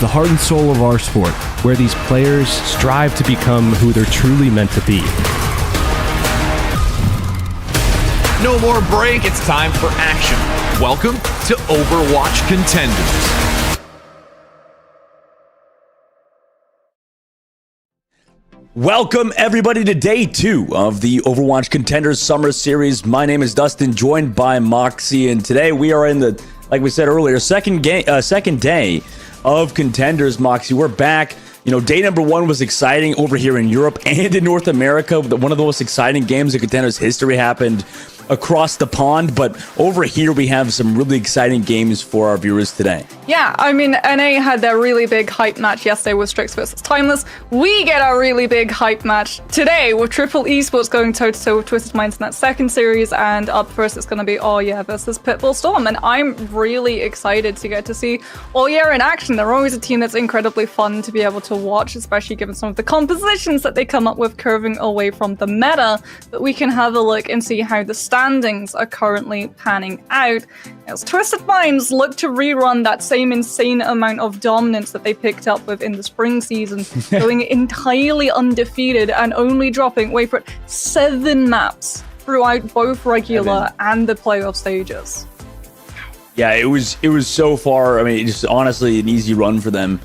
the heart and soul of our sport, where these players strive to become who they're truly meant to be. No more break, it's time for action. Welcome to Overwatch Contenders. Welcome everybody to day 2 of the Overwatch Contenders Summer Series. My name is Dustin, joined by Moxie, and today we are in the, like we said earlier, second day of Contenders. Moxie, we're back. You know, day number 1 was exciting over here in Europe and in North America. One of the most exciting games in Contenders history happened across the pond, but over here we have some really exciting games for our viewers today. Yeah, I mean, NA had their really big hype match yesterday with Strix versus Timeless. We get our really big hype match today with Triple Esports going toe-to-toe with Twisted Minds in that second series, and up first it's going to be All Yeah versus Pitbull Storm, and I'm really excited to get to see All Yeah in action. They're always a team that's incredibly fun to be able to watch, especially given some of the compositions that they come up with curving away from the meta, but we can have a look and see how the standings are currently panning out as Twisted Minds look to rerun that same insane amount of dominance that they picked up with in the spring season, going entirely undefeated and only dropping, wait for it, 7 maps throughout both regular and the playoff stages. Yeah, it was so far. I mean, just honestly an easy run for them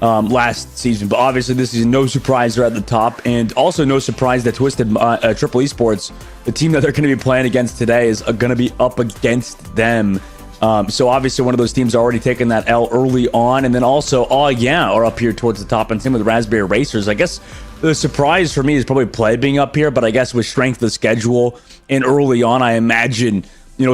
last season. But obviously, this season, no surprise they're at the top, and also no surprise that Twisted Triple Esports, the team that they're going to be playing against today, is going to be up against them. So obviously, one of those teams already taken that L early on, and then also, are up here towards the top, and same with Raspberry Racers. I guess the surprise for me is probably Play being up here, but I guess with strength of schedule and early on, I imagine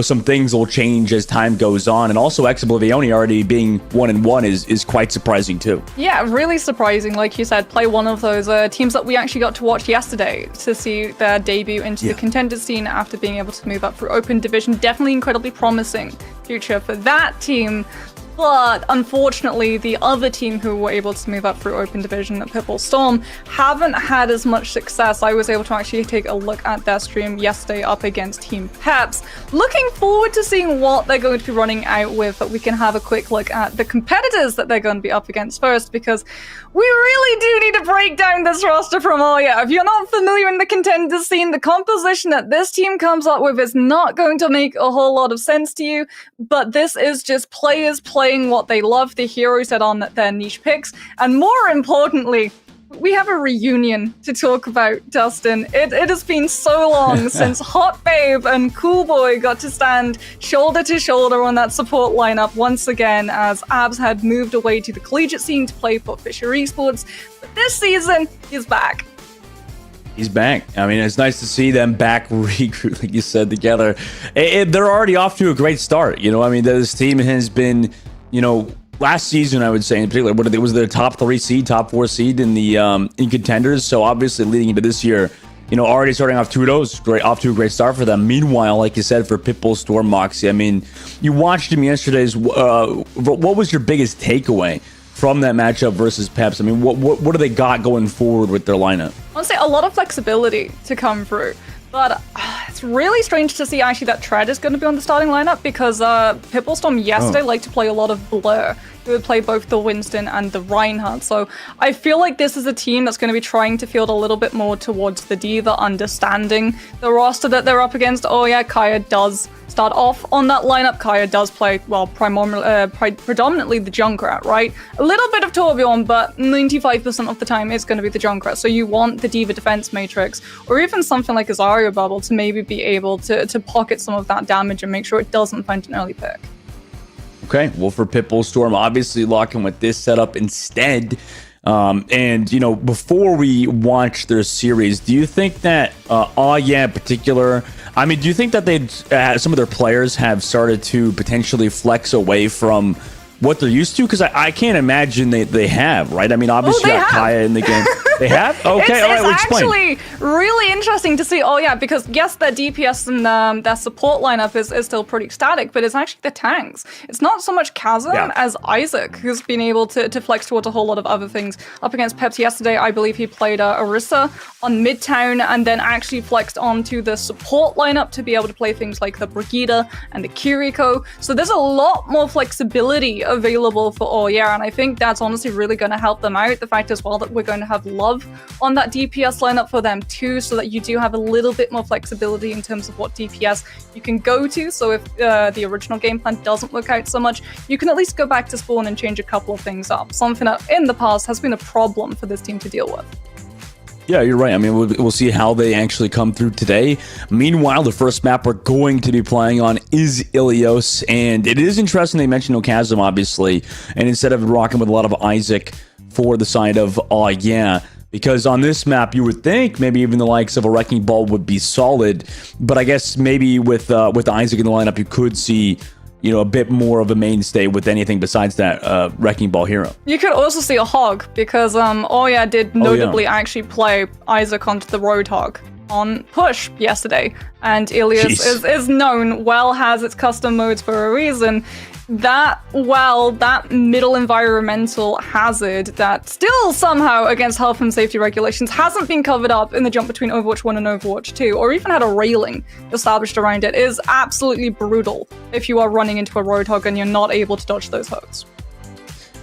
some things will change as time goes on. And also Ex-Oblivione already being 1-1 is quite surprising too. Yeah, really surprising. Like you said, Play, one of those teams that we actually got to watch yesterday to see their debut into the Contenders scene after being able to move up through Open Division. Definitely incredibly promising future for that team. But unfortunately, the other team who were able to move up through Open Division, Pitbull Storm, haven't had as much success. I was able to actually take a look at their stream yesterday up against Team Peps. Looking forward to seeing what they're going to be running out with, but we can have a quick look at the competitors that they're going to be up against first, because we really do need to break down this roster from Oya. If you're not familiar in the Contenders scene, the composition that this team comes up with is not going to make a whole lot of sense to you, but this is just players playing what they love, the heroes that are on their niche picks, and more importantly, we have a reunion to talk about, Dustin. It has been so long since Hot Babe and Cool Boy got to stand shoulder to shoulder on that support lineup once again, as Abs had moved away to the collegiate scene to play for Fisher Esports. But this season, he's back. He's back. I mean, it's nice to see them back regroup, like you said, together. They're already off to a great start. I mean, this team has been, last season, I would say in particular, it was their top 3 seed, top 4 seed in the in Contenders. So obviously, leading into this year, already starting off 2-0, off to a great start for them. Meanwhile, like you said, for Pitbull Storm, Moxie, I mean, you watched him yesterday's. What was your biggest takeaway from that matchup versus Peps? I mean, what do they got going forward with their lineup? I would say a lot of flexibility to come through. But it's really strange to see actually that Tread is going to be on the starting lineup, because Pitbull Storm yesterday liked to play a lot of Blur, who would play both the Winston and the Reinhardt. So I feel like this is a team that's going to be trying to field a little bit more towards the D.Va, understanding the roster that they're up against. Oh yeah, Kaya does start off on that lineup. Kaya does play, well, predominantly the Junkrat, right? A little bit of Torbjorn, but 95% of the time it's going to be the Junkrat. So you want the D.Va defense matrix, or even something like a Zarya bubble, to maybe be able to pocket some of that damage and make sure it doesn't find an early pick. Okay, well, for Pitbull Storm, obviously locking with this setup instead. And, before we watch their series, do you think that, in particular, I mean, do you think that some of their players have started to potentially flex away from what they're used to? Because I can't imagine they have, right? I mean, obviously you got Kaya in the game. They have? Okay, all right, well, explain. It's actually really interesting to see. Oh, yeah, because yes, their DPS and their support lineup is still pretty static, but it's actually the tanks. It's not so much Chasm as Isaac, who's been able to flex towards a whole lot of other things. Up against Peps yesterday, I believe he played Orisa on Midtown, and then actually flexed onto the support lineup to be able to play things like the Brigitte and the Kiriko. So there's a lot more flexibility available for Oya, and I think that's honestly really going to help them out. The fact as well that we're going to have Love on that DPS lineup for them too, so that you do have a little bit more flexibility in terms of what DPS you can go to. So if the original game plan doesn't work out so much, you can at least go back to spawn and change a couple of things up. Something that in the past has been a problem for this team to deal with. Yeah, you're right. I mean, we'll see how they actually come through today. Meanwhile, the first map we're going to be playing on is Ilios, and it is interesting they mentioned no Chasm, obviously, and instead of rocking with a lot of Isaac for the side of because on this map you would think maybe even the likes of a Wrecking Ball would be solid, but I guess maybe with Isaac in the lineup you could see a bit more of a mainstay with anything besides that Wrecking Ball hero. You could also see a Hog, because Oya did notably actually play Isaac onto the Roadhog on push yesterday, and Ilios is known, has its custom modes for a reason. That middle environmental hazard that still somehow against health and safety regulations hasn't been covered up in the jump between Overwatch 1 and Overwatch 2, or even had a railing established around it, is absolutely brutal if you are running into a Roadhog and you're not able to dodge those hogs.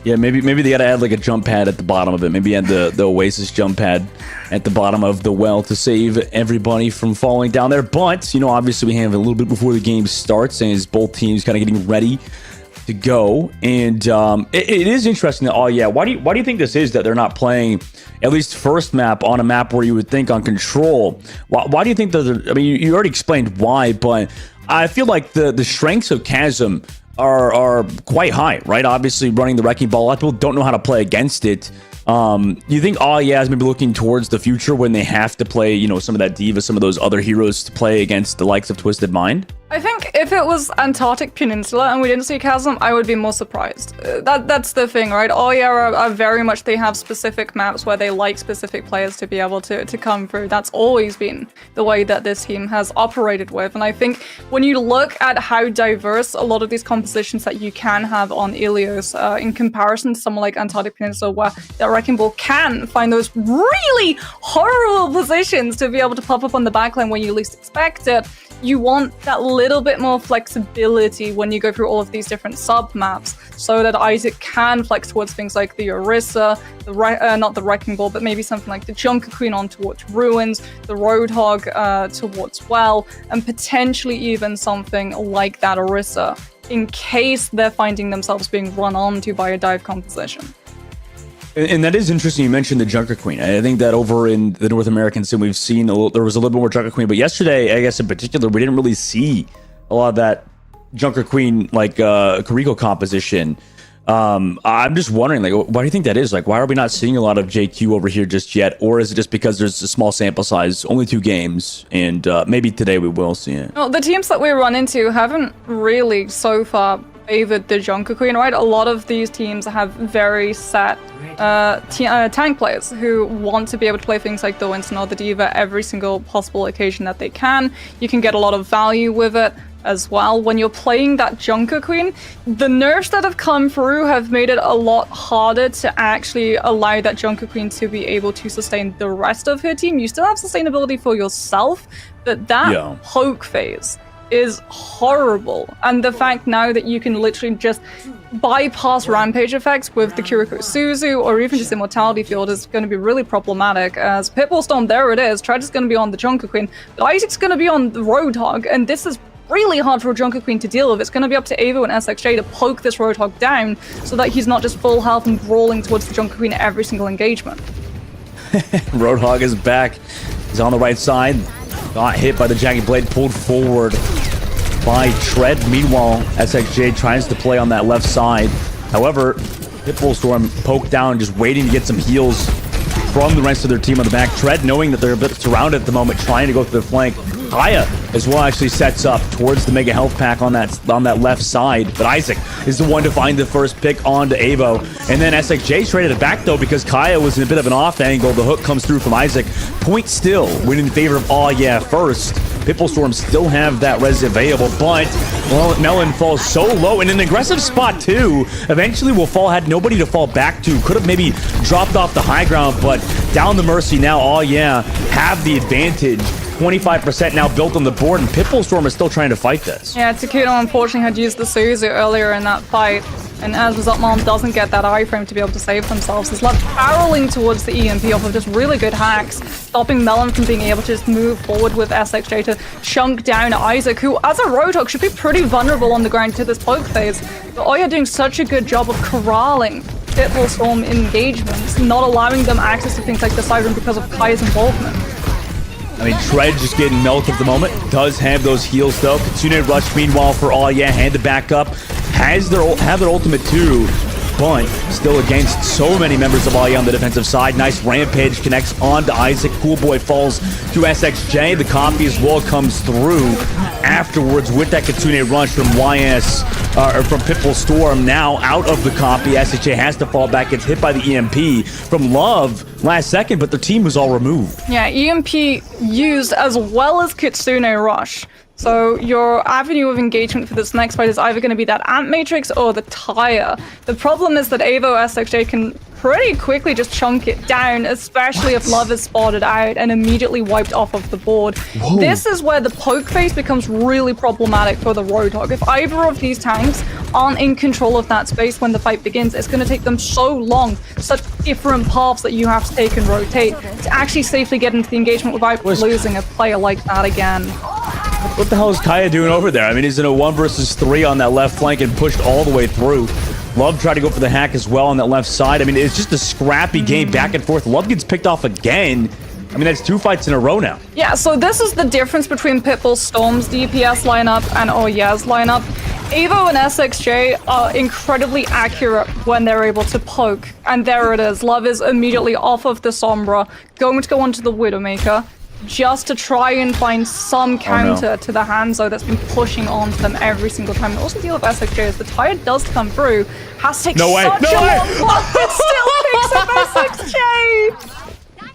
Yeah, maybe they gotta add like a jump pad at the bottom of it. Maybe add the Oasis jump pad at the bottom of the well to save everybody from falling down there. But, you know, obviously we have a little bit before the game starts, and as both teams kind of getting ready to go. And it is interesting that, why do you think this is that they're not playing at least first map on a map where you would think on control? Why do you think that I mean, you already explained why, but I feel like the strengths of Chasm are quite high, right? Obviously running the Wrecking Ball, a lot of people don't know how to play against it. You think is maybe looking towards the future when they have to play, you know, some of that D.Va, some of those other heroes to play against the likes of Twisted Mind? I think if it was Antarctic Peninsula and we didn't see Chasm, I would be more surprised. That's the thing, right? are very much, they have specific maps where they like specific players to be able to come through. That's always been the way that this team has operated with. And I think when you look at how diverse a lot of these compositions that you can have on Ilios, in comparison to someone like Antarctic Peninsula, where that Wrecking Ball can find those really horrible positions to be able to pop up on the backline when you least expect it, you want that little bit more flexibility when you go through all of these different sub-maps, so that Isaac can flex towards things like the Orisa, not the Wrecking Ball, but maybe something like the Junker Queen on towards Ruins, the Roadhog towards Well, and potentially even something like that Orisa, in case they're finding themselves being run onto by a dive composition. And that is interesting. You mentioned the Junker Queen. I think that over in the North American scene, we've seen there was a little bit more Junker Queen, but yesterday, I guess in particular, we didn't really see a lot of that Junker Queen like Kariko composition. I'm just wondering, like, why do you think that is? Like, why are we not seeing a lot of JQ over here just yet? Or is it just because there's a small sample size, only 2 games, and maybe today we will see it? Well, the teams that we run into haven't really so far favored the Junker Queen, right? A lot of these teams have very set tank players who want to be able to play things like the Winston or the D.Va every single possible occasion that they can. You can get a lot of value with it as well. When you're playing that Junker Queen, the nerfs that have come through have made it a lot harder to actually allow that Junker Queen to be able to sustain the rest of her team. You still have sustainability for yourself, but that poke phase is horrible. And the fact now that you can literally just bypass rampage effects with the Kiriko Suzu or even just Immortality Field is going to be really problematic, as Pitbull Storm, there it is, Tread is going to be on the Junker Queen, but Isaac's going to be on the Roadhog, and this is really hard for a Junker Queen to deal with. It's going to be up to Evo and SXJ to poke this Roadhog down so that he's not just full health and brawling towards the Junker Queen every single engagement. Roadhog is back. He's on the right side. Got hit by the Jagged Blade, pulled forward by Tread. Meanwhile, SXJ tries to play on that left side. However, Pitbull Storm poked down, just waiting to get some heals from the rest of their team on the back. Tread, knowing that they're a bit surrounded at the moment, trying to go through the flank. Haya as well actually sets up towards the Mega Health Pack on that left side, but Isaac is the one to find the first pick onto Evo, and then SXJ traded it back though because Kaya was in a bit of an off angle. The hook comes through from Isaac. Point still win in favor of first. Pitbull Storm still have that res available, but Melon falls so low in an aggressive spot too. Eventually will fall, had nobody to fall back to. Could have maybe dropped off the high ground, but down the Mercy now, have the advantage. 25% now built on the board, and Pitbull Storm is still trying to fight this. Yeah, Takuno unfortunately had used the Suzu earlier in that fight, and as a result, Mom doesn't get that iframe to be able to save themselves. He's left barreling towards the EMP off of just really good hacks, stopping Melon from being able to just move forward with SXJ to chunk down Isaac, who, as a Roadhog, should be pretty vulnerable on the ground to this poke phase. But Oya doing such a good job of corralling Pitbull Storm engagements, not allowing them access to things like the Siren because of Kaya's involvement. I mean, Tread just getting melted at the moment. Does have those heals though. Kitsune Rush meanwhile for handed back up. Have their ultimate too, but still against so many members of on the defensive side. Nice Rampage connects onto Isaac. Cool Boy falls to SXJ. The copy as well comes through afterwards with that Kitsune Rush from from Pitbull Storm. Now out of the copy, SXJ has to fall back. Gets hit by the EMP from Love last second, but the team was all removed. Yeah, EMP used as well as Kitsune Rush. So your avenue of engagement for this next fight is either going to be that Ant Matrix or the Tire. The problem is that Evo SXJ can pretty quickly just chunk it down, especially if Love is spotted out and immediately wiped off of the board. Whoa. This is where the poke phase becomes really problematic for the Roadhog. If either of these tanks aren't in control of that space when the fight begins, it's going to take them so long, such different paths that you have to take and rotate to actually safely get into the engagement without losing a player like that again. What the hell is Kaya doing over there? I mean, he's in a 1 versus 3 on that left flank and pushed all the way through. Love tried to go for the hack as well on that left side. I mean, it's just a scrappy game back and forth. Love gets picked off again. I mean, that's 2 fights in a row now. Yeah, so this is the difference between Pitbull Storm's DPS lineup and Oye's lineup. Evo and SXJ are incredibly accurate when they're able to poke. And there it is. Love is immediately off of the Sombra, going to go onto the Widowmaker, just to try and find some counter to the Hanzo that's been pushing onto them every single time. And also deal with SXJ as the tire does come through. Has to take such a long block, but still picks up SXJ!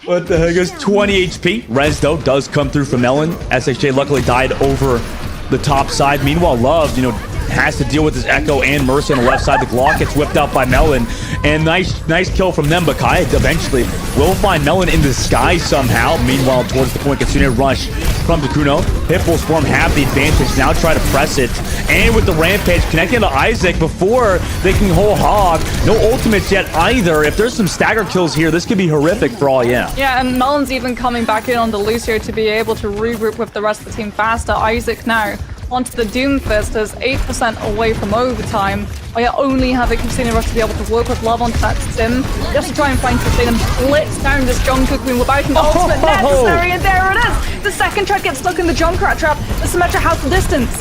What the heck is 20 HP? Rez, though, does come through from Melon. SXJ luckily died over the top side. Meanwhile, Love, you know, has to deal with his Echo and Mercy on the left side. The Glock gets whipped out by Melon. And nice kill from them, but Kaya eventually will find Melon in the sky somehow. Meanwhile, towards the point, Kitsune rush from Takuno. Pitbull Storm have the advantage. Now try to press it. And with the Rampage connecting to Isaac before they can whole hog. No ultimates yet either. If there's some stagger kills here, this could be horrific for all, yeah. Yeah, and Melon's even coming back in on the Lucio to be able to regroup with the rest of the team faster. Isaac now onto the Doomfist is 8% away from overtime. I only have a Kitsune Rush to be able to work with Love onto that Sim, just to try and find Kitsune and blitz down this Junker Queen without an ultimate necessary, and there it is! The second Tread gets stuck in the Junkrat trap, the Symmetra has the distance.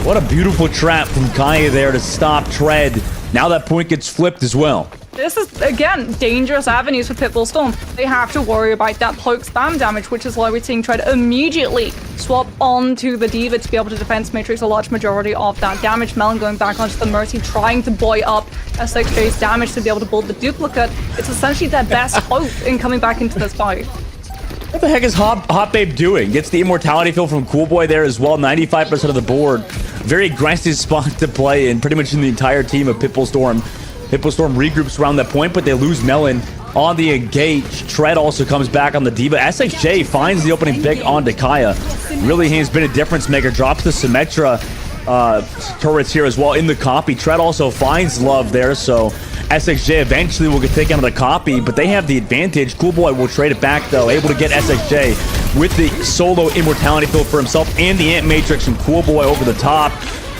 What a beautiful trap from Kaya there to stop Tread. Now that point gets flipped as well. This is, again, dangerous avenues for Pitbull Storm. They have to worry about that poke spam damage, which is why we're seeing Tread immediately swap onto the D.Va to be able to defense matrix a large majority of that damage. Melon going back onto the Mercy, trying to buoy up SXJ's damage to be able to build the duplicate. It's essentially their best hope in coming back into this fight. What the heck is Hot Babe doing? Gets the immortality fill from Cool Boy there as well. 95% of the board. Very aggressive spot to play in pretty much in the entire team of Pitbull Storm. Pitbull Storm regroups around that point, but they lose Melon on the engage. Tread also comes back on the D.Va. SXJ finds the opening pick onto Kaya. Really has been a difference maker. Drops the Symmetra turrets here as well in the copy. Tread also finds Love there, so SXJ eventually will get taken on the copy, but they have the advantage. Cool Boy will trade it back, though, able to get SXJ with the solo immortality fill for himself and the Ant Matrix from Cool Boy over the top.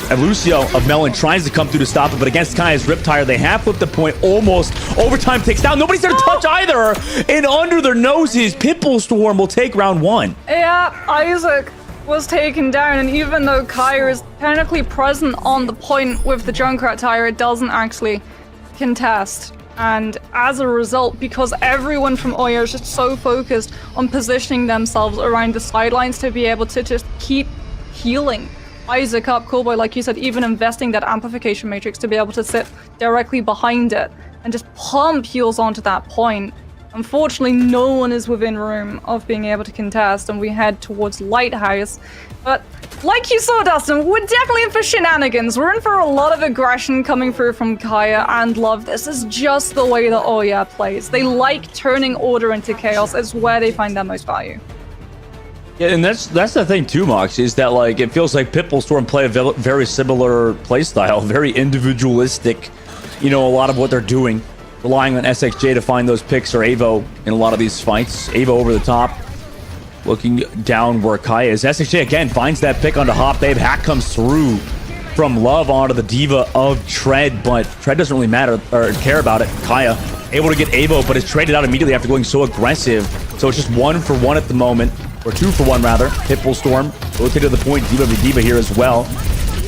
And Lucio of Melon tries to come through to stop it, but against Kaya's Riptire, they have flipped the point almost. Overtime takes down. Nobody's there to touch either. And under their noses, Pitbull Storm will take round 1. Yeah, Isaac was taken down, and even though Kaya is technically present on the point with the Junkrat tire, it doesn't actually contest. And as a result, because everyone from Oyo is just so focused on positioning themselves around the sidelines to be able to just keep healing Isaac up, Coolboy, like you said, even investing that amplification matrix to be able to sit directly behind it and just pump heals onto that point. Unfortunately, no one is within room of being able to contest, and we head towards Lighthouse. But like you saw, Dustin, we're definitely in for shenanigans. We're in for a lot of aggression coming through from Kaya and Love. This is just the way that Oya plays. They like turning order into chaos. It's where they find their most value. Yeah, and that's the thing too, Mox, is that like it feels like Pitbull Storm play a very similar play style, very individualistic. You know, a lot of what they're doing, relying on SXJ to find those picks, or Avo in a lot of these fights. Avo over the top, looking down where Kaya is. SXJ again finds that pick onto Hot Babe. Hack comes through from Love onto the D.Va of Tread, but Tread doesn't really matter or care about it. Kaya able to get Avo, but is traded out immediately after going so aggressive. So it's just 1 for 1 at the moment. Or 2 for 1 rather. Pitbull Storm rotated to the point. D.Va v D.Va here as well.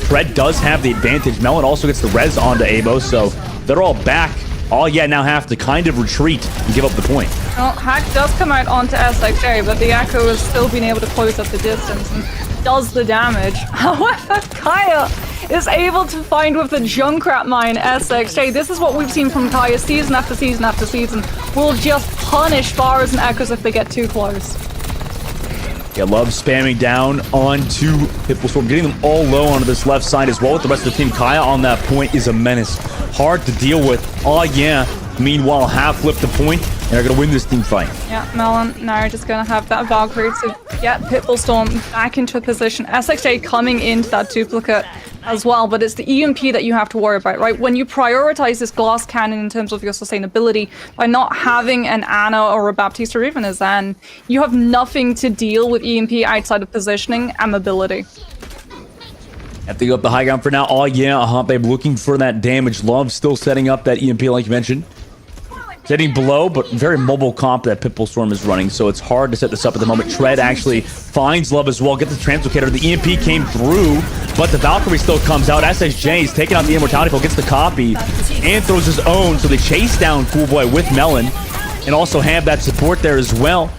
Tread does have the advantage. Melon also gets the res onto Avo, so they're all back. All yet now have to kind of retreat and give up the point. Well, Hack does come out onto SXJ, but the Echo is still being able to close up the distance and does the damage. However, Kaya is able to find with the Junkrat mine SXJ. This is what we've seen from Kaya season after season after season. We'll just punish Bars and Echoes if they get too close. Yeah, Love spamming down onto Pitbull Storm, getting them all low onto this left side as well with the rest of the team. Kaya on that point is a menace. Hard to deal with. Oh, yeah. meanwhile, have flipped the point, and they're going to win this team fight. Yeah, Melon now just going to have that Valkyrie to get Pitbull Storm back into a position. SXJ coming into that duplicate as well, but it's the EMP that you have to worry about, right? When you prioritize this glass cannon in terms of your sustainability by not having an Ana or a Baptiste or even a Zen, you have nothing to deal with EMP outside of positioning and mobility. Have to go up the high ground for now. Oh yeah, Hot Babe looking for that damage. Love still setting up that EMP like you mentioned. Setting below, but very mobile comp that Pitbull Storm is running, so it's hard to set this up at the moment. Tread actually finds Love as well, get the translocator. The EMP came through, but the Valkyrie still comes out. SXJ is taking out the Immortality Foe, gets the copy, and throws his own, so they chase down Cool Boy with Melon, and also have that support there as well.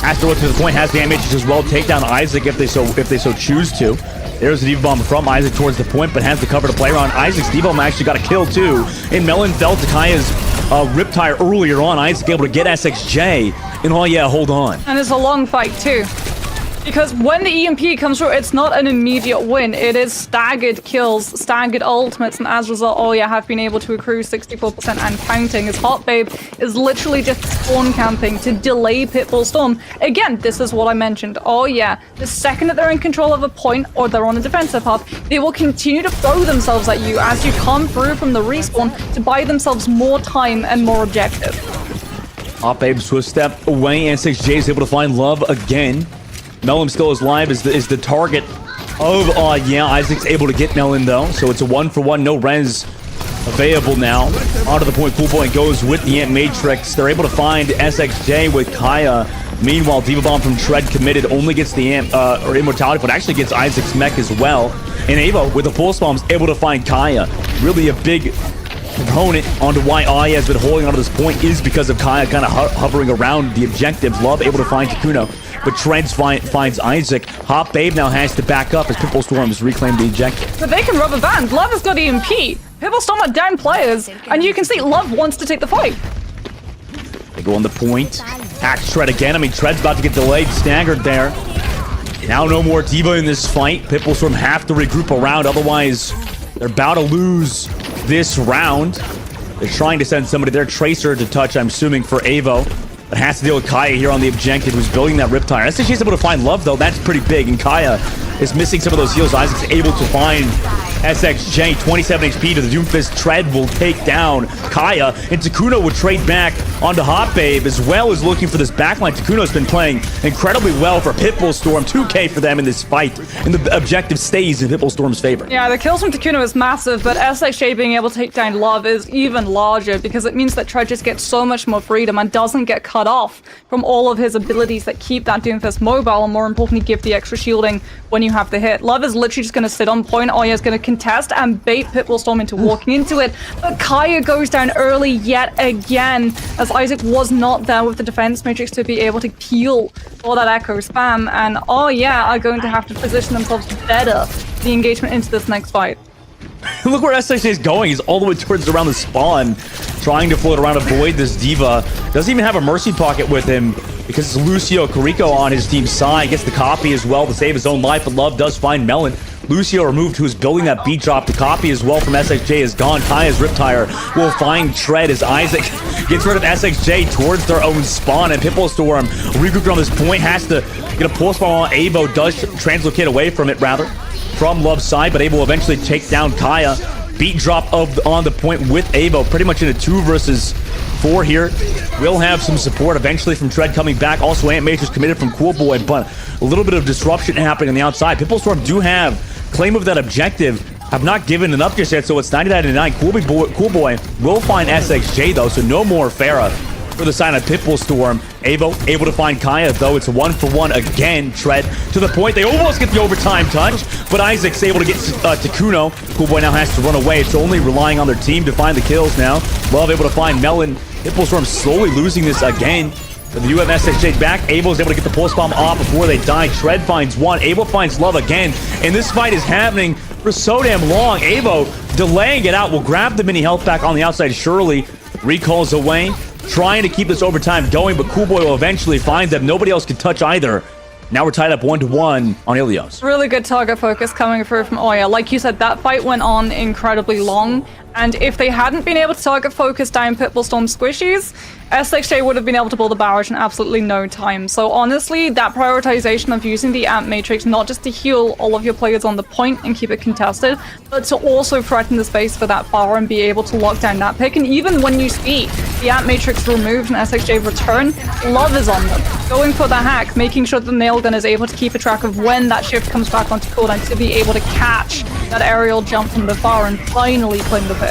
Astro to the point, has damage as well. Take down Isaac if they so choose to. There's the Diva Bomb from Isaac towards the point, but has the cover to play around. Isaac's Diva Bomb actually got a kill too, and Melon fell to Kaya's Riptire earlier on. Isaac able to get SXJ, and oh yeah, hold on. And it's a long fight too. Because when the EMP comes through, it's not an immediate win. It is staggered kills, staggered ultimates, and as a result, oh yeah, have been able to accrue 64% and counting. As Hot Babe is literally just spawn camping to delay Pitbull Storm. Again, this is what I mentioned. Oh yeah, the second that they're in control of a point or they're on a defensive hub, they will continue to throw themselves at you as you come through from the respawn to buy themselves more time and more objective. Hot Babe swift step away, and SXJ is able to find Love again. Melon still is live, is the target of, yeah, Isaac's able to get Melon though, so it's a 1-for-1, no res available now. Onto the point, Cool Boy goes with the Ant Matrix. They're able to find SXJ with Kaya. Meanwhile, Diva Bomb from Tread committed, only gets the Ant, or Immortality, but actually gets Isaac's mech as well. And Ava, with the Pulse Bomb, is able to find Kaya. Really a big component onto why Aya has been holding onto this point is because of Kaya kind of hovering around the objective. Love able to find Takuno, but Treads finds Isaac. Hot Babe now has to back up as Pitbull Storm has reclaimed the objective. But they can rubber band. Love has got EMP. Pitbull Storm are down players, and you can see Love wants to take the fight. They go on the point. Axe Tread again. I mean, Tread's about to get delayed, staggered there. Now no more Diva in this fight. Pitbull Storm have to regroup around, otherwise they're about to lose this round. They're trying to send somebody there, Tracer to touch, I'm assuming, for Avo. But has to deal with Kaya here on the objective, who's building that Riptire. I think she's able to find Love, though. That's pretty big. And Kaya is missing some of those heals. Isaac's able to find SXJ. 27 HP to the Doomfist. Tread will take down Kaya. And Takuno will trade back onto Hot Babe, as well as looking for this backline. Takuno's been playing incredibly well for Pitbull Storm. 2K for them in this fight. And the objective stays in Pitbull Storm's favor. Yeah, the kills from Takuno is massive, but SXJ being able to take down Love is even larger because it means that Tread just gets so much more freedom and doesn't get cut off from all of his abilities that keep that Doomfist mobile, and more importantly, give the extra shielding when you have the hit. Love is literally just going to sit on point. Oya is going to contest and bait Pitbull Storm into walking into it, but Kaya goes down early yet again, as Isaac was not there with the defense matrix to be able to peel all that echo spam, and oh yeah, are going to have to position themselves better for the engagement into this next fight. Look where SXJ is going. He's all the way towards around the spawn, trying to float around, avoid this Diva. Doesn't even have a Mercy Pocket with him because it's Lucio Carrico on his team's side. Gets the copy as well to save his own life, but Love does find Melon. Lucio removed, who is building that beat drop. The copy as well from SXJ is gone. Kaya's Riptire will find Tread as Isaac gets rid of SXJ towards their own spawn, and Pitbull Storm regrouped on this point, has to get a pulse bomb on Avo, does translocate away from it rather. From Love's side, but Avo will eventually take down Kaya. Beat drop on the point with Avo, pretty much in a 2 versus 4 here. We'll have some support eventually from Tread coming back. Also, Ant Matrix committed from Cool Boy, but a little bit of disruption happening on the outside. Pitbull Storm do have claim of that objective. Have not given it up just yet, so it's 99-9. Cool Boy will find SXJ though, so no more Farah for the sign of Pitbull Storm. Avo able to find Kaya, though. It's a 1-for-1 again. Tread to the point. They almost get the overtime touch, but Isaac's able to get Takuno. Cool Boy now has to run away. It's only relying on their team to find the kills now. Love able to find Melon. Pitbull Storm slowly losing this again. But the UMSXJ back. Avo is able to get the pulse bomb off before they die. Tread finds one. Avo finds Love again. And this fight is happening for so damn long. Avo delaying it out. Will grab the mini health back on the outside. Surely recalls away. Trying to keep this overtime going, but Cool Boy will eventually find them. Nobody else can touch either. Now we're tied up 1-1 on Ilios. Really good target focus coming through from Oya. Like you said, that fight went on incredibly long. And if they hadn't been able to target focus down Pitbullstorm's squishies, SXJ would have been able to pull the barrage in absolutely no time. So honestly, that prioritization of using the Amp Matrix, not just to heal all of your players on the point and keep it contested, but to also threaten the space for that bar and be able to lock down that pick. And even when you see the Amp Matrix removed and SXJ return, Love is on them. Going for the hack, making sure the nail gun is able to keep a track of when that shift comes back onto cooldown to be able to catch that aerial jump from the bar and finally claim the pick.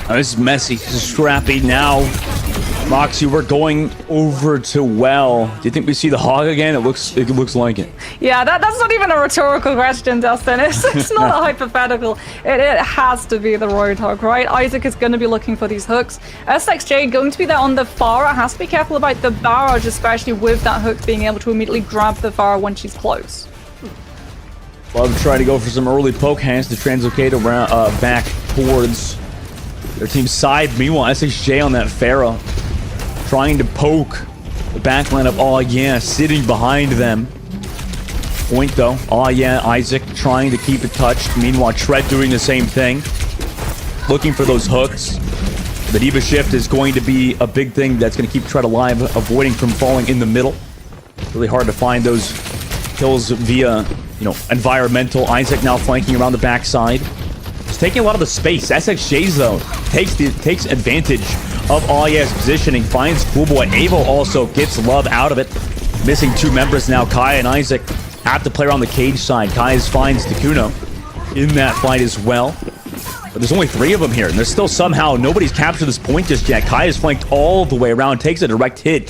Oh, this is messy. This is scrappy now. Moxie, we're going over to well. Do you think we see the hog again? It looks like it. Yeah, that's not even a rhetorical question, Dustin. It's not a hypothetical. It has to be the Roadhog, right? Isaac is going to be looking for these hooks. SXJ going to be there on the Farah. Has to be careful about the barrage, especially with that hook being able to immediately grab the Farah when she's close. Love trying to go for some early poke hands to translocate around back towards their team's side. Meanwhile, SXJ on that Pharah trying to poke the backline of Oh Yeah, sitting behind them. Point though. Oh Yeah, Isaac trying to keep it touched. Meanwhile, Tread doing the same thing. Looking for those hooks. The Diva shift is going to be a big thing that's going to keep Tread alive, avoiding from falling in the middle. Really hard to find those kills via, environmental. Isaac now flanking around the backside. He's taking a lot of the space. SXJ's though takes advantage of Aya's positioning, finds Coolboy. Avo also gets Love out of it. Missing two members now. Kai and Isaac have to play around the cage side. Kai finds Takuno in that fight as well. But there's only 3 of them here, and there's still somehow nobody's captured this point just yet. Kai is flanked all the way around, takes a direct hit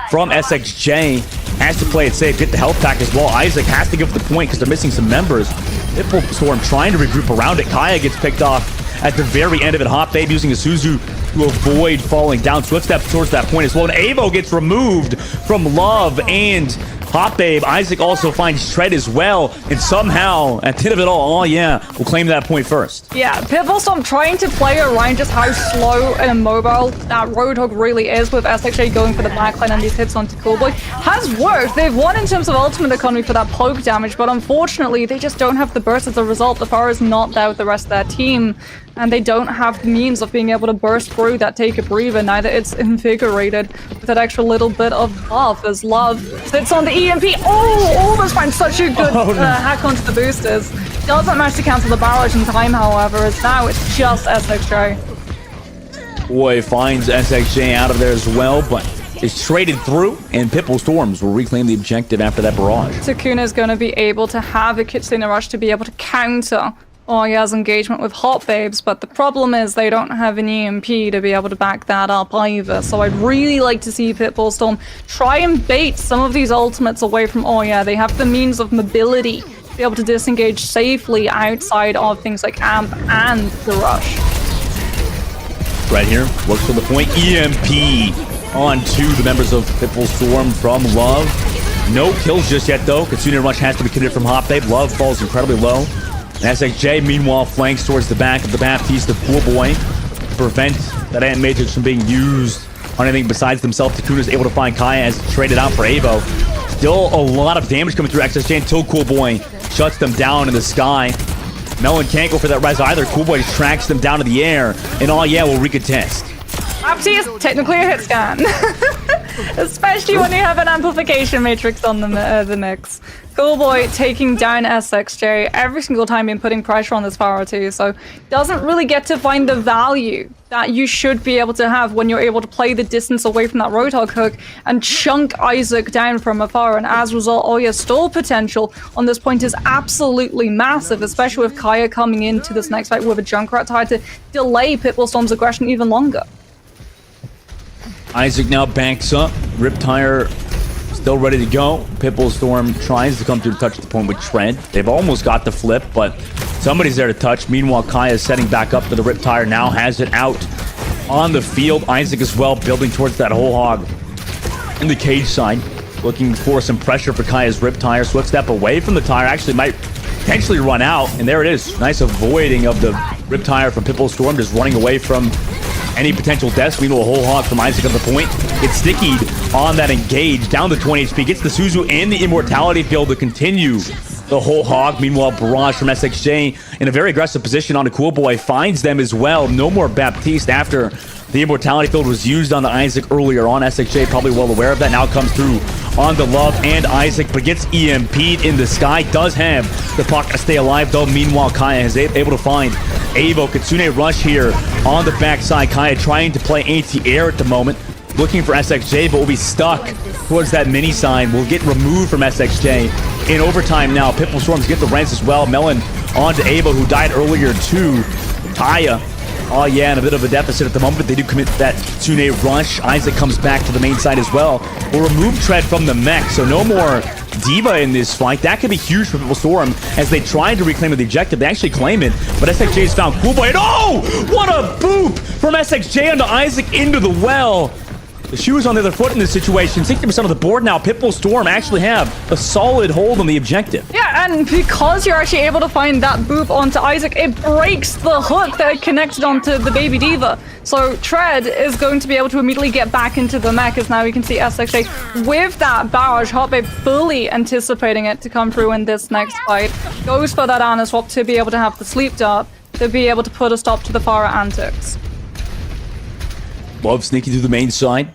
from SXJ. Has to play it safe, get the health pack as well. Isaac has to give the point because they're missing some members. Pitbullstorm trying to regroup around it. Kaya gets picked off at the very end of it. Hot Babe using a Suzu to avoid falling down. Swift step towards that point as well. And Avo gets removed from Love and Hot Babe. Isaac also finds Tread as well. And somehow, at the end of it all, Oh Yeah, will claim that point first. Yeah, Pitbullstorm trying to play around just how slow and immobile that Roadhog really is, with SXJ going for the backline and these hits onto Coolboy. Has worked. They've won in terms of ultimate economy for that poke damage, but unfortunately, they just don't have the burst as a result. The Farah is not there with the rest of their team, and they don't have the means of being able to burst through that take a breather. Neither it's invigorated with that extra little bit of buff as Love sits on the EMP. Oh, almost finds such a good hack onto the boosters. Doesn't manage to cancel the barrage in time, however, as now it's just SXJ. Boy finds SXJ out of there as well, but is traded through, and Pitbullstorms will reclaim the objective after that barrage. Takuna is going to be able to have a Kitsune Rush to be able to counter Oya's engagement with Hot Babes, but the problem is they don't have an EMP to be able to back that up either. So I'd really like to see Pitbullstorm try and bait some of these ultimates away from Oya. They have the means of mobility to be able to disengage safely outside of things like Amp and the Rush. Right here, works for the point. EMP onto the members of Pitbullstorm from Love. No kills just yet though. Kitsune Rush has to be committed from Hot Babe. Love falls incredibly low. And SXJ, meanwhile, flanks towards the back of the Baptiste of Coolboy to prevent that Ant Matrix from being used on anything besides themselves. Takuna is able to find Kaya as traded out for Avo. Still a lot of damage coming through SXJ until Coolboy shuts them down in the sky. Melon can't go for that res either. Coolboy tracks them down to the air, and Oh Yeah will recontest. Baptiste is technically a hit scan. Especially when you have an amplification matrix on the mix. Coolboy taking down SXJ every single time and putting pressure on this Farah too, so doesn't really get to find the value that you should be able to have when you're able to play the distance away from that Roadhog hook and chunk Isaac down from afar, and as a result, Oya's stall potential on this point is absolutely massive, especially with Kaya coming into this next fight with a Junkrat tied to delay Pitbullstorm's aggression even longer. Isaac now backs up. Riptire still ready to go. Pitbullstorm tries to come through to touch the point with Tread. They've almost got the flip, but somebody's there to touch. Meanwhile, Kaya is setting back up to the Riptire. Now has it out on the field. Isaac as well, building towards that whole hog in the cage side. Looking for some pressure for Kaya's Riptire. Swift step away from the tire. Actually might potentially run out. And there it is. Nice avoiding of the Riptire from Pitbullstorm. Just running away from any potential deaths. Meanwhile, a whole hog from Isaac at the point. Gets stickied on that engage, down to 20 HP, gets the Suzu and the Immortality Field to continue the whole hog. Meanwhile, Barrage from SXJ in a very aggressive position on the Cool Boy finds them as well. No more Baptiste after the Immortality Field was used on the Isaac earlier on. SXJ probably well aware of that. Now comes through on the Love and Isaac, but gets EMP'd in the sky. Does have the puck to stay alive, though. Meanwhile, Kaya is able to find Avo. Kitsune rush here on the backside. Kaya trying to play anti-air at the moment, looking for SXJ, but will be stuck towards that mini sign. Will get removed from SXJ in overtime now. Pitbull Storms get the rents as well. Melon on to Avo, who died earlier too. Kaya, oh yeah, in a bit of a deficit at the moment. They do commit that Kitsune rush. Isaac comes back to the main side as well. Will remove Tread from the mech, so no more Diva in this fight. That could be huge for Pitbull Storm as they try to reclaim the objective. They actually claim it, but SXJ's found Cool Boy. And oh, what a boop from SXJ onto Isaac into the well. The shoe is on the other foot in this situation. 60% of the board now. Pitbull Storm actually have a solid hold on the objective. Yeah, and because you're actually able to find that boop onto Isaac, it breaks the hook that had connected onto the baby Diva. So Tread is going to be able to immediately get back into the mech, as now we can see SXJ with that barrage. Hotbabe fully anticipating it to come through in this next fight. Goes for that Ana swap to be able to have the sleep dart, to be able to put a stop to the Pharah antics. Love sneaking through the main side.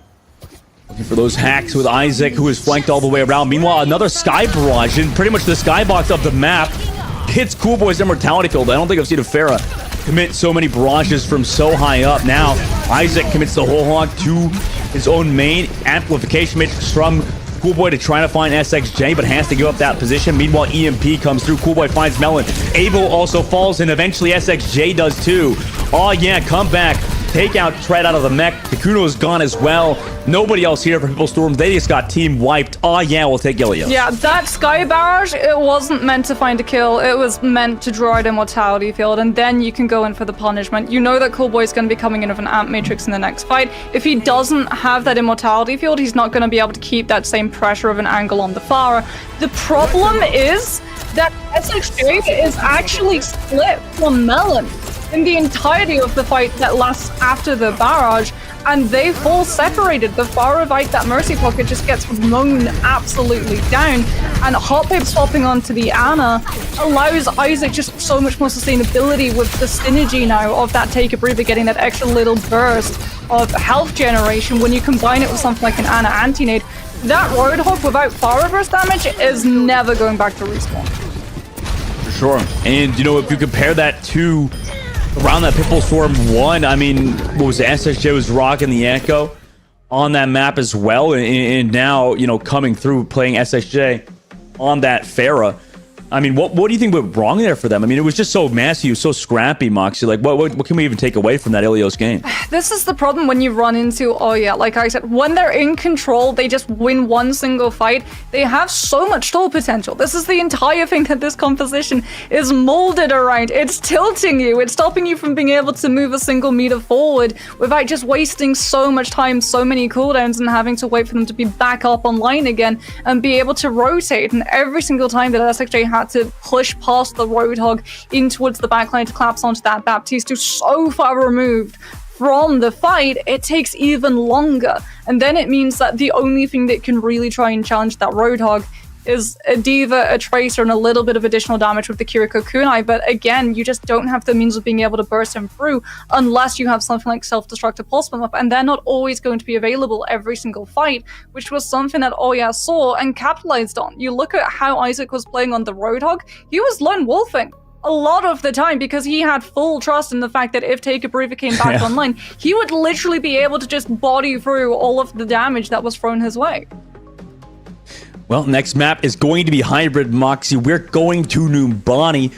Looking for those hacks with Isaac, who is flanked all the way around. Meanwhile, another Sky Barrage in pretty much the skybox of the map. Hits Cool Boy's Immortality Field. I don't think I've seen a Pharah commit so many barrages from so high up. Now, Isaac commits the whole hog to his own main. Amplification matrix from Cool Boy to try to find SXJ, but has to give up that position. Meanwhile, EMP comes through. Cool Boy finds Melon. Avo also falls, and eventually SXJ does too. Oh yeah, come back. Take out Tread out of the mech. Takuno is gone as well. Nobody else here for Pitbull Storm. They just got team wiped. Oh yeah, we'll take Ilios. Yeah, that Sky Barrage, it wasn't meant to find a kill. It was meant to draw out Immortality Field, and then you can go in for the punishment. You know that Cool Boy's going to be coming in with an Amp Matrix in the next fight. If he doesn't have that Immortality Field, he's not going to be able to keep that same pressure of an angle on the Pharah. The problem is that SXJ is actually split from Melon in the entirety of the fight that lasts after the barrage, and they fall separated. The Pharah, that Mercy Pocket, just gets mown absolutely down, and Hotbabe swapping onto the Ana allows Isaac just so much more sustainability with the synergy now of that Take a Breather, getting that extra little burst of health generation. When you combine it with something like an Ana Anti-Nade, that Roadhog without Pharah burst damage is never going back to respawn. For sure. And, you know, if you compare that to around that Pitbull Storm 1, I mean, what was it? SSJ was rocking the Echo on that map as well. And now, you know, coming through playing SSJ on that Pharah. I mean, what do you think went wrong there for them? I mean, it was just so massive, so scrappy, Moxie. Like, what can we even take away from that Ilios game? This is the problem when you run into, oh yeah, like I said, when they're in control, they just win one single fight. They have so much stall potential. This is the entire thing that this composition is molded around. It's tilting you. It's stopping you from being able to move a single meter forward without just wasting so much time, so many cooldowns, and having to wait for them to be back up online again and be able to rotate. And every single time that SXJ had to push past the Roadhog in towards the backline to collapse onto that Baptiste, who's so far removed from the fight, it takes even longer. And then it means that the only thing that can really try and challenge that Roadhog is a Diva, a Tracer, and a little bit of additional damage with the Kiriko Kunai. But again, you just don't have the means of being able to burst him through unless you have something like self-destructive pulse bomb up, and they're not always going to be available every single fight, which was something that Oya saw and capitalized on. You look at how Isaac was playing on the Roadhog, he was lone wolfing a lot of the time because he had full trust in the fact that if Take a Breather came back online, he would literally be able to just body through all of the damage that was thrown his way. Well, next map is going to be Hybrid, Moxie. We're going to Numbani.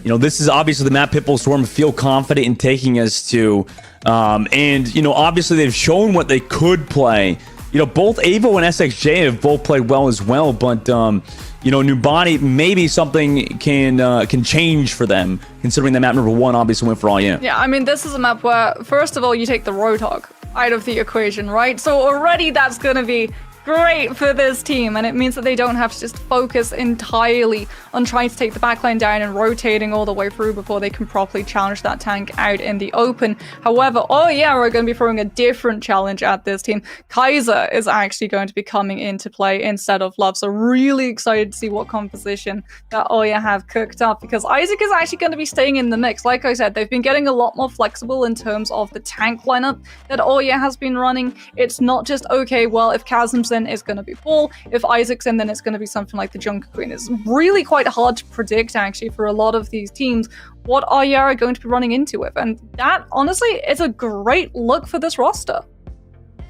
You know, this is obviously the map Pitbull Storm feel confident in taking us to. And, you know, obviously they've shown what they could play. You know, both Avo and SXJ have both played well as well, but, you know, Numbani, maybe something can change for them, considering that map number 1 obviously went for all in. Yeah, I mean, this is a map where, first of all, you take the Roadhog out of the equation, right? So already that's going to be great for this team, and it means that they don't have to just focus entirely on trying to take the backline down and rotating all the way through before they can properly challenge that tank out in the open. However, oh yeah, we're going to be throwing a different challenge at this team. Kaiser is actually going to be coming into play instead of Love, so really excited to see what composition that Oya have cooked up, because Isaac is actually going to be staying in the mix. Like I said, they've been getting a lot more flexible in terms of the tank lineup that Oya has been running. It's not just, okay, well, if Chasm's in, it's going to be Paul. If Isaac's in, then it's going to be something like the Junker Queen. It's really quite hard to predict, actually, for a lot of these teams what Oya are going to be running into it. And that, honestly, is a great look for this roster.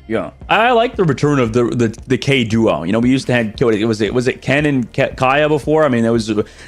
Yeah, I like the return of the K duo. You know, we used to have, was it Ken and Kaya before? I mean,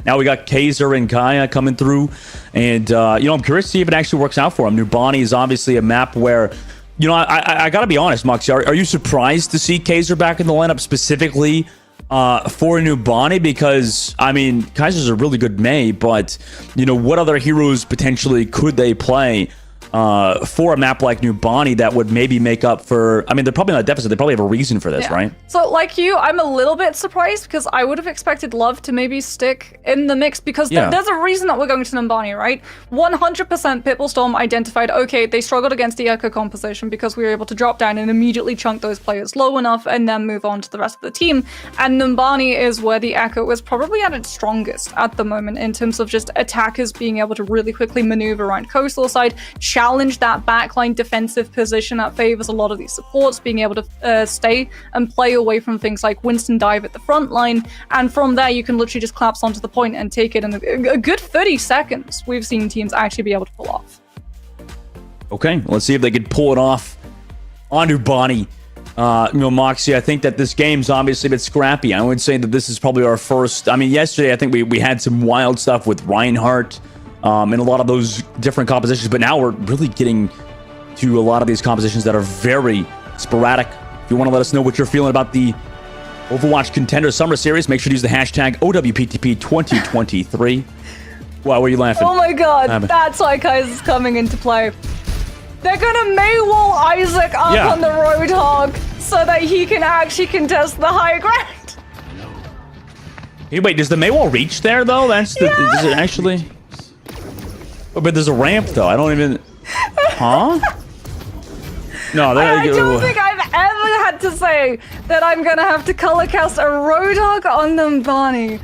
now we got Kaiser and Kaya coming through, and you know, I'm curious to see if it actually works out for him. Nubani is obviously a map where, you know, I gotta be honest, Moxie, are you surprised to see Kaiser back in the lineup specifically for Nubani? Because I mean, Kaiser's a really good Mei, but you know, what other heroes potentially could they play for a map like Nubani that would maybe make up for, I mean, they're probably not a deficit, they probably have a reason for this, right? So like you, I'm a little bit surprised, because I would have expected Love to maybe stick in the mix, because there's a reason that we're going to Nubani, right? 100% Pitbullstorm identified, okay, they struggled against the Echo composition because we were able to drop down and immediately chunk those players low enough and then move on to the rest of the team. And Nubani is where the Echo is probably at its strongest at the moment in terms of just attackers being able to really quickly maneuver around coastal side, challenge that backline defensive position that favors a lot of these supports, being able to stay and play away from things like Winston dive at the front line, and from there you can literally just collapse onto the point and take it in a good 30 seconds. We've seen teams actually be able to pull off. Okay, let's see if they could pull it off on Nubani. You know, Moxie, I think that this game's obviously a bit scrappy. I would say that this is probably our first, I mean, yesterday I think we had some wild stuff with Reinhardt, and a lot of those different compositions, but now we're really getting to a lot of these compositions that are very sporadic. If you want to let us know what you're feeling about the Overwatch Contenders Summer Series, make sure to use the hashtag OWPTP2023. Wow, were you laughing? Oh my god, that's why Kaiser's coming into play. They're gonna Maywall Isaac up on the Roadhog so that he can actually contest the high ground. Hey, wait, does the Maywall reach there, though? That's the, does it actually... Oh, but there's a ramp, though. I don't even... Huh? No, I don't think I've ever had to say that I'm gonna have to color cast a Roadhog on Nubani.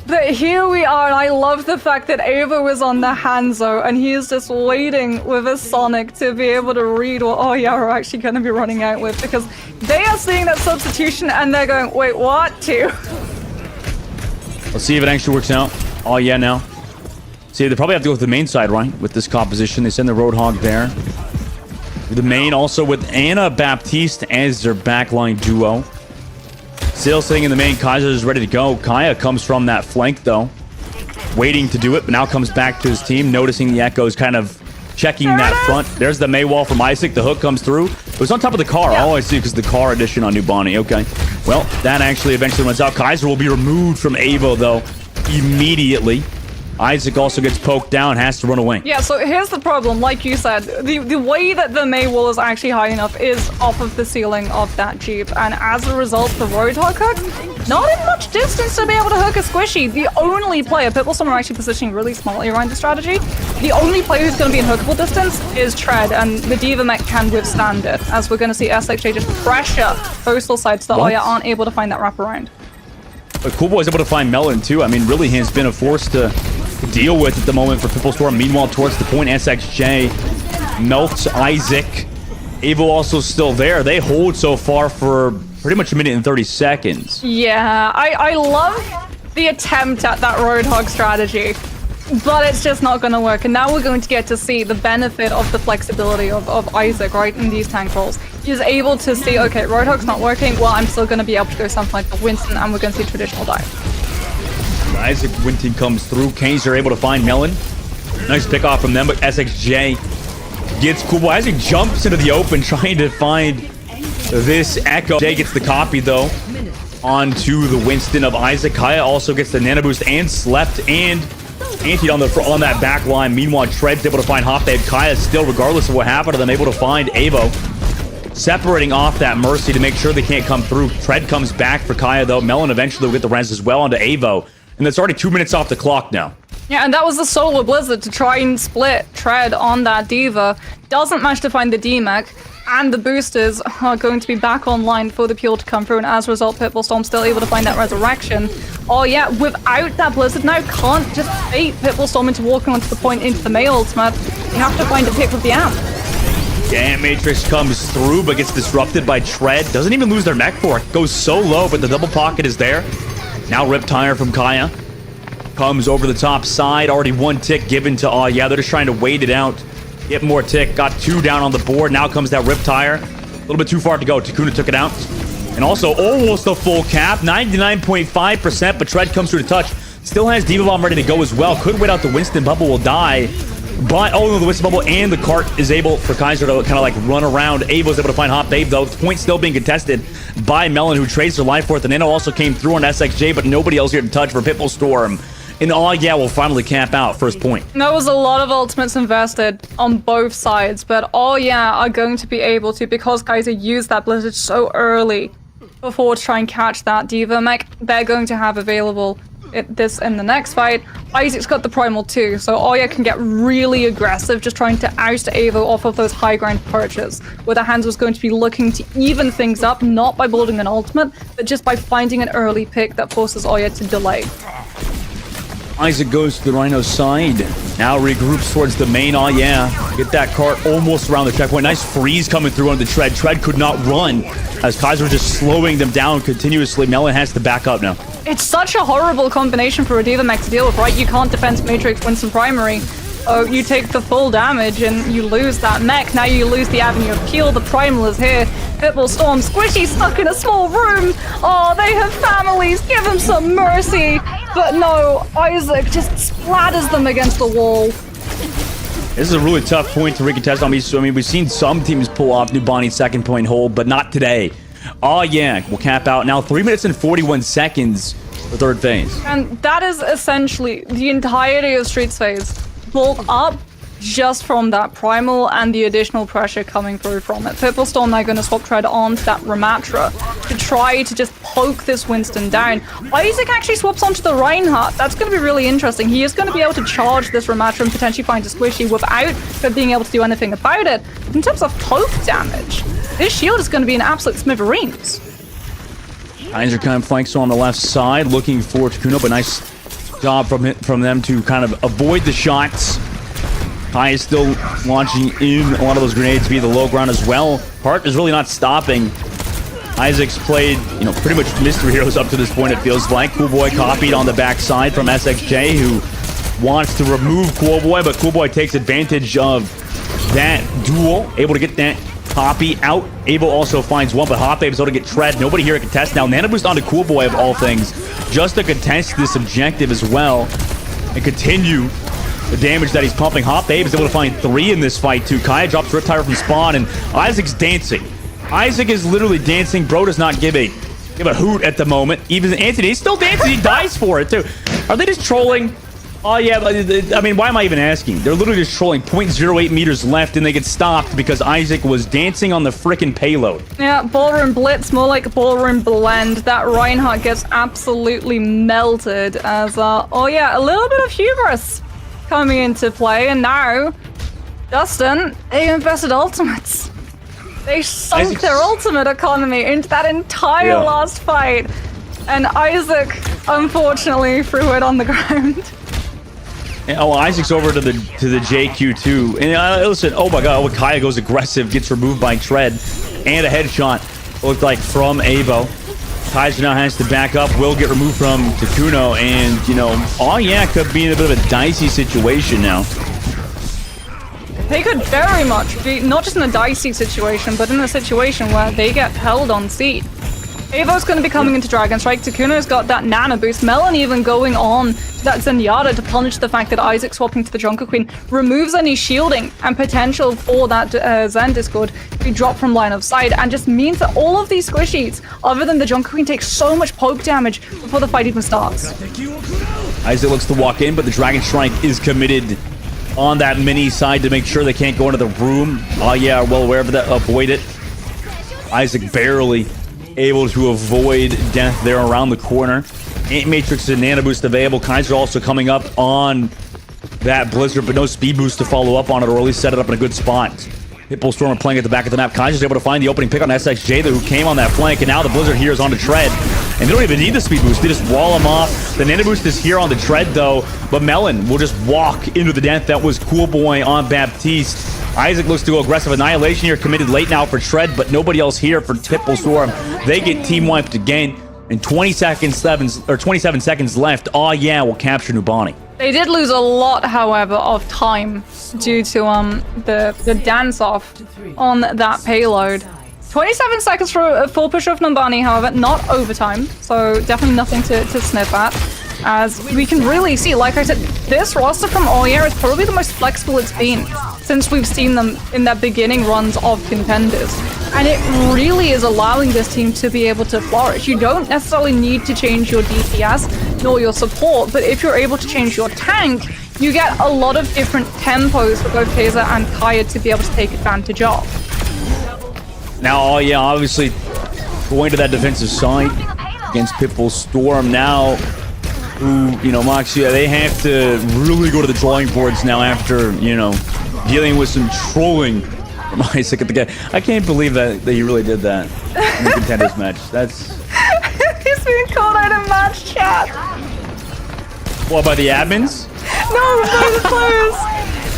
But here we are, and I love the fact that Ava was on the Hanzo, and he is just waiting with a Sonic to be able to read what Oya are actually going to be running out with, because they are seeing that substitution, and they're going, wait, what? Let's see if it actually works out. Oh, yeah, now. See, they probably have to go with the main side, right? With this composition. They send the Roadhog there. The main also with Anna Baptiste as their backline duo. Still sitting in the main. Kaiser is ready to go. Kaya comes from that flank, though. Waiting to do it, but now comes back to his team, noticing the Echoes kind of checking that front. There's the Maywall from Isaac. The hook comes through. It was on top of the car. Oh, I see, because the car edition on Nubani. Okay. Well, that actually eventually runs out. Kaiser will be removed from Avo, though, immediately. Isaac also gets poked down, has to run away. Yeah, so here's the problem. Like you said, the way that the Maywall is actually high enough is off of the ceiling of that Jeep. And as a result, the Roadhog hook, not in much distance to be able to hook a squishy. The only player, Pitbullstorm are actually positioning really smartly around the strategy. The only player who's going to be in hookable distance is Tread, and the D.Va mech can withstand it, as we're going to see SXJ just pressure coastal sides so that Oya aren't able to find that wraparound. But Cool Boy's able to find Melon, too. I mean, really has been a force to deal with at the moment for Pitbullstorm. Meanwhile, towards the point, SXJ melts Isaac. Avo also still there. They hold so far for pretty much a minute and 30 seconds. Yeah, I love the attempt at that Roadhog strategy, but it's just not going to work. And now we're going to get to see the benefit of the flexibility of Isaac, right, in these tank roles. He's able to see, okay, Roadhog's not working, well, I'm still going to be able to go something like the Winston, and we're going to see traditional dive. Isaac Winton comes through. Kaiser able to find Melon. Nice pick off from them, but SXJ gets Cool Boy. Isaac jumps into the open trying to find this Echo. Jay gets the copy, though, onto the Winston of Isaac. Kaya also gets the Nano Boost and slept and antied on that back line. Meanwhile, Tread's able to find Hop. They had Kaya still, regardless of what happened to them, able to find Avo. separating off that Mercy to make sure they can't come through. Tread comes back for Kaya, though. Melon eventually will get the res as well onto Avo. And that's already 2 minutes off the clock now. Yeah, and that was the Solar Blizzard to try and split Tread on that Diva. Doesn't manage to find the D-Mech, and the boosters are going to be back online for the Pure to come through, and as a result, Pitbullstorm still able to find that Resurrection. Oh yeah, without that Blizzard now, can't just bait Pitbullstorm into walking onto the point into the May ultimate. You have to find a pick with the amp. Yeah, Matrix comes through, but gets disrupted by Tread. Doesn't even lose their mech for it. Goes so low, but the double pocket is there. Now Riptire from Kaya. Comes over the top side. Already 1 tick given to yeah, they're just trying to wait it out. Get more tick. Got 2 down on the board. Now comes that Riptire. A little bit too far to go. Takuna took it out. And also almost a full cap. 99.5%, but Tread comes through to touch. Still has Diva Bomb ready to go as well. Could wait out the Winston Bubble, will die. But, oh no, the Winston Bubble and the cart is able for Kaiser to kind of like run around. Avo's able to find Hot Babe, though. The point still being contested by Melon, who trades their life for it. The Nano also came through on SXJ, but nobody else here to touch for Pitbullstorm. And oh yeah, we'll finally cap out first point. There was a lot of ultimates invested on both sides, but oh yeah are going to be able to, because Kaiser used that Blizzard so early before to try and catch that Diva mech, they're going to have available this in the next fight. Isaac's got the Primal too, so Oya can get really aggressive just trying to oust Avo off of those high ground perches, where the Hands was going to be looking to even things up, not by building an ultimate, but just by finding an early pick that forces Oya to delay. Isaac goes to the Rhino side. Now regroups towards the main. Oh yeah, get that cart almost around the checkpoint. Nice freeze coming through on the Tread. Tread could not run as Kaiser was just slowing them down continuously. Melon has to back up now. It's such a horrible combination for a Diva mech to deal with, right? You can't defense Matrix, Winston primary. So you take the full damage and you lose that mech. Now you lose the avenue of Peel. The Primal is here. Pitbullstorm, Squishy stuck in a small room. Oh, they have families. Give them some mercy. But no, Isaac just splatters them against the wall. This is a really tough point to recontest on me. So, I mean, we've seen some teams pull off Nubani's second point hold, but not today. Oh yeah, we'll cap out now. 3 minutes and 41 seconds for third phase. And that is essentially the entirety of Streets phase built up just from that Primal and the additional pressure coming through from it. Pitbullstorm now going to swap Tread onto that Ramatra to try to just poke this Winston down. Isaac actually swaps onto the Reinhardt. That's going to be really interesting. He is going to be able to charge this Ramatra and potentially find a Squishy without being able to do anything about it. In terms of poke damage, this shield is going to be an absolute smithereens. Kaiser kind of flanks on the left side, looking for Takuno, but nice job from them to kind of avoid the shots. Kai is still launching in a lot of those grenades via the low ground as well. Hart is really not stopping. Isaac's played, you know, pretty much mystery heroes up to this point, it feels like. Cool Boy copied on the backside from SXJ, who wants to remove Cool Boy, but Cool Boy takes advantage of that duel, able to get that copy out. Avo also finds one, but Hot Babe is able to get Tread. Nobody here to contest now. Nano Boost onto Cool Boy of all things, just to contest this objective as well and continue the damage that he's pumping. Hot Babe is able to find 3 in this fight too. Kaya drops Riptire from spawn, and Isaac's dancing. Isaac is literally dancing. Bro does not give a hoot at the moment. Even Anthony, he's still dancing. He dies for it too. Are they just trolling? Oh yeah, I mean, why am I even asking? They're literally just trolling. 0.08 meters left, and they get stopped because Isaac was dancing on the frickin' payload. Yeah, Ballroom Blitz, more like Ballroom Blend. That Reinhardt gets absolutely melted as, oh yeah, a little bit of hubris coming into play, and now, Dustin, they invested ultimates. They sunk their ultimate economy into that entire last fight, and Isaac, unfortunately, threw it on the ground. Oh, Isaac's over to the JQ too. And listen, oh my god, Kaya goes aggressive, gets removed by Tread, and a headshot looked like from Avo. Kaiser now has to back up, will get removed from Takuno, and you know, oh yeah, could be in a bit of a dicey situation now. They could very much be, not just in a dicey situation, but in a situation where they get held on seat. Avo's going to be coming into Dragon Strike. Takuno's got that Nano Boost. Melon even going on to that Zenyatta to punish the fact that Isaac swapping to the Junker Queen removes any shielding and potential for that Zen Discord to be dropped from line of sight, and just means that all of these squishies, other than the Junker Queen, take so much poke damage before the fight even starts. Isaac looks to walk in, but the Dragon Strike is committed on that mini side to make sure they can't go into the room. Oh yeah, well aware of that, avoid it. Isaac barely able to avoid death there around the corner. Ant Matrix and Nano Boost available. Kaiser also coming up on that Blizzard, but no speed boost to follow up on it, or at least set it up in a good spot. Pitbull Storm are playing at the back of the map. Kaiser's able to find the opening pick on SXJ, who came on that flank, and now the Blizzard here is on the tread. And they don't even need the speed boost. They just wall him off. The Nano Boost is here on the tread, though, but Melon will just walk into the death. That was Cool Boy on Baptiste. Isaac looks to go aggressive. Annihilation here committed late now for Tread, but nobody else here for Pitbull Storm. They get team wiped again. And 27 seconds left. Oh yeah, we'll capture Nubani. They did lose a lot, however, of time due to the dance-off on that payload. 27 seconds for a full push of Nubani, however, not overtime, so definitely nothing to sniff at. As we can really see, like I said, this roster from Oyer is probably the most flexible it's been since we've seen them in their beginning runs of Contenders. And it really is allowing this team to be able to flourish. You don't necessarily need to change your DPS nor your support, but if you're able to change your tank, you get a lot of different tempos for both Taser and Kaya to be able to take advantage of. Now, oh yeah, obviously going to that defensive side against Pitbull Storm now. Who, you know, Moxia, they have to really go to the drawing boards now after, you know, dealing with some trolling from Isaac at the game. I can't believe that he really did that in the Contenders match. That's... He's being called out in match chat. What, by the admins? No, by the players.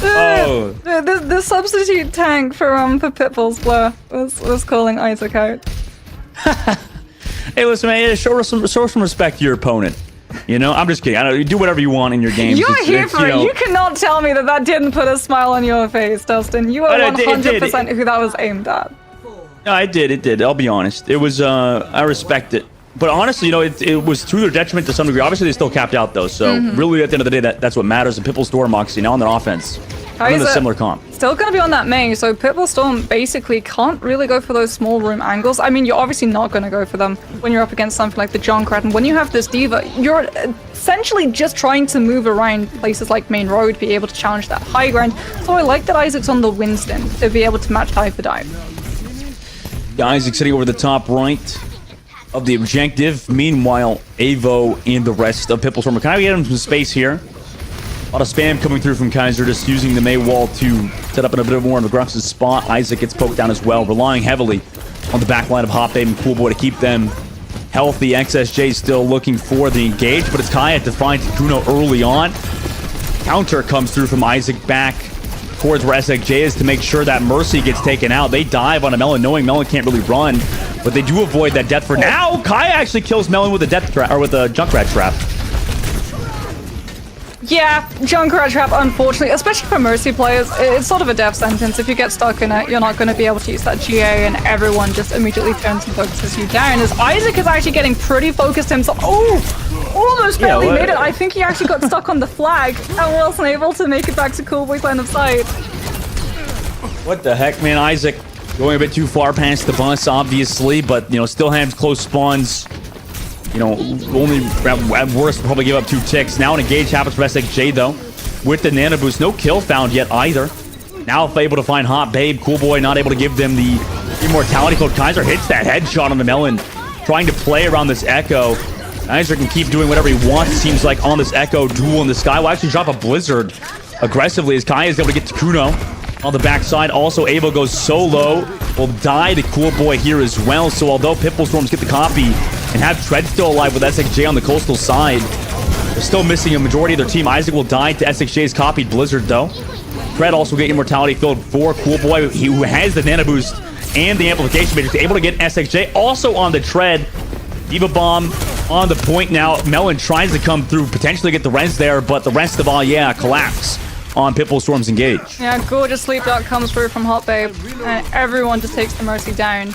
Oh. The substitute tank for Pitbull's Blur was calling Isaac out. Hey, listen, man, show some respect to your opponent. You know, I'm just kidding. I don't, you do whatever you want in your games. You're here for it. You cannot tell me that didn't put a smile on your face, Dustin. You are 100% who that was aimed at. No, it did. I'll be honest. It was, I respect it. But honestly, you know, it was to their detriment to some degree. Obviously, they still capped out, though. So, really, at the end of the day, that's what matters. And Pitbull Storm, Moxie, now on their offense. Another similar comp. Still going to be on that main, so Pitbull Storm basically can't really go for those small room angles. I mean, you're obviously not going to go for them when you're up against something like the Junkrat. And when you have this D.Va, you're essentially just trying to move around places like main road, be able to challenge that high ground. So I like that Isaac's on the Winston to be able to match Hyper Dive. Yeah, Isaac sitting over the top right of the objective. Meanwhile, Avo and the rest of Pitbull Storm. Can I get him some space here? A lot of spam coming through from Kaiser, just using the May wall to set up in a bit more of an aggressive spot. Isaac gets poked down as well, relying heavily on the back line of Hot Babe and Cool Boy to keep them healthy. XSJ still looking for the engage, but it's Kaya to find Kuno early on. Counter comes through from Isaac back towards where SXJ is to make sure that Mercy gets taken out. They dive on a Melon, knowing Melon can't really run, but they do avoid that death for now. Kaya actually kills Melon with a death trap, or with a Junkrat trap. Yeah, Junkrat trap, unfortunately, especially for Mercy players, it's sort of a death sentence. If you get stuck in it, you're not going to be able to use that GA, and everyone just immediately turns and focuses you down. As Isaac is actually getting pretty focused himself. Oh, almost barely made it. I think he actually got stuck on the flag and wasn't able to make it back to Cool Boy's line of sight. What the heck, man? Isaac going a bit too far past the bus, obviously, but, you know, still has close spawns. You know, only at worst probably give up 2 ticks. Now an engage happens from SXJ, though, with the Nano Boost. No kill found yet either. Now able to find Hot Babe. Cool Boy not able to give them the immortality code. Kaiser hits that headshot on the Melon, trying to play around this Echo. Kaiser can keep doing whatever he wants, it seems like, on this Echo duel in the sky. Will actually drop a Blizzard aggressively as Kaya is able to get to Kuno on the backside. Also, Avo goes solo. Will die to Cool Boy here as well. So although Pitbull Storms get the copy and have Tread still alive with SXJ on the coastal side, they're still missing a majority of their team. Isaac will die to SXJ's copied Blizzard, though. Tread also get immortality filled for Cool Boy, who has the Nano Boost and the Amplification Matrix, able to get SXJ also on the Tread. D.Va Bomb on the point now. Melon tries to come through, potentially get the res there, but the rest of all, collapse on Pitbull Storm's engage. Yeah, gorgeous sleep dart comes through from Hot Babe, and everyone just takes the Mercy down.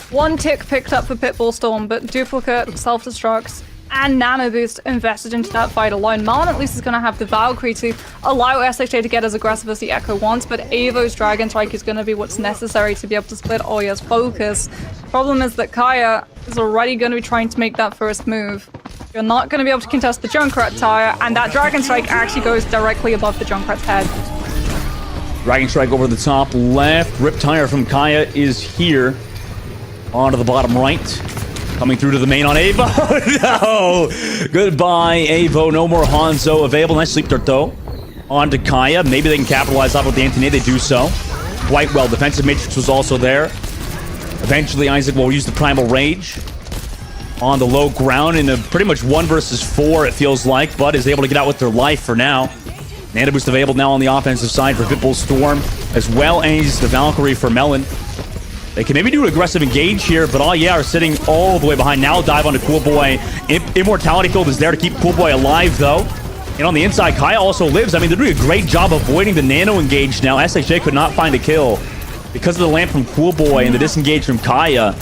1 tick picked up for Pitbull Storm, but duplicate, self-destructs, and Nano Boost invested into that fight alone. Malin at least is going to have the Valkyrie to allow SHA to get as aggressive as the Echo wants, but Avo's Dragon Strike is going to be what's necessary to be able to split Oya's focus. Problem is that Kaya is already going to be trying to make that first move. You're not going to be able to contest the Junkrat tire, and that Dragon Strike actually goes directly above the Junkrat's head. Dragon Strike over the top left. Rip Tire from Kaya is here. onto the bottom right. Coming through to the main on Avo. No! Goodbye, Avo. No more Hanzo available. Nice sleep dart, though. On to Kaya. Maybe they can capitalize off with the Anthony. They do so. Quite well. Defensive Matrix was also there. Eventually, Isaac will use the Primal Rage on the low ground in a pretty much 1 versus 4, it feels like, but is able to get out with their life for now. Nano Boost available now on the offensive side for Pitbull Storm, as well as the Valkyrie for Melon. They can maybe do an aggressive engage here, but all yeah are sitting all the way behind. Now dive onto Cool Boy. Immortality Field is there to keep Cool Boy alive, though. And on the inside, Kaya also lives. I mean, they're doing a great job avoiding the Nano engage now. SXJ could not find a kill because of the lamp from Cool Boy and the disengage from Kaya.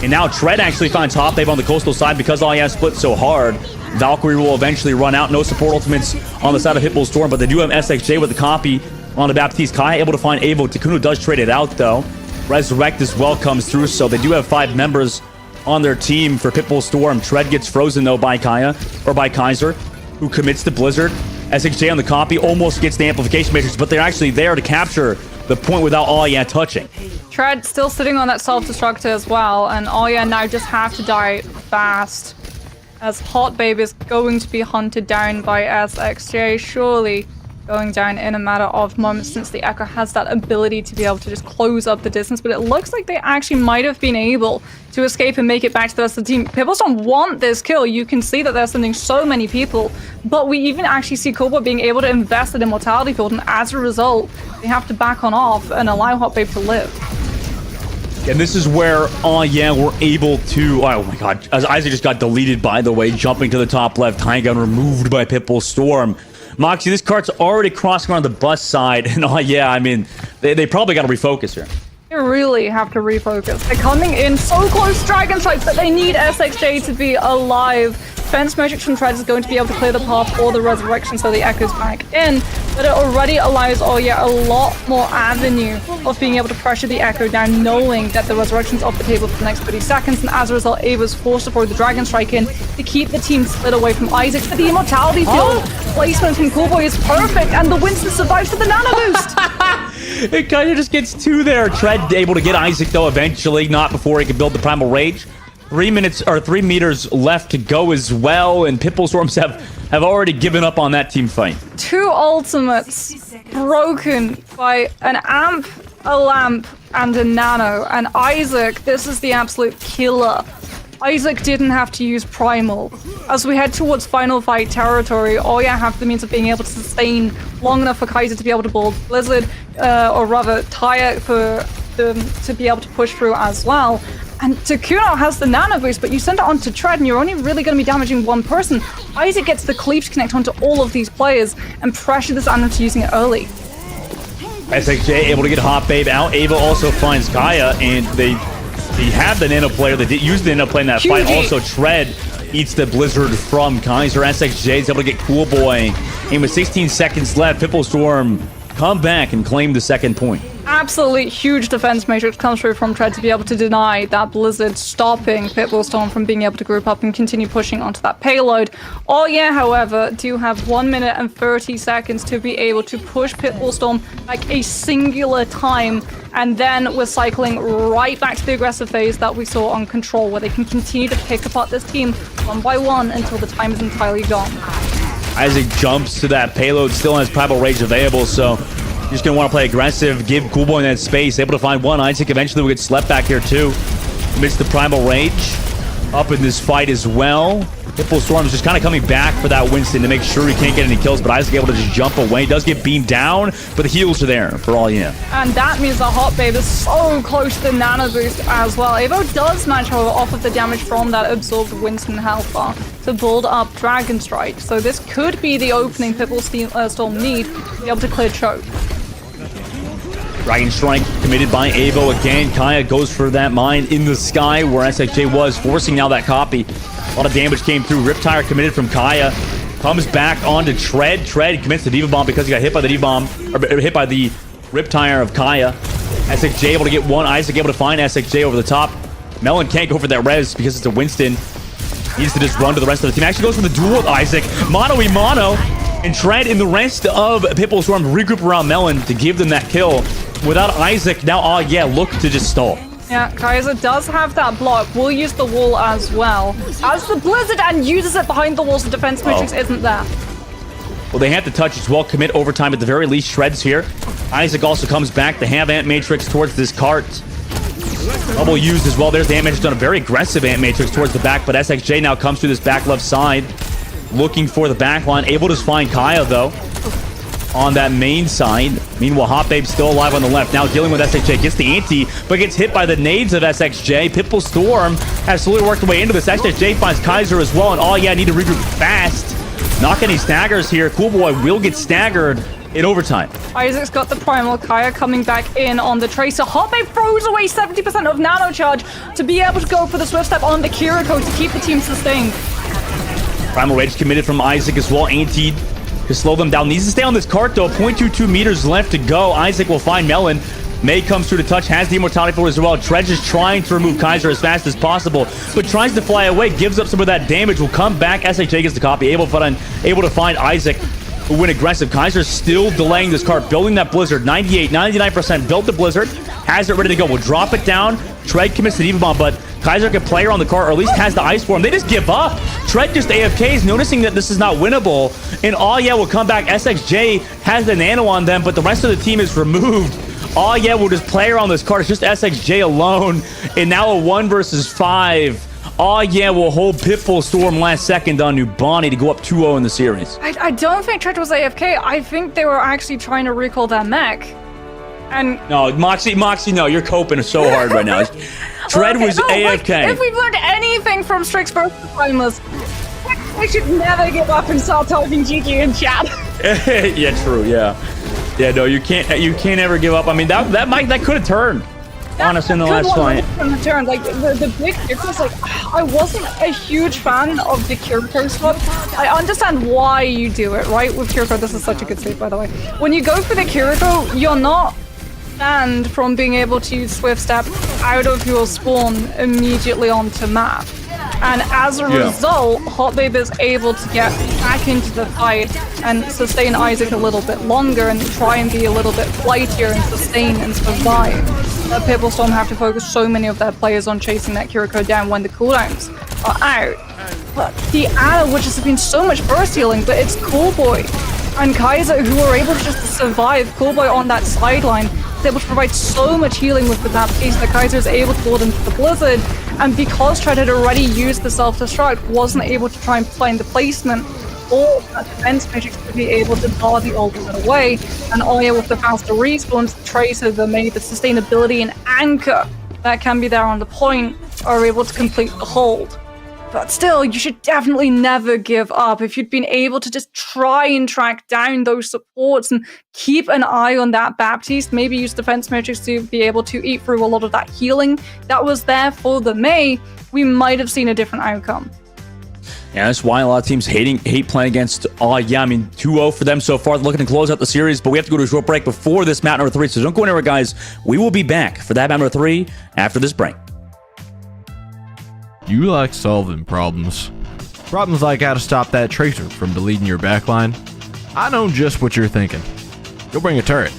And now Tread actually finds top wave on the coastal side because all yeah split so hard. Valkyrie will eventually run out. No support ultimates on the side of Pitbull Storm, but they do have SXJ with the copy on the Baptiste. Kaya able to find Avo. Takunu does trade it out, though. Resurrect as well comes through, so they do have 5 members on their team for Pitbull Storm. Tread gets frozen, though, by Kaya, or by Kaiser, who commits to Blizzard. SXJ on the copy almost gets the amplification matrix, but they're actually there to capture the point without all yeah touching. Tread still sitting on that self-destructor as well, and Arya now just have to die fast, as Hot Babe is going to be hunted down by SXJ, surely going down in a matter of moments, since the Echo has that ability to be able to just close up the distance. But it looks like they actually might have been able to escape and make it back to the rest of the team. People don't want this kill. You can see that they're sending so many people, but we even actually see Cobra being able to invest in Immortality Field, and as a result, they have to back on off and allow Hot Babe to live. And this is where, oh yeah, we're able to, oh my god, as Isaac just got deleted, by the way, jumping to the top left, Time Gun removed by Pitbull Storm. Moxie, this cart's already crossing around the bus side, and oh yeah, I mean, they probably got to refocus here. They really have to refocus. They're coming in so close to Dragon Strike, but they need SXJ to be alive. Defense Matrix from Tread is going to be able to clear the path for the Resurrection, so the Echo's back in. But it already allows, oh yeah, a lot more avenue of being able to pressure the Echo down, knowing that the Resurrection's off the table for the next 30 seconds. And as a result, Ava's forced to throw the Dragon Strike in to keep the team split away from Isaac. But the Immortality Field placement from Coolboy is perfect, and the Winston survives for the Nano Boost. It kind of just gets 2 there. Tread able to get Isaac, though, eventually, not before he can build the Primal Rage. 3 meters left to go as well, and Pitbull Storms have already given up on that team fight. 2 ultimates broken by an amp, a lamp, and a nano. And Isaac, this is the absolute killer. Isaac didn't have to use Primal. As we head towards final fight territory, all you have the means of being able to sustain long enough for Kaiser to be able to build Blizzard, or rather Taya for them to be able to push through as well. And Takuno has the nano boost, but you send it onto Tread and you're only really going to be damaging one person. Isaac gets the cleave to connect onto all of these players and pressure this Anno to using it early. SXJ able to get Hot Babe out. Ava also finds Kaya, and they have the nano player. They did use the nano play in that fight. Also, Tread eats the Blizzard from Kaiser. SXJ is able to get Cool Boy. And with 16 seconds left, Pitbull Storm come back and claim the 2nd point. Absolutely huge defense matrix comes through from Tread to be able to deny that Blizzard, stopping Pitbull Storm from being able to group up and continue pushing onto that payload. All yeah, however, do have 1 minute and 30 seconds to be able to push Pitbull Storm like a singular time, and then we're cycling right back to the aggressive phase that we saw on Control, where they can continue to pick apart this team one by one until the time is entirely gone. Isaac jumps to that payload, still has Primal Rage available, so you're just going to want to play aggressive, give Cool Boy that space, able to find one. Isaac eventually will get slept back here too. Missed the Primal Rage up in this fight as well. Pitbull Storm is just kind of coming back for that Winston to make sure he can't get any kills, but Isaac able to just jump away. He does get beamed down, but the heals are there for all yeah. And that means the Hot Babe is so close to the nano boost as well. Avo does manage, however, off of the damage from that absorbed Winston health bar to build up Dragon Strike. So this could be the opening Pitbull Storm need to be able to clear choke. Dragon Strike committed by Avo again. Kaya goes for that mine in the sky where SXJ was, forcing now that copy. A lot of damage came through. Riptire committed from Kaya. Comes back onto Tread. Tread commits the Diva Bomb because he got hit by the Diva Bomb, or hit by the Riptire of Kaya. SXJ able to get one. Isaac able to find SXJ over the top. Melon can't go for that res because it's a Winston. Needs to just run to the rest of the team. Actually goes for the duel with Isaac. Mono-y-mono. And Tread and the rest of Pitbull Storm regroup around Melon to give them that kill. Without Isaac, now, oh yeah, look to just stall. Yeah, Kaiser does have that block. Will use the wall as well. As the Blizzard and uses it behind the wall, so defense matrix isn't there. Well, they have to touch as well, commit overtime at the very least. Shreds here. Isaac also comes back. They have Ant Matrix towards this cart. Bubble used as well. There's the Ant Matrix, done a very aggressive Ant Matrix towards the back, but SXJ now comes through this back left side, looking for the back line. Able to find Kaya, though, on that main side. Meanwhile, Hot Babe still alive on the left. Now dealing with SXJ. Gets the anti, but gets hit by the nades of SXJ. Pitbull Storm has slowly worked their way into this. SXJ finds Kaiser as well, and oh yeah, need to regroup fast. Not getting staggers here. Cool Boy will get staggered in overtime. Isaac's got the primal. Kaya coming back in on the Tracer. Hot Babe throws away 70% of nano charge to be able to go for the swift step on the Kiriko to keep the team sustained. Primal Rage committed from Isaac as well. Anti to slow them down. Needs to stay on this cart though. 0.22 meters left to go. Isaac will find Melon. May comes through to touch, has the immortality for as well. Dredge is trying to remove Kaiser as fast as possible, but tries to fly away, gives up some of that damage, will come back. SHA gets the copy, able to find Isaac, who went aggressive. Kaiser still delaying this cart, building that Blizzard. 98, 99% built the Blizzard, has it ready to go. Will drop it down. Tread commits the Diva Bomb, but Kaiser can play her on the cart, or at least has the Ice Form. They just give up. Tread just AFKs, noticing that this is not winnable. And oh yeah, will come back. SXJ has the nano on them, but the rest of the team is removed. Oh yeah, we'll just play her on this card. It's just SXJ alone. And now a 1 versus 5. Oh yeah, we'll hold Pitbull Storm last second on Nubani to go up 2-0 in the series. I don't think Tread was AFK. I think they were actually trying to recall their mech. And no, Moxie, no, you're coping so hard right now. Tread was AFK. Like, if we've learned anything from Strix versus Timeless, we should never give up and start talking GG in chat. Yeah, true, yeah. Yeah, no, you can't ever give up. I mean, that could have turned, honestly, in the last fight. Like, the big difference, like, I wasn't a huge fan of the Kiriko swap. I understand why you do it, right? With Kiriko, this is such a good save, by the way. When you go for the Kiriko, you're not banned from being able to use Swift Step out of your spawn immediately onto map. And as a result, Hot Babe is able to get back into the fight and sustain Isaac a little bit longer and try and be a little bit flightier and sustain and survive. Pitbull Storm have to focus so many of their players on chasing that Kiriko down when the cooldowns are out. But the Ana, which has been so much burst healing, but it's Cool Boy and Kaiser who are able to just survive. Cool Boy on that sideline is able to provide so much healing with the tap piece that Kaiser is able to build into the Blizzard. And because Tread had already used the self-destruct, wasn't able to try and find the placement or that defense matrix to be able to bar the ultimate away. And Oya with the faster respawns, Tracer, the maybe the sustainability and anchor that can be there on the point, are able to complete the hold. But still, you should definitely never give up. If you'd been able to just try and track down those supports and keep an eye on that Baptiste, maybe use Defense Matrix to be able to eat through a lot of that healing that was there for the Mei, we might have seen a different outcome. Yeah, that's why a lot of teams hate playing against. Oh yeah, I mean 2-0 for them so far. They're looking to close out the series, but we have to go to a short break before this map number 3. So don't go anywhere, guys. We will be back for that map number 3 after this break. You like solving problems. Problems like how to stop that Tracer from deleting your backline. I know just what you're thinking. Go bring a turret.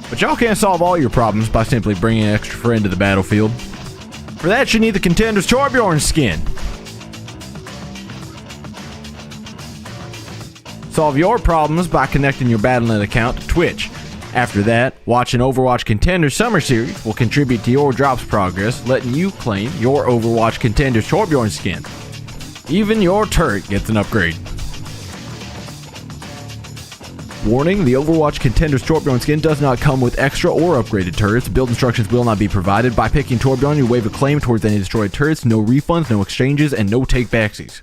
But y'all can't solve all your problems by simply bringing an extra friend to the battlefield. For that, you need the Contenders Torbjorn skin. Solve your problems by connecting your Battle.net account to Twitch. After that, watching Overwatch Contenders Summer Series will contribute to your drops progress, letting you claim your Overwatch Contenders Torbjorn skin. Even your turret gets an upgrade. Warning, the Overwatch Contenders Torbjorn skin does not come with extra or upgraded turrets. Build instructions will not be provided. By picking Torbjorn, you waive a claim towards any destroyed turrets, no refunds, no exchanges, and no take-backsies.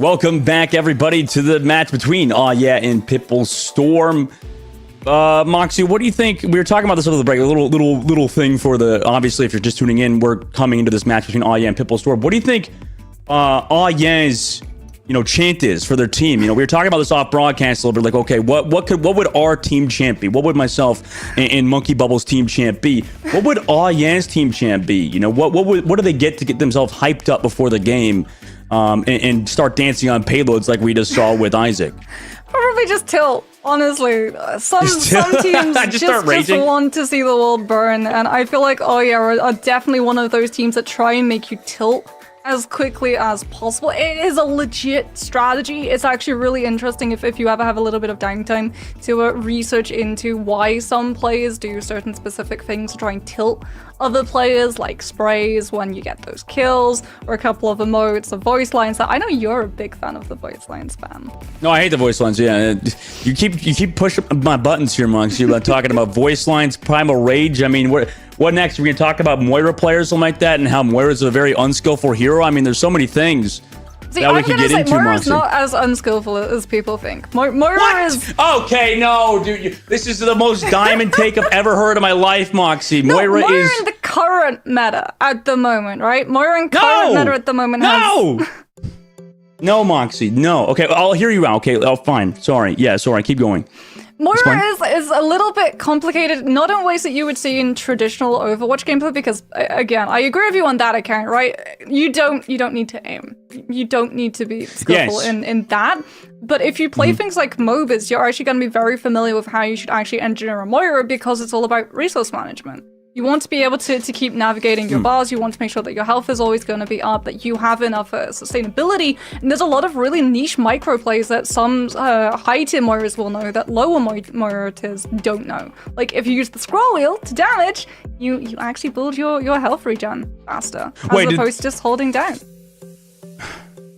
Welcome back, everybody, to the match between and Pitbull Storm. Moxie, what do you think? We were talking about this over the break. A little thing for the, obviously, if you're just tuning in, we're coming into this match between and Pitbull Storm. What do you think Ye's chant is for their team? We were talking about this off broadcast a little bit. Like, okay, what would our team chant be? What would myself and Monkey Bubble's team chant be? What would Ye's team chant be? What do they get to get themselves hyped up before the game and start dancing on payloads like we just saw with Isaac? Probably just tilt. Honestly, some teams just want to see the world burn, and I feel like are definitely one of those teams that try and make you tilt as quickly as possible. It is a legit strategy. It's actually really interesting if you ever have a little bit of downtime to research into why some players do certain specific things to try and tilt other players, like sprays when you get those kills, or a couple of emotes, or voice lines. That I know you're a big fan of the voice lines, spam. No, I hate the voice lines. Yeah, you keep pushing my buttons here, Monks. You're talking about voice lines, primal rage. I mean, what next? We're gonna talk about Moira players, something like that, and how Moira's a very unskillful hero. I mean, there's so many things. See, I'm gonna say Moira's not as unskillful as people think. Moira is... Okay, no, dude. This is the most diamond take I've ever heard in my life, Moxie. No, Moira is... in the current meta at the moment, right? Moira in current meta at the moment has... No, Moxie, no. Okay, I'll hear you out. Okay, fine. Sorry. Yeah, sorry. Keep going. Moira is a little bit complicated, not in ways that you would see in traditional Overwatch gameplay, because again, I agree with you on that account, right? You don't need to aim. You don't need to be skillful in that. But if you play things like MOBAs, you're actually going to be very familiar with how you should actually engineer a Moira, because it's all about resource management. You want to be able to keep navigating your bars. You want to make sure that your health is always going to be up, that you have enough sustainability. And there's a lot of really niche micro plays that some high tier Moiras will know that lower Moira tiers don't know. Like if you use the scroll wheel to damage, you actually build your health regen faster, as opposed to just holding down.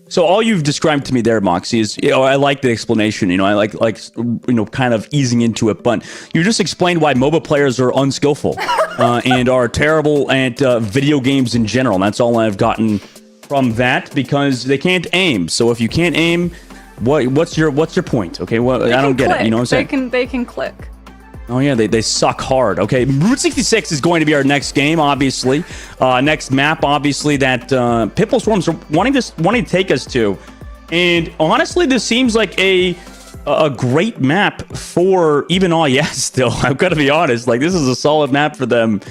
So all you've described to me there, Moxie, is I like the explanation. I like kind of easing into it. But you just explained why MOBA players are unskillful and are terrible at video games in general. And that's all I've gotten from that, because they can't aim. So if you can't aim, what's your point? Okay, well, I don't get it. You know what I'm saying? They can click. Oh yeah, they suck hard. Okay, Route 66 is going to be our next game, obviously. Next map, obviously, that Pitbull Storms are wanting to take us to. And honestly, this seems like a great map for even still. I've got to be honest. Like, this is a solid map for them.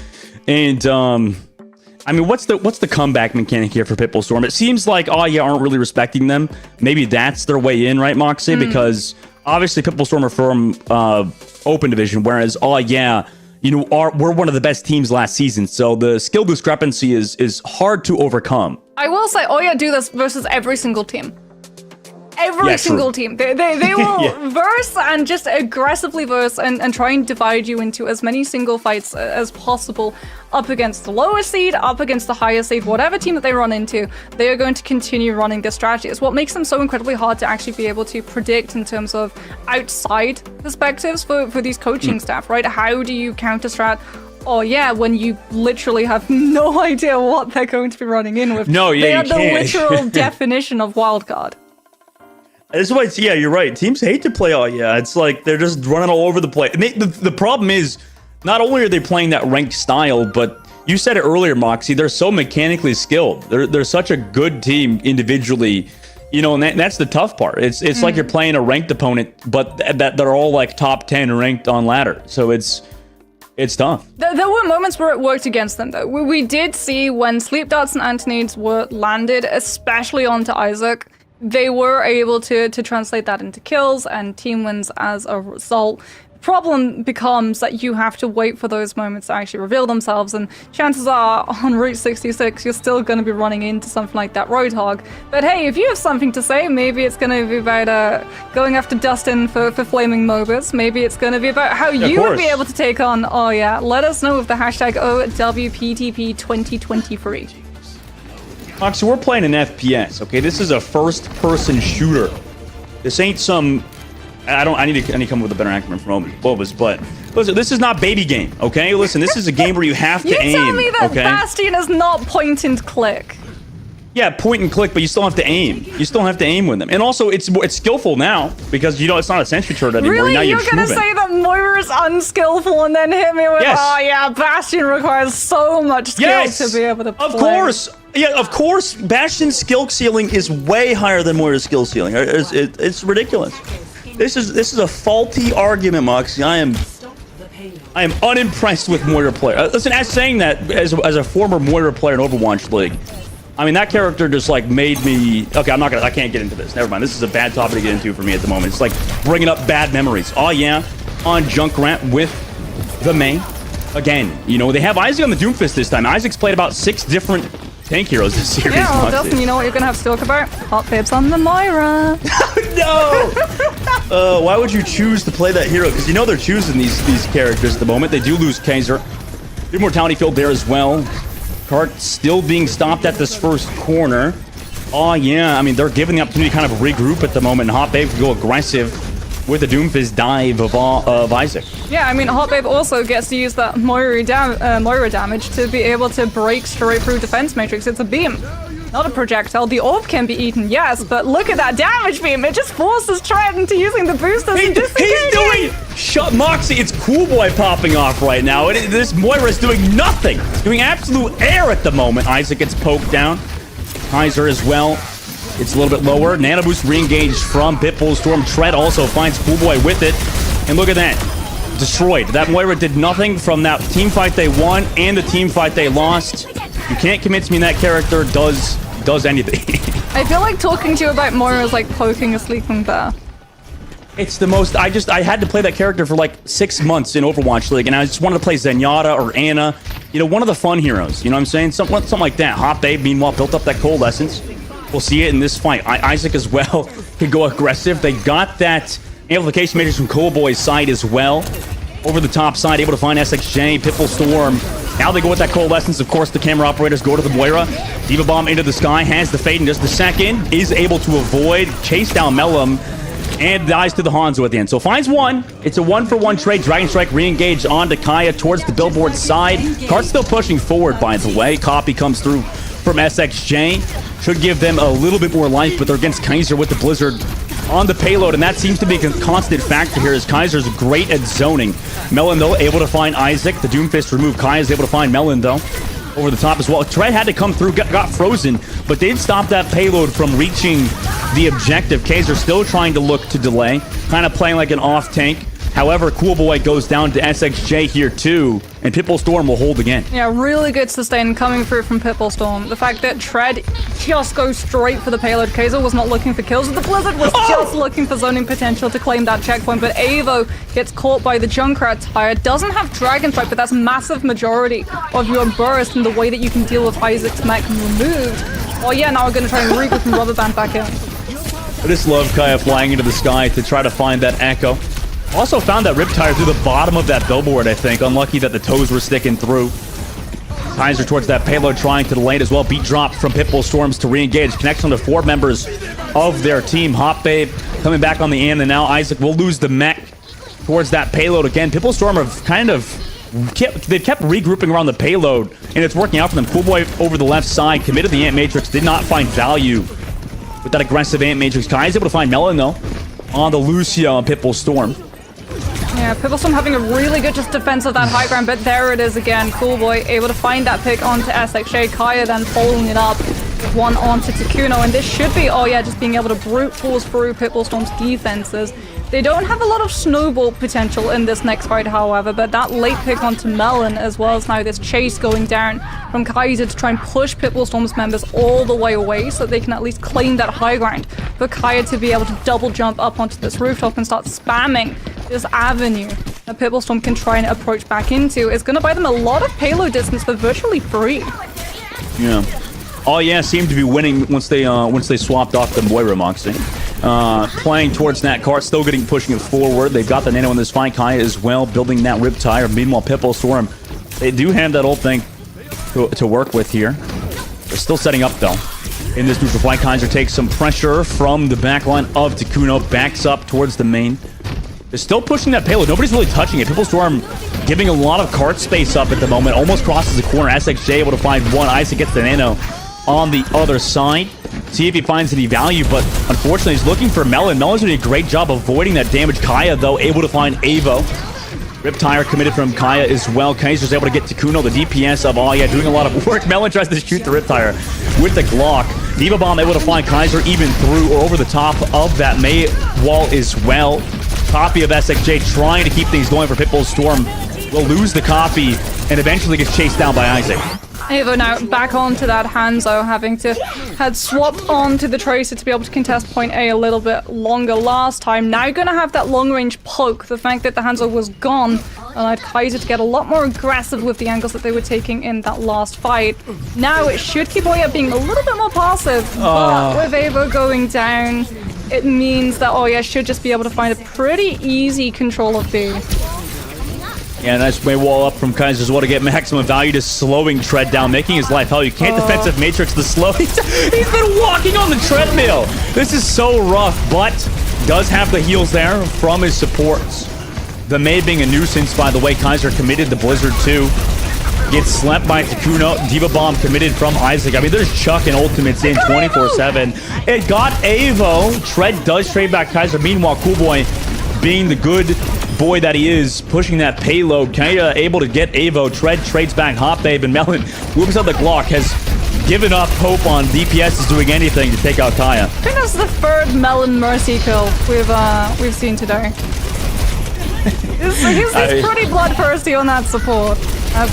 And I mean, what's the comeback mechanic here for Pitbull Storm? It seems like aren't really respecting them. Maybe that's their way in, right, Moxie? Because obviously Pitbull Storm are from Open Division, whereas we're one of the best teams last season. So the skill discrepancy is hard to overcome. I will say, do this versus every single team. Every single team. They will verse and just aggressively verse and try and divide you into as many single fights as possible, up against the lower seed, up against the higher seed, whatever team that they run into, they are going to continue running this strategy. It's what makes them so incredibly hard to actually be able to predict in terms of outside perspectives for these coaching staff, right? How do you counter strat? When you literally have no idea what they're going to be running in with. They are the literal definition of wildcard. That's why you're right. Teams hate to play It's like they're just running all over the place. And the problem is, not only are they playing that ranked style, but you said it earlier, Moxie, they're so mechanically skilled. They're such a good team individually, and that's the tough part. It's like you're playing a ranked opponent, but that they're all like top 10 ranked on ladder. So it's tough. There were moments where it worked against them, though. We did see when sleep darts and antinades were landed, especially onto Isaac, they were able to translate that into kills and team wins as a result. Problem becomes that you have to wait for those moments to actually reveal themselves, and chances are on Route 66 you're still going to be running into something like that Roadhog. But hey, if you have something to say, maybe it's going to be about going after Dustin for flaming MOBAs. Maybe it's going to be about how you would be able to take on let us know with the hashtag OWPTP 2023. So we're playing an FPS, okay? This is a first-person shooter. This ain't some... I need to come up with a better acronym for MOBAs, but listen, this is not baby game, okay? Listen, this is a game where you have to aim. You tell me that okay? Bastion is not point and click. Yeah, point and click, but you still have to aim. You still have to aim with them. And also, it's skillful now because, you know, it's not a sentry turret anymore. Really? Now You're going to say that Moira's unskillful and then hit me with, yes. oh yeah, Bastion requires so much skill to be able to play. Of course. Yeah, of course. Bastion's skill ceiling is way higher than Moira's skill ceiling. It's ridiculous. This is a faulty argument, Moxie. I am unimpressed with Moira player. Listen, as saying that, as a former Moira player in Overwatch League, I mean, that character just, like, made me... Okay, I can't get into this. Never mind. This is a bad topic to get into for me at the moment. It's like bringing up bad memories. Oh, yeah, on Junkrat with the main. Again, you know, they have Isaac on the Doomfist this time. Isaac's played about 6 different tank heroes this series. Yeah, well, Dustin, you know what you're going to have to talk about? Hot babes on the Moira. No! Why would you choose to play that hero? Because you know they're choosing these characters at the moment. They do lose Kaiser. Immortality field there as well. Cart still being stopped at this first corner. Oh, yeah. I mean, they're given the opportunity to kind of regroup at the moment. Hot Babe can go aggressive with the Doomfist dive of Isaac. Yeah, I mean, Hot Babe also gets to use that Moira damage to be able to break straight through defense matrix. It's a beam, not a projectile. The orb can be eaten, yes, but look at that damage beam. It just forces Trent into using the boosters and disengaging. Shut Moxie, it's Cool Boy popping off right now. This Moira is doing nothing. It's doing absolute air at the moment. Isaac gets poked down. Kaiser as well. It's a little bit lower. Nano Boost re-engaged from Pitbull Storm. Tread also finds Cool Boy with it. And look at that. Destroyed. That Moira did nothing from that team fight they won and the team fight they lost. You can't convince me that character does anything. I feel like talking to you about Moira is like poking a sleeping bear. It's the most... I had to play that character for like 6 months in Overwatch League, and I just wanted to play Zenyatta or Ana. You know, one of the fun heroes. You know what I'm saying? Something like that. Hot Babe, meanwhile, built up that Coalescence. We'll see it in this fight. Isaac as well can go aggressive. They got that amplification matrix from Cool Boy's side as well. Over the top side, able to find SXJ, Pitbull Storm. Now they go with that Coalescence. Of course, the camera operators go to the Moira. Diva Bomb into the sky, has the fade in just a second. Is able to avoid, chase down Mellum, and dies to the Hanzo at the end. So finds one. It's a 1-for-1 trade. Dragon Strike re-engaged onto Kaya towards the billboard side. Cart still pushing forward, by the way. Copy comes through from SXJ. Should give them a little bit more life, but they're against Kaiser with the Blizzard on the payload, and that seems to be a constant factor here as Kaiser's great at zoning. Melon, though, able to find Isaac. The Doomfist removed. Kaya's able to find Melon, though, over the top as well. Tread had to come through, got frozen, but did stop that payload from reaching the objective. Kaiser still trying to look to delay, kind of playing like an off tank. However, Cool Boy goes down to SXJ here too, and Pitbull Storm will hold again. Yeah, really good sustain coming through from Pitbull Storm. The fact that Tread just goes straight for the payload. Kaiser was not looking for kills. The Blizzard was just looking for zoning potential to claim that checkpoint, but Avo gets caught by the Junkrat tire. Doesn't have Dragon Strike, but that's a massive majority of your burst and the way that you can deal with Isaac's mech removed. Oh yeah, now we're going to try and regroup and rubber band back in. I just love Kaya flying into the sky to try to find that echo. Also found that Riptire through the bottom of that billboard, I think. Unlucky that the toes were sticking through. Kaiser towards that payload, trying to delay it as well. Beat drop from Pitbull Storms to re-engage. Connection to 4 members of their team. Hot Babe coming back on the end, and now Isaac will lose the mech towards that payload again. Pitbull Storm have kind of... They've kept regrouping around the payload, and it's working out for them. Cool Boy over the left side, committed the Ant Matrix, did not find value with that aggressive Ant Matrix. Kai's able to find Melon, though, on the Lucia on Pitbull Storm. Yeah, Pitbull Storm having a really good just defense of that high ground, but there it is again. Cool Boy able to find that pick onto SXJ. Kaya then following it up with one onto Takuno, and this should be, oh yeah, just being able to brute force through Pitbull Storm's defenses. They don't have a lot of snowball potential in this next fight, however, but that late pick onto Melon, as well as now this chase going down from Kaiser to try and push Pitbull Storm's members all the way away so they can at least claim that high ground. For Kaya to be able to double jump up onto this rooftop and start spamming this avenue that Pitbull Storm can try and approach back into is going to buy them a lot of payload distance for virtually free. Yeah. Oh yeah, seemed to be winning once they swapped off the Moira Moxie. Playing towards that cart, still pushing it forward. They've got the nano in this fight. Kaya as well, building that Riptire. Meanwhile, Pitbull Storm, they do have that old thing to work with here. They're still setting up though. In this neutral fight, Kaiser takes some pressure from the backline of Takuno, backs up towards the main. They're still pushing that payload. Nobody's really touching it. Pitbull Storm giving a lot of cart space up at the moment. Almost crosses the corner. SXJ able to find one. Isaac gets the nano. on the other side. See if he finds any value, but unfortunately he's looking for Melon. Melon's doing a great job avoiding that damage. Kaya, though, able to find Avo. Riptire committed from Kaya as well. Kaiser's able to get to Kuno, the DPS of Aya, doing a lot of work. Melon tries to shoot the Riptire with the Glock. Diva Bomb able to find Kaiser even through or over the top of that May wall as well. Copy of SXJ trying to keep things going for Pitbull Storm. Will lose the copy and eventually gets chased down by Isaac. Avo now back onto that Hanzo, having to had swapped onto the Tracer to be able to contest point A a little bit longer last time. Now gonna have that long range poke. The fact that the Hanzo was gone allowed Kaiser to get a lot more aggressive with the angles that they were taking in that last fight. Now it should keep Oya being a little bit more passive, but with Avo going down, it means that Oya should just be able to find a pretty easy control of B. Yeah, nice way wall up from Kaiser as well to get maximum value, to slowing Tread down, making his life hell. You can't defensive matrix the slow. He's been walking on the treadmill. This is so rough, but does have the heals there from his supports. The May being a nuisance, by the way. Kaiser committed the Blizzard too. Gets slept by Takuno. Diva Bomb committed from Isaac. I mean, there's Chuck and ultimates in 24/7. It got Avo. Tread does trade back Kaiser. Meanwhile, Cool Boy, being the good boy that he is, pushing that payload. Kaya able to get Avo. Tread trades back Hot Babe, and Melon whoops out the Glock. Has given up hope on DPS is doing anything to take out Kaya. I think that's the third Melon Mercy kill we've seen today. He's pretty bloodthirsty on that support.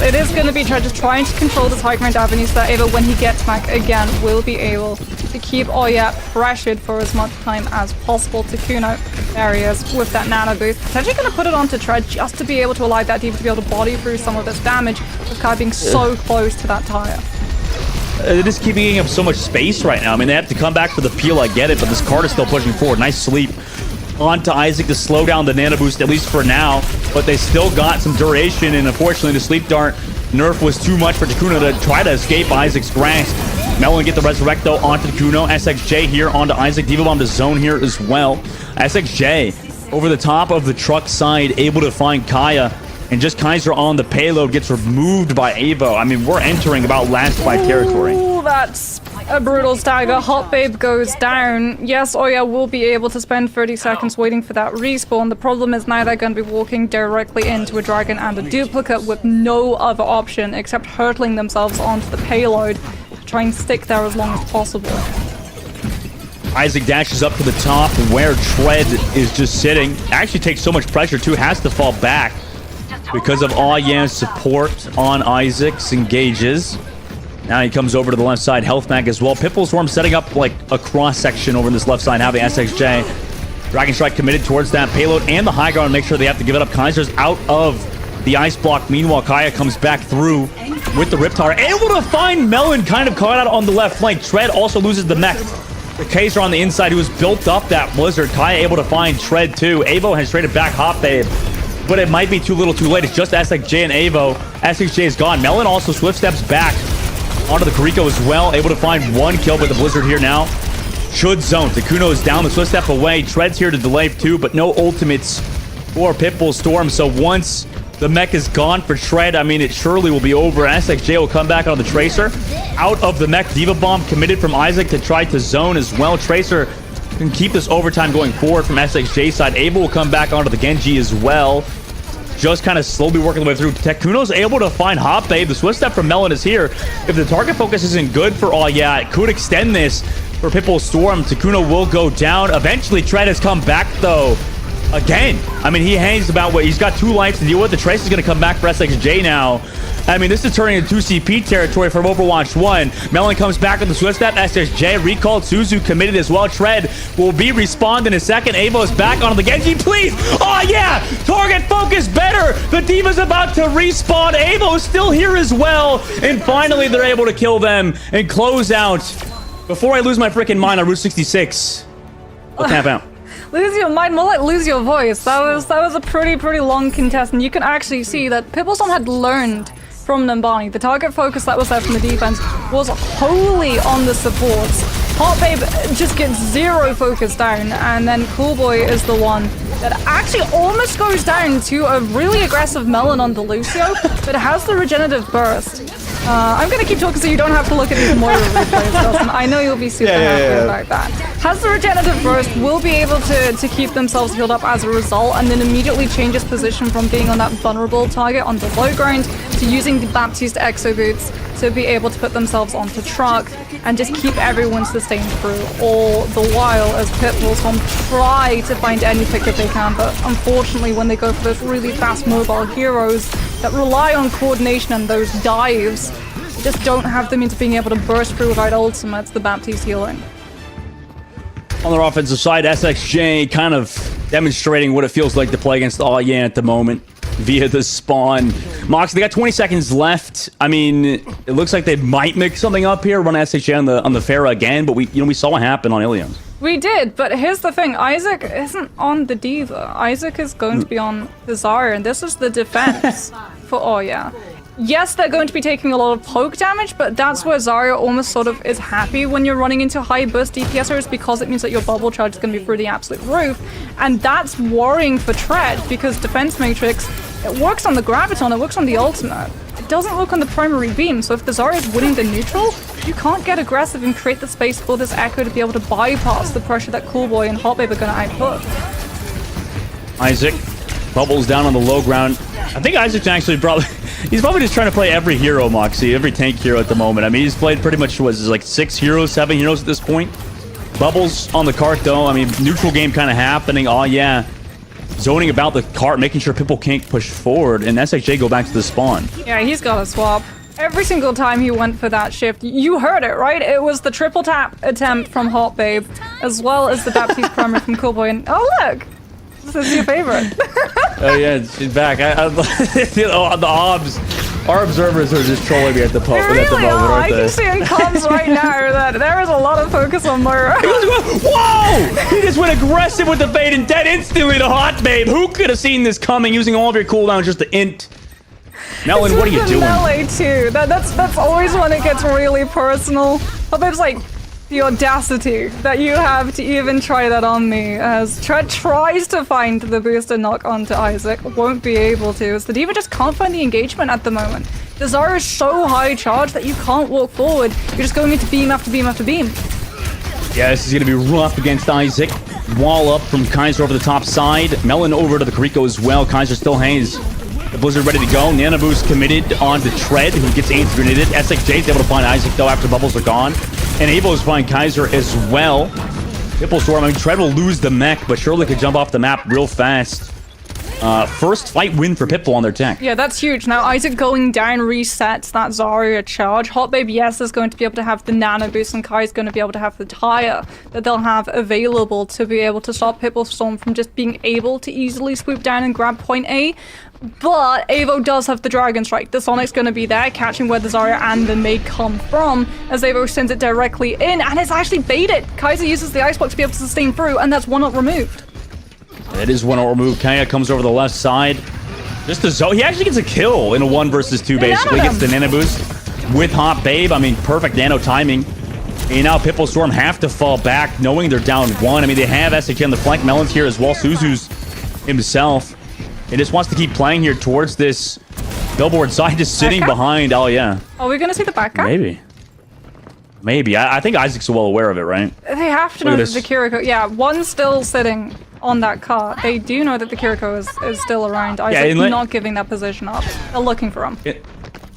It is going to be just trying to control the high ground avenues that Ava, when he gets back again, will be able to keep Oya pressured for as much time as possible. To Kuno areas with that nano boost. Potentially going to put it onto Tread just to be able to allow that Diva to be able to body through some of this damage, with Kai being so close to that tire. They're just keeping up so much space right now. I mean, they have to come back for the peel, I get it, but this card is still pushing forward. Nice sleep onto Isaac to slow down the nano boost, at least for now, but they still got some duration, and unfortunately the sleep dart nerf was too much for Takuno to try to escape Isaac's grasp. Melon get the resurrect though onto Takuno. SXJ here onto Isaac. Diva Bomb to zone here as well. SXJ over the top of the truck side, able to find Kaya, and just Kaiser on the payload gets removed by Avo. I mean, we're entering about last fight territory. Ooh, that's a brutal stagger. Hot Babe goes down. Yes, Oya will be able to spend 30 seconds waiting for that respawn. The problem is now they're going to be walking directly into a dragon and a duplicate with no other option except hurtling themselves onto the payload to try and stick there as long as possible. Isaac dashes up to the top where Tread is just sitting. Actually takes so much pressure too, has to fall back because of Aya's support on Isaac's engages. Now he comes over to the left side, health mag as well. Pitbull Storm setting up like a cross section over this left side, having SXJ. Dragon Strike committed towards that payload and the high ground to make sure they have to give it up. Kaiser's out of the ice block. Meanwhile, Kaya comes back through with the Riptire. Able to find Melon kind of caught out on the left flank. Tread also loses the mech. The Kaiser on the inside, who has built up that Blizzard. Kaya able to find Tread too. Avo has traded back Hot Babe, but it might be too little too late. It's just SXJ and Avo. SXJ is gone. Melon also swift steps back onto the Kariko as well. Able to find one kill with the Blizzard here now. Should zone. Takuno is down the swift step away. Tread's here to delay too, but no ultimates for Pitbull Storm. So once the mech is gone for Tread, I mean, it surely will be over. SXJ will come back on the Tracer. Out of the mech, Diva Bomb committed from Isaac to try to zone as well. Tracer can keep this overtime going forward from SXJ side. Able will come back onto the Genji as well. Just kind of slowly working the way through. Takuno's able to find Hot Babe. The swift step from Melon is here. If the target focus isn't good for Oya, it could extend this for Pitbull Storm. Takuno will go down. Eventually, Tread has come back, though. Again, I mean, he hangs about what he's got 2 lives to deal with. The Trace is going to come back for SXJ now. I mean, this is turning into 2CP territory from Overwatch 1. Melon comes back with the swift step. SXJ recalled. Suzu committed as well. Tread will be respawned in a second. Avo's back onto the Genji, please. Oh, yeah. Target focus better. The Diva's about to respawn. Avo's still here as well. And finally, they're able to kill them and close out. Before I lose my freaking mind on Route 66, I'll tap out. Lose your mind, more like lose your voice. That was a pretty long contest, and you can actually see that Pitbull Storm had learned from Numbani. The target focus that was there from the defense was wholly on the supports. Hot Babe just gets 0 focus down, and then Cool Boy is the one that actually almost goes down to a really aggressive Melon on the Lucio, but has the regenerative burst. I'm gonna keep talking so you don't have to look at these Moira replays, Dustin. I know you'll be super happy about that. Has the regenerative burst, will be able to keep themselves healed up as a result, and then immediately changes position from being on that vulnerable target on the low ground to using the Baptiste Exo Boots to be able to put themselves onto truck and just keep everyone sustained through, all the while as Pitbullstorm try to find any pick that they can, but unfortunately when they go for those really fast mobile heroes that rely on coordination and those dives, just don't have the means of being able to burst through without ultimates, the Baptiste healing. On their offensive side, SXJ kind of demonstrating what it feels like to play against Aoyan at the moment via the spawn. Mox, they got 20 seconds left. I mean, it looks like they might mix something up here, run SXJ on the Pharah again, but we saw what happened on Ilium. We did, but here's the thing. Isaac isn't on the D.Va. Isaac is going to be on the Zarya, and this is the defense for Oya. Yes, they're going to be taking a lot of poke damage, but that's where Zarya almost sort of is happy when you're running into high burst DPSers, because it means that your bubble charge is going to be through the absolute roof. And that's worrying for Tread, because Defense Matrix, it works on the Graviton, it works on the ultimate. It doesn't work on the primary beam, so if the Zarya is winning the neutral, you can't get aggressive and create the space for this Echo to be able to bypass the pressure that Coolboy and Hotbabe are going to output. Isaac, bubbles down on the low ground. I think Isaac's actually he's probably just trying to play every hero, Moxie, every tank hero at the moment. I mean, he's played pretty much, like 6 heroes, 7 heroes at this point. Bubbles on the cart, though. I mean, neutral game kind of happening. Oh, yeah. Zoning about the cart, making sure people can't push forward, and SXJ go back to the spawn. Yeah, he's got a swap. Every single time he went for that shift, you heard it, right? It was the triple tap attempt from Hotbabe, as well as the Baptiste primary from Coolboy, and oh look! This is your favorite. Oh yeah, she's back. The OBS, our observers are just trolling me at the moment, I aren't they? can see in comms right now that there is a lot of focus on Moira. Whoa! He just went aggressive with the bait and dead instantly to Hotbabe. Who could have seen this coming, using all of your cooldowns just to int? Melon, what are you doing? Melee too. That's always when it gets really personal. Hotbabe's like, the audacity that you have to even try that on me, as Tread tries to find the booster knock onto Isaac, won't be able to, as the D.Va just can't find the engagement at the moment. The Zarya is so high charged that you can't walk forward. You're just going into beam after beam after beam. Yeah, this is going to be rough against Isaac. Wall up from Kaiser over the top side. Melon over to the Kariko as well. Kaiser still hangs. The Blizzard ready to go. Nana Boost committed on to Tread, who gets AIDS grenaded. SXJ is able to find Isaac, though, after bubbles are gone. And able to find Kaiser as well. Pitbullstorm, I mean, Tread will lose the mech, but surely could jump off the map real fast. First fight win for Pitbull on their tech. Yeah, that's huge. Now, Isaac going down resets that Zarya charge. Hotbabe, yes, is going to be able to have the nano boost, and Kai's going to be able to have the tire that they'll have available to be able to stop Pitbullstorm from just being able to easily swoop down and grab point A. But Evo does have the Dragon Strike. The Sonic's going to be there, catching where the Zarya and the May come from, as Evo sends it directly in, and it's actually baited. Kaiser uses the Icebox to be able to sustain through, and that's one not removed. It is one removed. Kaya comes over the left side. Just the he actually gets a kill in a 1 versus 2, basically. Gets the Nano Boost with Hotbabe. I mean, perfect nano timing. And now Pitbullstorm have to fall back, knowing they're down 1. I mean, they have SHK on the flank. Melon's here as well. Suzu's himself. He just wants to keep playing here towards this billboard side, just sitting behind. Oh, yeah. Are we going to see the back guy? Maybe. I think Isaac's well aware of it, right? They have to know that the Kiriko... Yeah, one's still sitting on that cart. They do know that the Kiriko is still around. Isaac's not giving that position up. They're looking for him.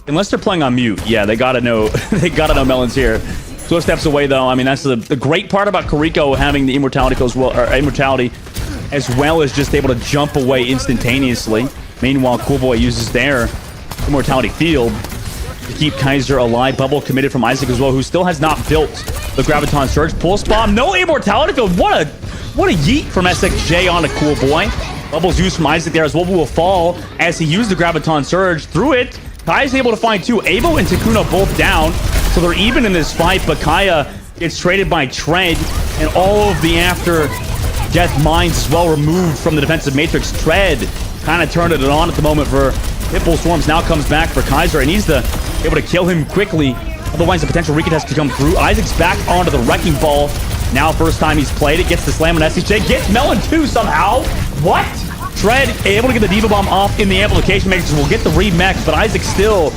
Unless they're playing on mute. Yeah, they gotta know. They gotta know Melon's here. 2 steps away, though. I mean, that's the great part about Kariko having the immortality as well as just able to jump away instantaneously. Meanwhile, Coolboy uses their immortality field to keep Kaiser alive. Bubble committed from Isaac as well, who still has not built the Graviton Surge. Pulse Bomb, no immortality field. What a yeet from SXJ on a Coolboy. Bubbles used from Isaac there as well, will fall as he used the Graviton Surge through it. Kai's able to find 2. Abo and Takuna both down, so they're even in this fight, but Kaya gets traded by Tread, and all of the after death mines as well removed from the defensive matrix. Tread kind of turned it on at the moment for Pitbullstorms. Now comes back for Kaiser and needs to be able to kill him quickly. Otherwise, the potential recontest could come through. Isaac's back onto the Wrecking Ball. Now, first time he's played it. Gets the slam on SHJ. Gets Melon too somehow. What? Tread able to get the Diva Bomb off in the amplification matrix. Will get the remech, but Isaac still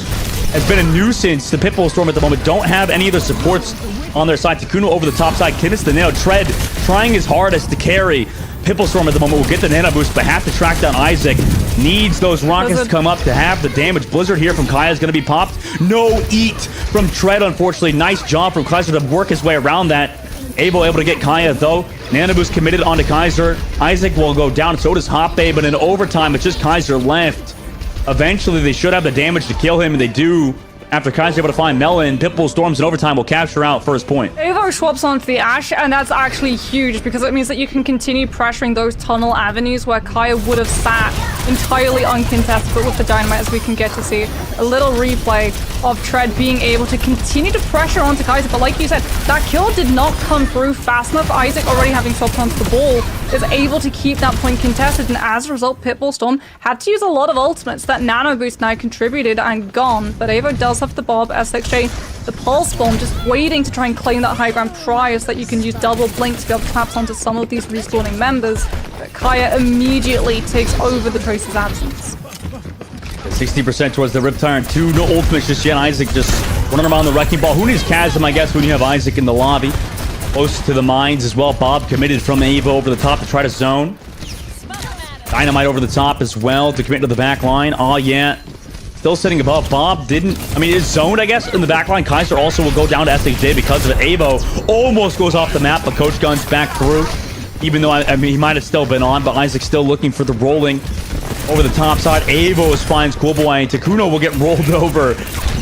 has been a nuisance to Pitbull Storm at the moment. Don't have any of the supports on their side. Takuno over the top side. Kimmits the nail. Tread trying his hardest to carry Pitbull Storm at the moment. Will get the nano boost, but have to track down Isaac. Needs those rockets to come up to have the damage. Blizzard here from Kaya is going to be popped. No eat from Tread, unfortunately. Nice job from Kaiser to work his way around that. Able to get Kaya, though. Nano boost committed onto Kaiser. Isaac will go down. So does Hoppe, but in overtime, it's just Kaiser left. Eventually, they should have the damage to kill him, and they do. After Kaiser's able to find Melon, Pitbull Storms in overtime will capture out first point. Evo swaps onto the Ashe, and that's actually huge because it means that you can continue pressuring those tunnel avenues where Kaya would have sat entirely uncontested, but with the Dynamite, as we can get to see a little replay of Tread being able to continue to pressure onto Kaiser. But like you said, that kill did not come through fast enough. Isaac, already having swapped onto the ball, is able to keep that point contested, and as a result, Pitbull Storm had to use a lot of ultimates. That nano boost now contributed and gone, but Evo does have the Bob. SXJ, the Pulse Bomb, just waiting to try and claim that high ground prior so that you can use double blink to be able to collapse onto some of these respawning members. But Kaya immediately takes over the Tracer's absence. 60% towards the Riptire and 2. No ultimates just yet. Isaac just running around the Wrecking Ball. Who needs Chasm, I guess, when you have Isaac in the lobby? Close to the mines as well. Bob committed from Evo over the top to try to zone. Dynamite over the top as well to commit to the back line. Oh, yeah. Still sitting above. Bob didn't... I mean, it's zoned, I guess, in the back line. Kaiser also will go down to SHJ because of it. Evo almost goes off the map, but Coach Gunn's back through. Even though, I mean, he might have still been on, but Isaac's still looking for the rolling over the top side. Evo finds Coolboy, and Takuno will get rolled over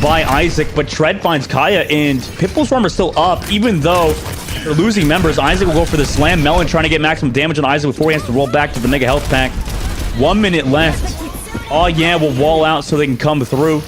by Isaac, but Tread finds Kaya, and Pitbull Storm are still up, even though they're losing members. Isaac will go for the slam. Melon trying to get maximum damage on Isaac before he has to roll back to the Mega Health Pack. 1 minute left. Oh, yeah, we'll wall out so they can come through.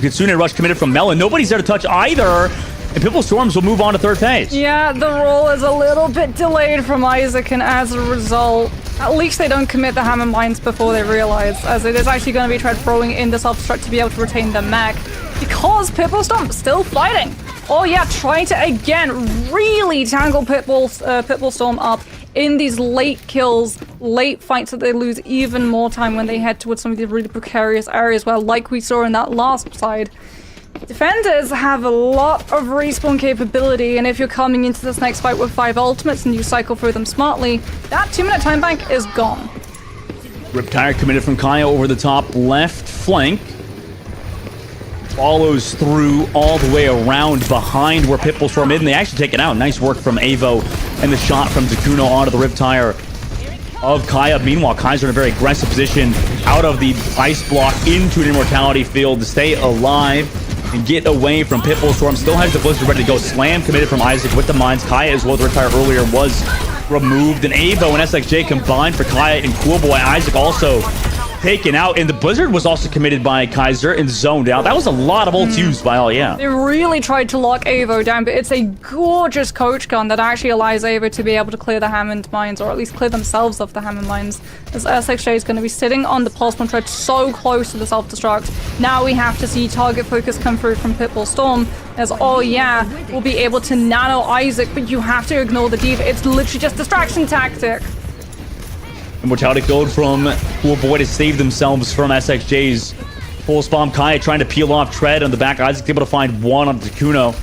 Kitsune Rush committed from Melon. Nobody's there to touch either. And Pitbull Storms will move on to third phase. Yeah, the roll is a little bit delayed from Isaac, and as a result, at least they don't commit the hammer mines before they realize, as it is actually going to be Tread throwing in the self-destruct to be able to retain the mech, because Pitbull Storm still fighting. Oh yeah, trying to again really tangle Pitbull Storm up in these late kills, late fights that they lose even more time when they head towards some of the really precarious areas where, like we saw in that last side, defenders have a lot of respawn capability, and if you're coming into this next fight with 5 ultimates and you cycle through them smartly, that 2-minute time bank is gone. Riptire committed from Kaya over the top left flank. Follows through all the way around behind where Pitbull Storm in. They actually take it out. Nice work from Evo and the shot from Takuno onto the Riptire of Kaya. Meanwhile, Kaiser in a very aggressive position out of the ice block into an immortality field to stay alive and get away from Pitbull Storm. Still has the Blizzard ready to go. Slam committed from Isaac with the mines. Kaya as well, the Riptire earlier was removed. And Evo and SXJ combined for Kaya and Coolboy. Isaac also taken out, and the Blizzard was also committed by Kaiser and zoned out. That was a lot of ults used by all, yeah. They really tried to lock Evo down, but it's a gorgeous coach gun that actually allows Evo to be able to clear the Hammond mines, or at least clear themselves of the Hammond mines, as SXJ is going to be sitting on the Pulse Bomb Tread so close to the self-destruct. Now we have to see target focus come through from Pitbull Storm, as oh yeah, we'll be able to nano Isaac, but you have to ignore the Diva. It's literally just distraction tactic. Immortality field from Coolboy to save themselves from SXJ's Pulse Bomb. Kaya trying to peel off Tread on the back. Isaac's able to find one on Takuno.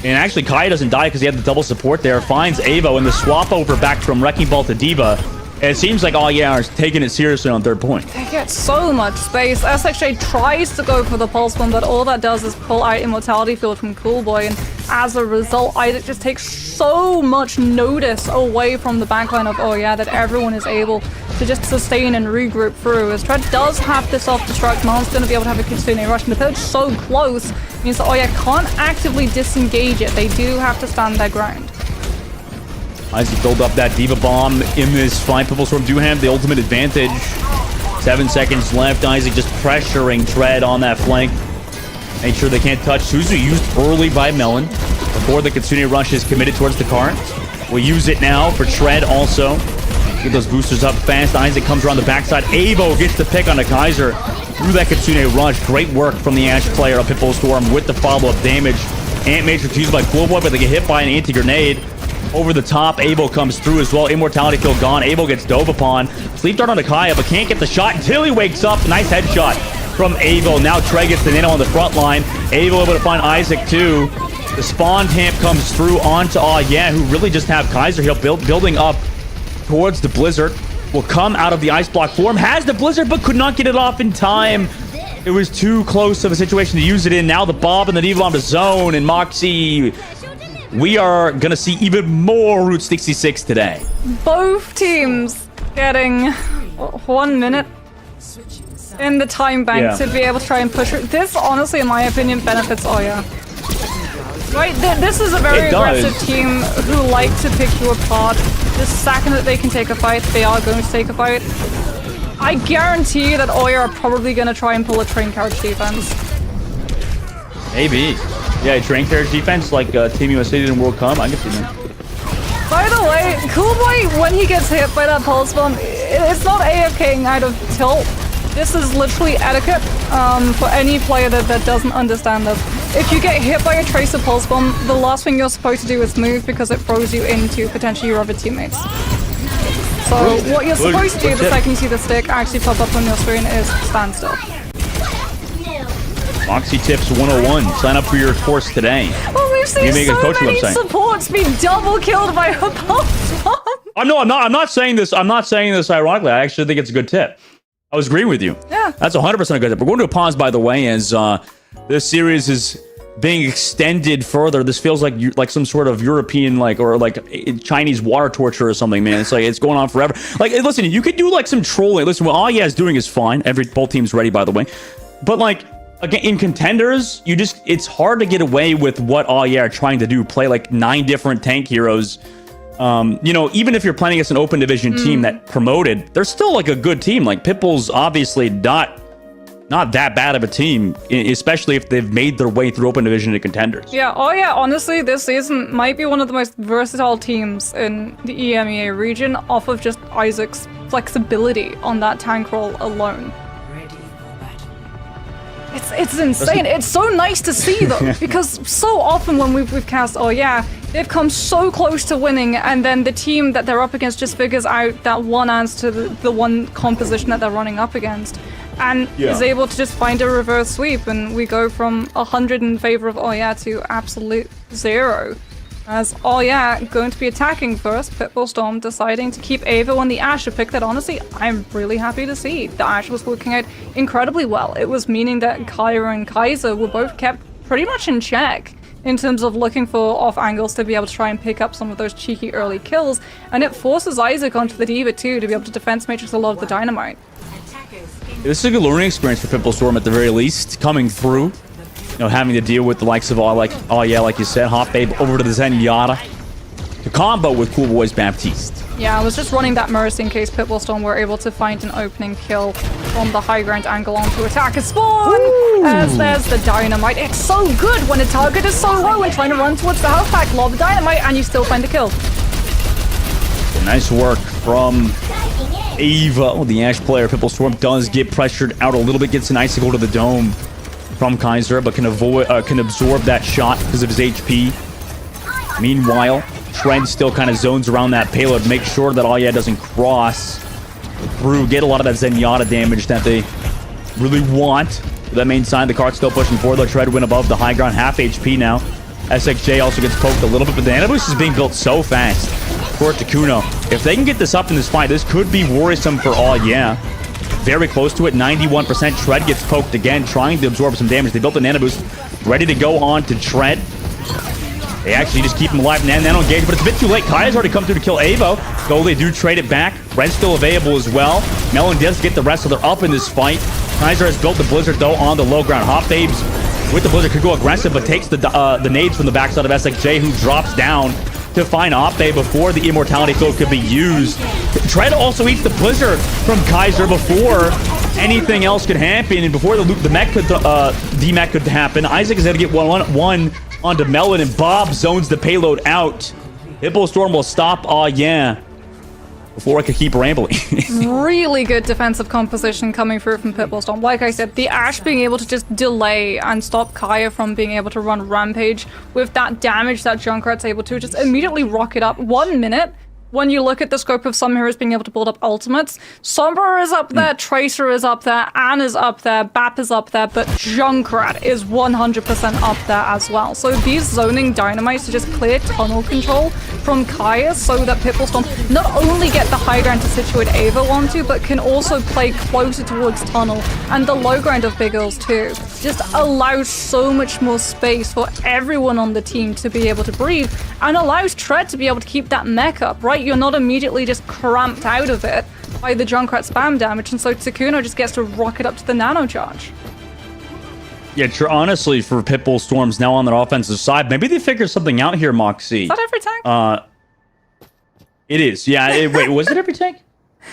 And actually, Kaya doesn't die because he had the double support there. Finds Evo and the swap over back from Wrecking Ball to Diva. And it seems like all yeah are taking it seriously on third point. They get so much space. SXJ tries to go for the Pulse Bomb, but all that does is pull out Immortality Field from Coolboy, and as a result, Isaac just takes so much notice away from the backline of oh yeah, that everyone is able to just sustain and regroup through. As Tread does have the self-destruct, Marlon's going to be able to have a Kitsune Rush, and the pillage so close means that oh yeah can't actively disengage it. They do have to stand their ground. Isaac build up that Diva Bomb in this fight. Pitbull Storm do have the ultimate advantage. 7 seconds left. Isaac just pressuring Tread on that flank. Make sure they can't touch. Suzu used early by Melon before the Kitsune Rush is committed towards the cart. We'll use it now for Tread also. Get those boosters up fast. Isaac comes around the backside. Evo gets the pick on the Kaiser through that Kitsune Rush. Great work from the Ashe player of Pitbull Storm with the follow-up damage. Ant Matrix used by Coolboy, but they get hit by an anti-grenade. Over the top, Abel comes through as well. Immortality Field gone. Abel gets dove upon. Sleep dart onto Kaya, but can't get the shot until he wakes up. Nice headshot from Avo. Now Trey gets the nano on the front line. Avo able to find Isaac too. The spawn tamp comes through onto who really just have Kaiser here building up towards the Blizzard. Will come out of the ice block form. Has the Blizzard, but could not get it off in time. It was too close of a situation to use it in. Now the Bob and the Devo on the zone. And Moxie, we are going to see even more Route 66 today. Both teams getting 1 minute in the time bank to be able to try and push it. This, honestly, in my opinion, benefits Right, this is a very aggressive team who like to pick you apart. The second that they can take a fight, they are going to take a fight. I guarantee that Oya are probably going to try and pull a train carriage defense. Maybe. Yeah, train carriage defense like Team USA did in World Cup. I can see that. By the way, Coolboy, when he gets hit by that pulse bomb, it's not AFKing out of tilt. This is literally etiquette for any player that doesn't understand this. If you get hit by a tracer pulse bomb, the last thing you're supposed to do is move because it throws you into potentially your other teammates. So what you're supposed to do the second you see the stick actually pop up on your screen is stand still. Moxie Tips 101. Sign up for your course today. Oh, we've seen so many supports be double killed by a pulse bomb. I'm not saying this. I'm not saying this ironically. I actually think it's a good tip. I was agreeing with you. Yeah. That's 100% a good tip. We're going to a pause, by the way, as this series is being extended further. This feels like some sort of European or Chinese water torture or something, man. It's like it's going on forever. Like, listen, you could do like some trolling. Listen, what Alya is doing is fine. Both teams ready, by the way. But like again, in Contenders, it's hard to get away with what Alya are trying to do. Play like 9 different tank heroes. Even if you're playing against an open division team that promoted, they're still like a good team. Like Pitbull's obviously not that bad of a team, especially if they've made their way through open division to Contenders. Yeah, honestly, this season might be one of the most versatile teams in the EMEA region off of just Isaac's flexibility on that tank role alone. It's insane. It's so nice to see though, because so often when we've cast they've come so close to winning, and then the team that they're up against just figures out that one answer to the one composition that they're running up against, and is able to just find a reverse sweep, and we go from 100 in favor of to absolute 0. As going to be attacking first, Pitbull Storm deciding to keep Ava on the Ashe, a pick that honestly I'm really happy to see. The Ashe was working out incredibly well. It was meaning that Kyra and Kaiser were both kept pretty much in check in terms of looking for off angles to be able to try and pick up some of those cheeky early kills, and it forces Isaac onto the D.Va too to be able to defense matrix a lot of the dynamite. This is a good learning experience for Pitbull Storm at the very least, coming through. Having to deal with the likes of like you said, Hot Babe over to the Zenyatta to combo with Cool Boys Baptiste. Yeah, I was just running that Mercy in case Pitbull Storm were able to find an opening kill from the high ground angle onto attack a spawn. As there's the dynamite. It's so good when a target is so low and trying to run towards the health pack, lob the dynamite, and you still find the kill. Nice work from Ava, the Ashe player. Pitbull Storm does get pressured out a little bit, gets an icicle to the dome from Kaiser, but can absorb that shot because of his HP. Meanwhile, Trent still kind of zones around that payload, make sure that Alya doesn't cross through, get a lot of that Zenyatta damage that they really want. That main side, the card's still pushing forward. They'll try to win above the high ground, half HP now. SXJ also gets poked a little bit, but the Anaboost is being built so fast for Takuno. If they can get this up in this fight, this could be worrisome for Alya. Very close to it, 91%. Tread gets poked again, trying to absorb some damage. They built an Nanobost, ready to go on to Tread. They actually just keep him alive, nano engage, but it's a bit too late. Kaya's already come through to kill Avo. Though they do trade it back. Red's still available as well. Melon does get the rest, so they're up in this fight. Kaiser has built the Blizzard, though, on the low ground. Hot Babes with the Blizzard could go aggressive, but takes the nades from the backside of SXJ, who drops down to find Oppe before the Immortality Code could be used. Tread also eats the Blizzard from Kaiser before anything else could happen, and before the mech could, D-mech could happen. Isaac is going to get one onto Melon, and Bob zones the payload out. Pitbull Storm will stop, before I could keep rambling. Really good defensive composition coming through from Pitbull Storm. Like I said, the Ashe being able to just delay and stop Kaya from being able to run Rampage with that damage that Junkrat's able to just immediately rocket up 1 minute. when you look at the scope of some heroes being able to build up ultimates, Sombra is up there, Tracer is up there, Anne is up there, Bap is up there, but Junkrat is 100% up there as well. So these zoning dynamites to just clear tunnel control from Kaya so that Pitbullstorm not only get the high ground to situate Ava onto, but can also play closer towards tunnel and the low ground of Big Earls too. Just allows so much more space for everyone on the team to be able to breathe and allows Tread to be able to keep that mech up, right? You're not immediately just cramped out of it by the Junkrat spam damage, and so Takuno just gets to rocket up to the nano charge. Yeah, honestly, for Pitbullstorm's now on their offensive side, maybe they figure something out here, Moxie. Is that every tank? It is. Yeah. Wait, was it every tank?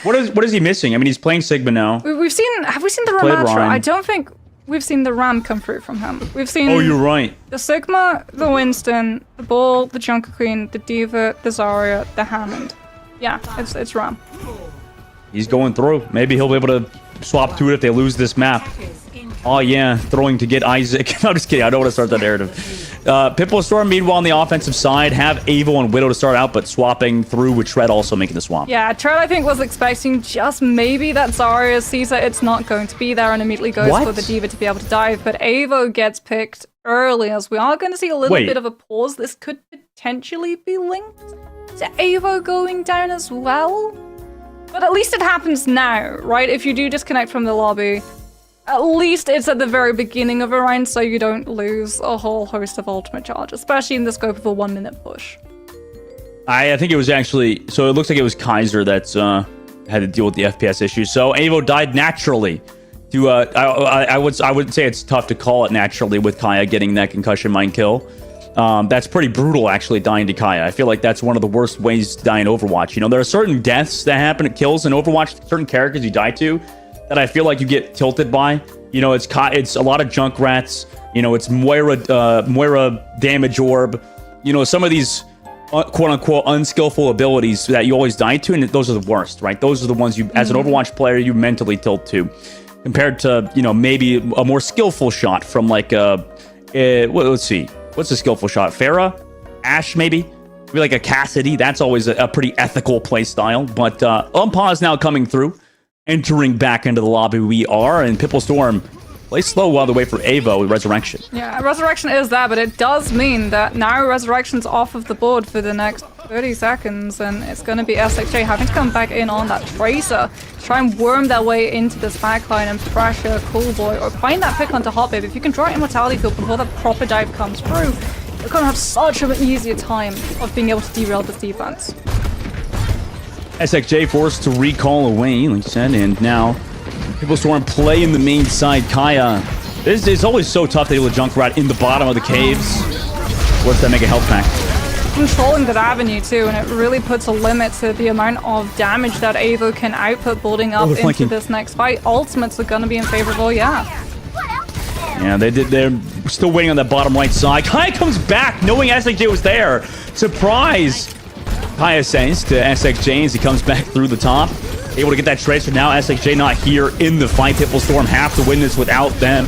What is he missing? I mean, he's playing Sigma now. Have we seen the Ramatra? I don't think we've seen the Ram come through from him. We've seen. Oh, you're right. The Sigma, the Winston, the Bull, the Junker Queen, the Diva, the Zarya, the Hammond. Yeah, it's Ram. He's going through. Maybe he'll be able to swap to it if they lose this map. Oh yeah, throwing to get Isaac. I'm just kidding. I don't want to start that narrative. Pitbullstorm, meanwhile, on the offensive side, have Avo and Widow to start out, but swapping through with Tread also making the swap. Yeah, Tread, I think, was expecting just maybe that Zarya sees that it's not going to be there and immediately goes for the Diva to be able to dive, but Avo gets picked early, as we are going to see a little bit of a pause. This could potentially be linked to Avo going down as well. But at least it happens now, right? If you do disconnect from the lobby, at least it's at the very beginning of a round, so you don't lose a whole host of ultimate charge, especially in the scope of a 1 minute push. I think it was actually, so it looks like it was Kaiser that's had to deal with the FPS issue. So Avo died naturally. I would say it's tough to call it naturally with Kaya getting that concussion mine kill. That's pretty brutal, actually, dying to Kaya. I feel like that's one of the worst ways to die in Overwatch. You know, there are certain deaths that happen at kills in Overwatch, certain characters you die to, that I feel like you get tilted by. You know, it's a lot of Junkrats. You know, it's Moira damage orb. You know, some of these quote-unquote unskillful abilities that you always die to, and those are the worst, right? Those are the ones you, as an Overwatch player, you mentally tilt to. Compared to, you know, maybe a more skillful shot from like let's see. What's a skillful shot? Pharah? Ashe, maybe? Maybe like a Cassidy. That's always a pretty ethical play style. But Umpa is now coming through. Entering back into the lobby we are, and Pitbullstorm plays slow while they wait for Avo with Resurrection. Yeah, Resurrection is there, but it does mean that now Resurrection's off of the board for the next 30 seconds, and it's going to be SXJ having to come back in on that Tracer to try and worm their way into this backline and pressure Coolboy, or find that pick onto Hot Babe. If you can draw Immortality Field before that proper dive comes through, you're going to have such an easier time of being able to derail this defense. SXJ forced to recall away, like I said, and now Pitbullstorm play in the main side. Kaya, this is always so tough to deal with Junkrat in the bottom of the caves. What's that make a health pack? Controlling that avenue too, and it really puts a limit to the amount of damage that Avo can output building up into this next fight. Ultimates are going to be in favor of Yeah, they're still waiting on that bottom right side. Kaya comes back knowing SXJ was there. Surprise! Kaya sends to SXJ as he comes back through the top. Able to get that Tracer now. SXJ not here in the fight. Pitbullstorm have to win this without them.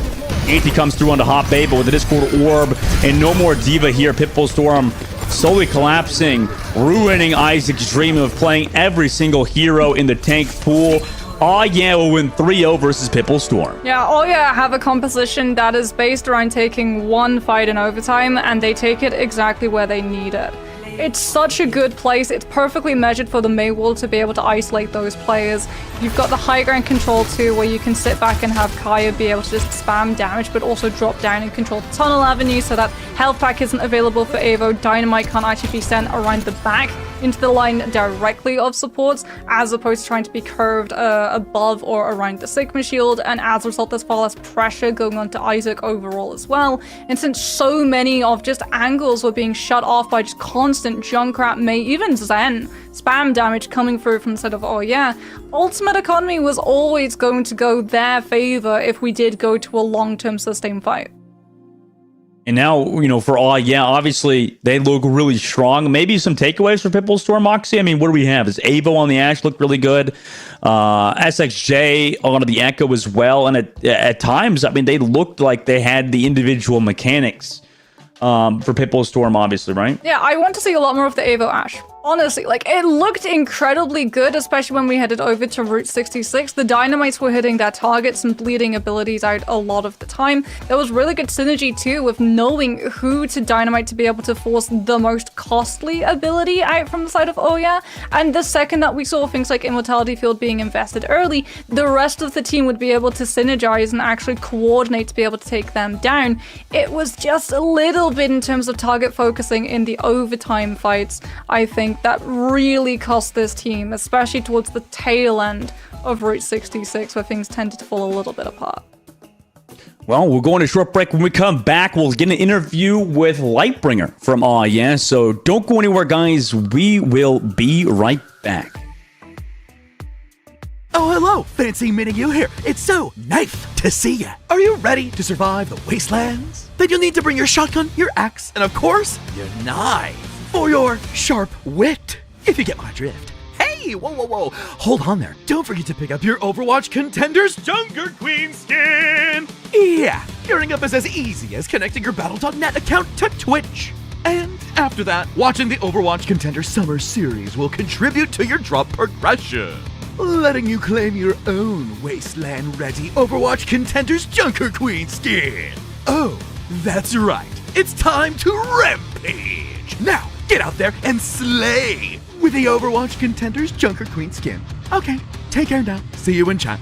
Anti comes through onto Hot Babe, but with the Discord Orb and no more Diva here. Pitbullstorm slowly collapsing, ruining Isaac's dream of playing every single hero in the tank pool. Oh yeah, we'll win 3-0 versus Pitbullstorm. Yeah, oh yeah, have a composition that is based around taking one fight in overtime, and they take it exactly where they need it. It's such a good place. It's perfectly measured for the Maywall to be able to isolate those players. You've got the high ground control too, where you can sit back and have Kaya be able to just spam damage, but also drop down and control the tunnel avenue so that health pack isn't available for Avo. Dynamite can't actually be sent around the back into the line directly of supports, as opposed to trying to be curved above or around the Sigma shield, and as a result there's far less pressure going on to Isaac overall as well. And since so many of just angles were being shut off by just constant Junkrat, May, even Zen spam damage coming through from the side of, oh yeah, ultimate economy was always going to go their favor if we did go to a long-term sustained fight. And now, you know, for all, yeah, obviously they look really strong. Maybe some takeaways for Pitbullstorm, Moxie. I mean, what do we have? Does Avo on the Ashe look really good? SXJ on the Echo as well. And at times, I mean, they looked like they had the individual mechanics for Pitbullstorm, obviously, right? Yeah, I want to see a lot more of the Avo Ashe. Honestly, like, it looked incredibly good, especially when we headed over to Route 66. The Dynamites were hitting their targets and bleeding abilities out a lot of the time. There was really good synergy, too, with knowing who to Dynamite to be able to force the most costly ability out from the side of Oya. And the second that we saw things like Immortality Field being invested early, the rest of the team would be able to synergize and actually coordinate to be able to take them down. It was just a little bit in terms of target focusing in the overtime fights, I think, that really cost this team, especially towards the tail end of Route 66, where things tended to fall a little bit apart. Well, we're going to a short break. When we come back, we'll get an interview with Lightbringer from Aw Yeah. So don't go anywhere, guys. We will be right back. Oh, hello! Fancy meeting you here. It's so nice to see ya. Are you ready to survive the wastelands? Then you'll need to bring your shotgun, your axe, and of course, your knife. For your sharp wit, if you get my drift. Hey, whoa. Hold on there. Don't forget to pick up your Overwatch Contenders Junker Queen skin. Yeah, gearing up is as easy as connecting your Battle.net account to Twitch. And after that, watching the Overwatch Contenders Summer Series will contribute to your drop progression, letting you claim your own wasteland-ready Overwatch Contenders Junker Queen skin. Oh, that's right. It's time to rampage. Now, get out there and slay with the Overwatch Contenders Junker Queen skin. Okay, take care now. See you in chat.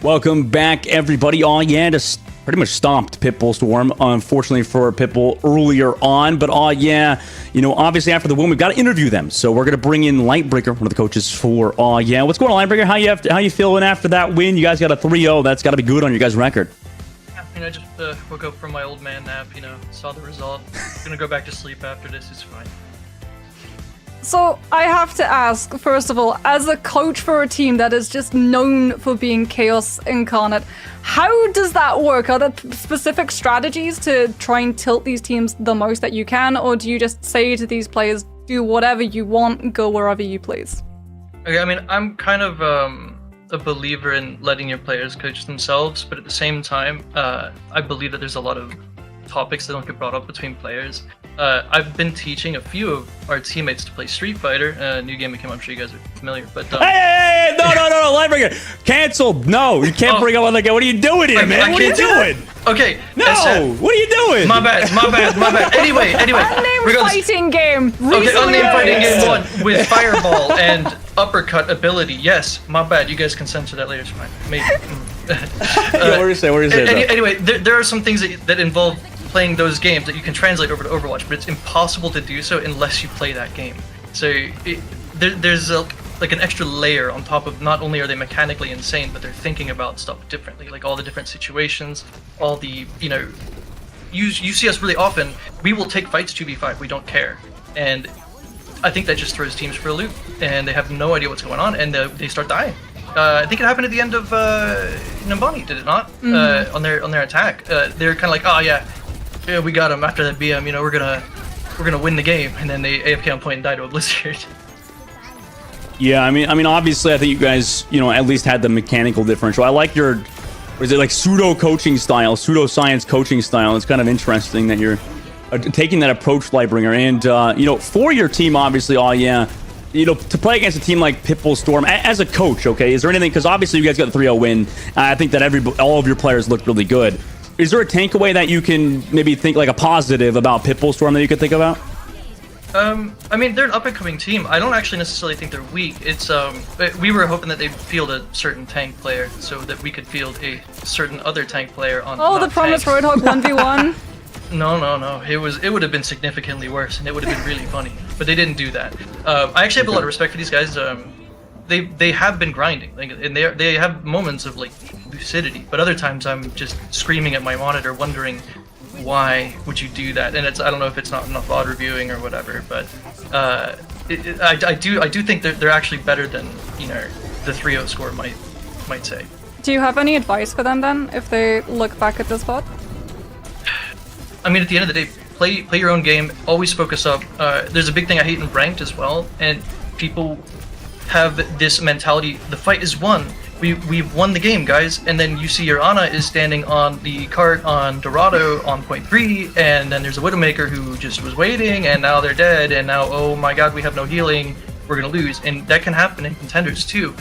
Welcome back, everybody. Aw Yeah just pretty much stomped Pitbull Storm, unfortunately for Pitbull earlier on. But Aw Yeah, you know, obviously after the win, we've got to interview them. So we're going to bring in Lightbringer, one of the coaches for Aw Yeah. What's going on, Lightbringer? How you feeling after that win? You guys got a 3-0. That's got to be good on your guys' record. You know, I just woke up from my old man nap, you know, saw the result. Gonna go back to sleep after this, it's fine. So I have to ask, first of all, as a coach for a team that is just known for being chaos incarnate, how does that work? Are there specific strategies to try and tilt these teams the most that you can, or do you just say to these players, do whatever you want, go wherever you please? Okay, I mean, I'm kind of a believer in letting your players coach themselves, but at the same time, I believe that there's a lot of topics that don't get brought up between players. I've been teaching a few of our teammates to play Street Fighter, a new game that came up, I'm sure you guys are familiar, but... Hey, no, Lightbringer, canceled. No, you can't bring up on the game. What are you doing here, man? What are you doing? Okay. No, what are you doing? My bad. Anyway. Unnamed fighting game. Okay, unnamed fighting game 1 with Fireball and uppercut ability. Yes, my bad. You guys can censor that later, it's fine. Maybe. What do you say? Anyway, there are some things that involve playing those games that you can translate over to Overwatch, but it's impossible to do so unless you play that game. So there's like an extra layer on top of, not only are they mechanically insane, but they're thinking about stuff differently, like all the different situations, all the, you know, you see us really often, we will take fights 2v5, we don't care. And I think that just throws teams for a loop, and they have no idea what's going on, and they start dying. I think it happened at the end of Nambani, did it not? On their attack, they're kind of like, oh yeah, we got him after that BM. You know, we're gonna win the game, and then they AFK on point and die to a blizzard. Yeah, I mean, obviously, I think you guys, you know, at least had the mechanical differential. I like your, what is it, like pseudo coaching style, pseudo science coaching style. It's kind of interesting that you're taking that approach, Lightbringer. And you know, for your team, obviously, oh yeah, you know, to play against a team like Pitbull Storm as a coach, okay, is there anything, because obviously you guys got the 3-0 win. I think that all of your players looked really good. Is there a takeaway that you can maybe think like a positive about Pitbull Storm that you could think about? I mean, they're an up-and-coming team. I don't actually necessarily think they're weak. It's we were hoping that they'd field a certain tank player so that we could field a certain other tank player on. Oh, the promised Roadhog 1v1. No. It would have been significantly worse, and it would have been really funny. But they didn't do that. I actually have a lot of respect for these guys. They have been grinding, like, and they have moments of like lucidity. But other times I'm just screaming at my monitor, wondering why would you do that? And I don't know if it's not enough VOD reviewing or whatever. But I do think they're actually better than, you know, the 3-0 score might say. Do you have any advice for them then, if they look back at this VOD? I mean, at the end of the day, play your own game. Always focus up. There's a big thing I hate in ranked as well, and people have this mentality: the fight is won. We've won the game, guys. And then you see your Ana is standing on the cart on Dorado on point 3, and then there's a Widowmaker who just was waiting, and now they're dead, and now, oh my god, we have no healing. We're gonna lose, and that can happen in Contenders too.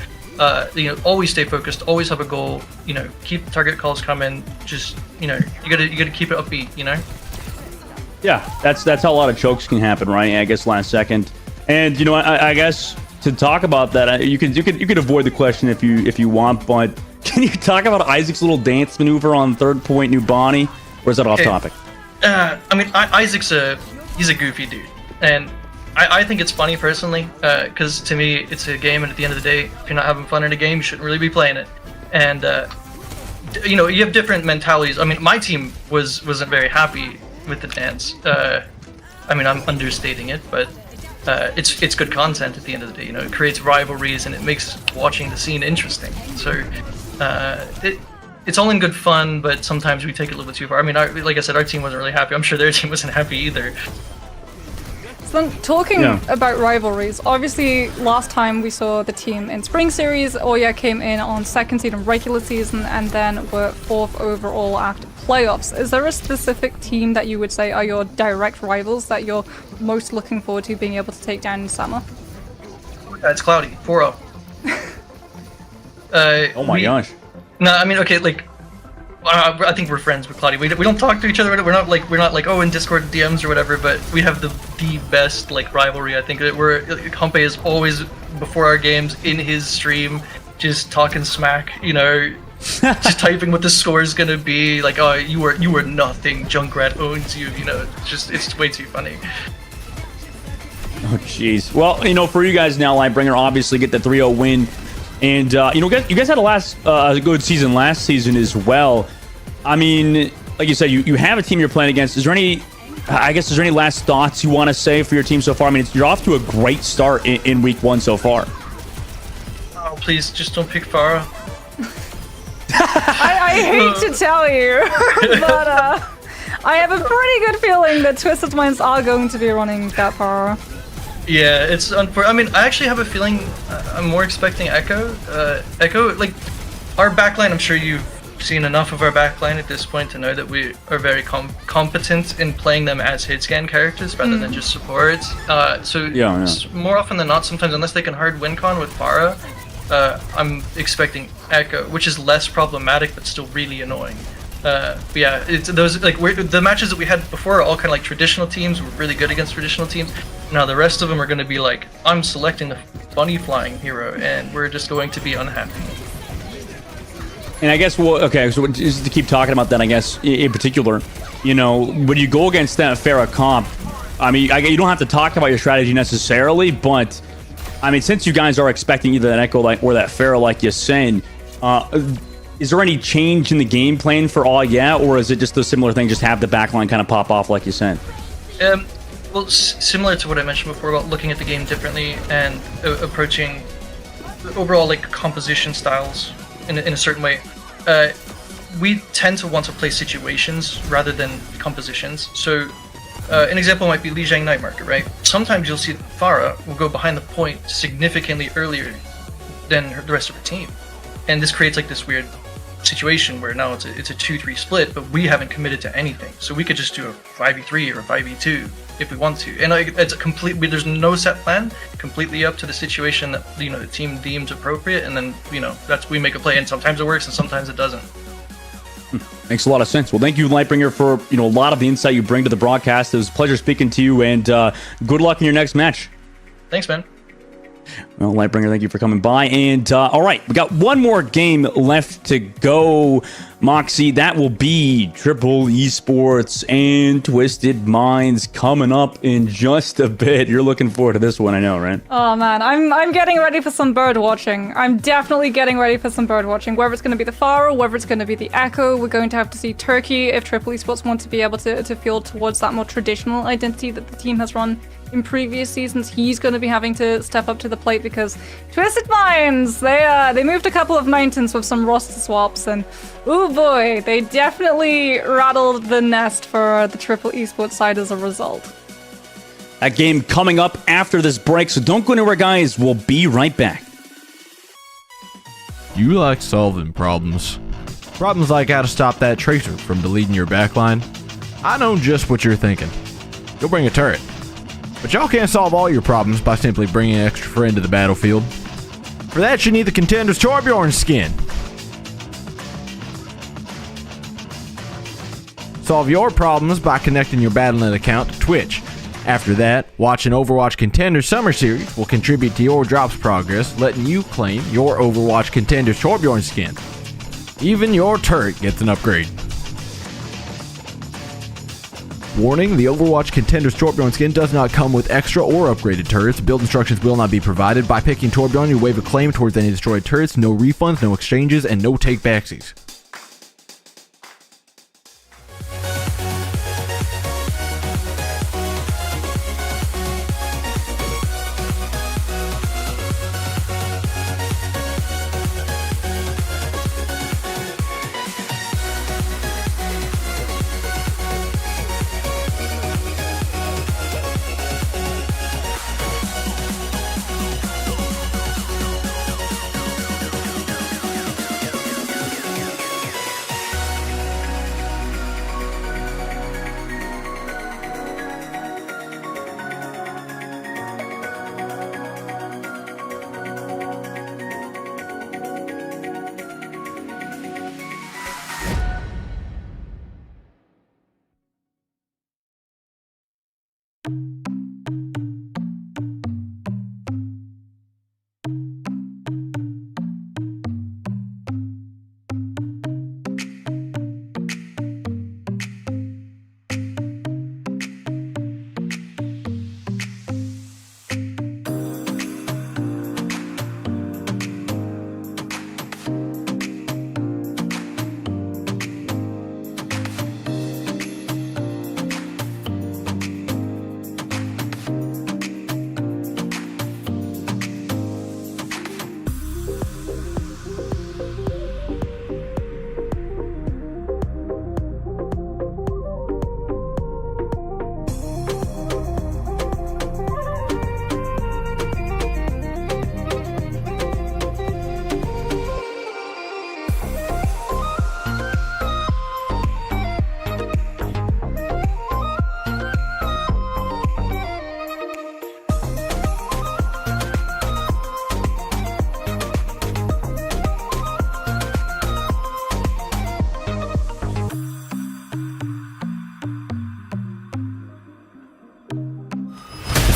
You know, always stay focused, always have a goal, you know, keep target calls coming, just, you know, you gotta keep it upbeat, you know? Yeah, that's how a lot of chokes can happen, right? I guess last second. And you know, I guess to talk about that, you could avoid the question if you want, but can you talk about Isaac's little dance maneuver on third point New Bonnie, or is that off topic? I mean, Isaac's he's a goofy dude, and I think it's funny personally, because to me it's a game, and at the end of the day, if you're not having fun in a game, you shouldn't really be playing it. And you know, you have different mentalities. I mean, my team wasn't very happy with the dance. I mean, I'm understating it, but it's good content at the end of the day. You know, it creates rivalries and it makes watching the scene interesting. So it's all in good fun, but sometimes we take it a little bit too far. I mean, like I said, our team wasn't really happy. I'm sure their team wasn't happy either. So then, talking about rivalries, obviously last time we saw the team in Spring Series, Oya came in on second seed in regular season and then were 4th overall after playoffs. Is there a specific team that you would say are your direct rivals that you're most looking forward to being able to take down in summer? It's Cloudy, 4-0. Oh my gosh. No, I mean, okay, like, I think we're friends with Cloudy. We don't talk to each other. We're not like oh in Discord DMs or whatever. But we have the best like rivalry. I think that Humpe is always before our games in his stream, just talking smack. You know, just typing what the score is gonna be. Like, oh, you were nothing. Junkrat owns you. You know, it's way too funny. Oh jeez. Well, you know, for you guys now, Lightbringer obviously get the 3-0 win. And, you know, you guys had a good season last season as well. I mean, like you said, you have a team you're playing against. Is there any last thoughts you want to say for your team so far? I mean, you're off to a great start in week 1 so far. Oh, please, just don't pick Farah. I hate to tell you, but I have a pretty good feeling that Twisted Minds are going to be running that far. Yeah, it's unfortunate. I mean, I actually have a feeling I'm more expecting Echo. Echo, like, our backline, I'm sure you've seen enough of our backline at this point to know that we are very competent in playing them as hit scan characters rather than just supports. More often than not, sometimes, unless they can hard win con with Farah, I'm expecting Echo, which is less problematic but still really annoying. But yeah, it's those, like, the matches that we had before are all kind of like traditional teams. We're really good against traditional teams. Now the rest of them are going to be like, I'm selecting the bunny flying hero, and we're just going to be unhappy. And I guess, well, okay, so just to keep talking about that, I guess, in particular, you know, when you go against that Pharah comp, I mean, you don't have to talk about your strategy necessarily, but I mean, since you guys are expecting either that Echo or that Pharah, like you're saying, is there any change in the game plan for all yet, or is it just a similar thing, just have the backline kind of pop off like you said? Well, similar to what I mentioned before about looking at the game differently and approaching overall like composition styles in a certain way. We tend to want to play situations rather than compositions. So an example might be Li Jiang Night Market, right? Sometimes you'll see Pharah will go behind the point significantly earlier than the rest of her team. And this creates like this weird situation where now it's a 2-3 split, but we haven't committed to anything. So we could just do a 5v3 or a 5v2 if we want to. And it's a complete, there's no set plan, completely up to the situation that, you know, the team deems appropriate. And then, you know, we make a play, and sometimes it works and sometimes it doesn't. Makes a lot of sense. Well, thank you, Lightbringer, for, you know, a lot of the insight you bring to the broadcast. It was a pleasure speaking to you, and good luck in your next match. Thanks, man. Well, Lightbringer, thank you for coming by. And all right, we got one more game left to go, Moxie. That will be Triple Esports and Twisted Minds coming up in just a bit. You're looking forward to this one, I know, right? Oh man, I'm getting ready for some bird watching. I'm definitely getting ready for some bird watching. Whether it's going to be the Pharah, whether it's going to be the Echo, we're going to have to see Turkey if Triple Esports want to be able to field towards that more traditional identity that the team has run in previous seasons. He's going to be having to step up to the plate because Twisted Minds, they moved a couple of mountains with some roster swaps, and oh boy, they definitely rattled the nest for the Triple Esports side as a result. That game coming up after this break, so don't go anywhere, guys. We'll be right back. You like solving problems. Problems like how to stop that tracer from deleting your backline. I know just what you're thinking. You'll bring a turret. But y'all can't solve all your problems by simply bringing an extra friend to the battlefield. For that, you need the Contenders Torbjorn skin. Solve your problems by connecting your Battle.net account to Twitch. After that, watching Overwatch Contenders Summer Series will contribute to your drops progress, letting you claim your Overwatch Contenders Torbjorn skin. Even your turret gets an upgrade. Warning, the Overwatch Contenders Torbjorn skin does not come with extra or upgraded turrets. Build instructions will not be provided. By picking Torbjorn, you waive a claim towards any destroyed turrets. No refunds, no exchanges, and no take-backsies.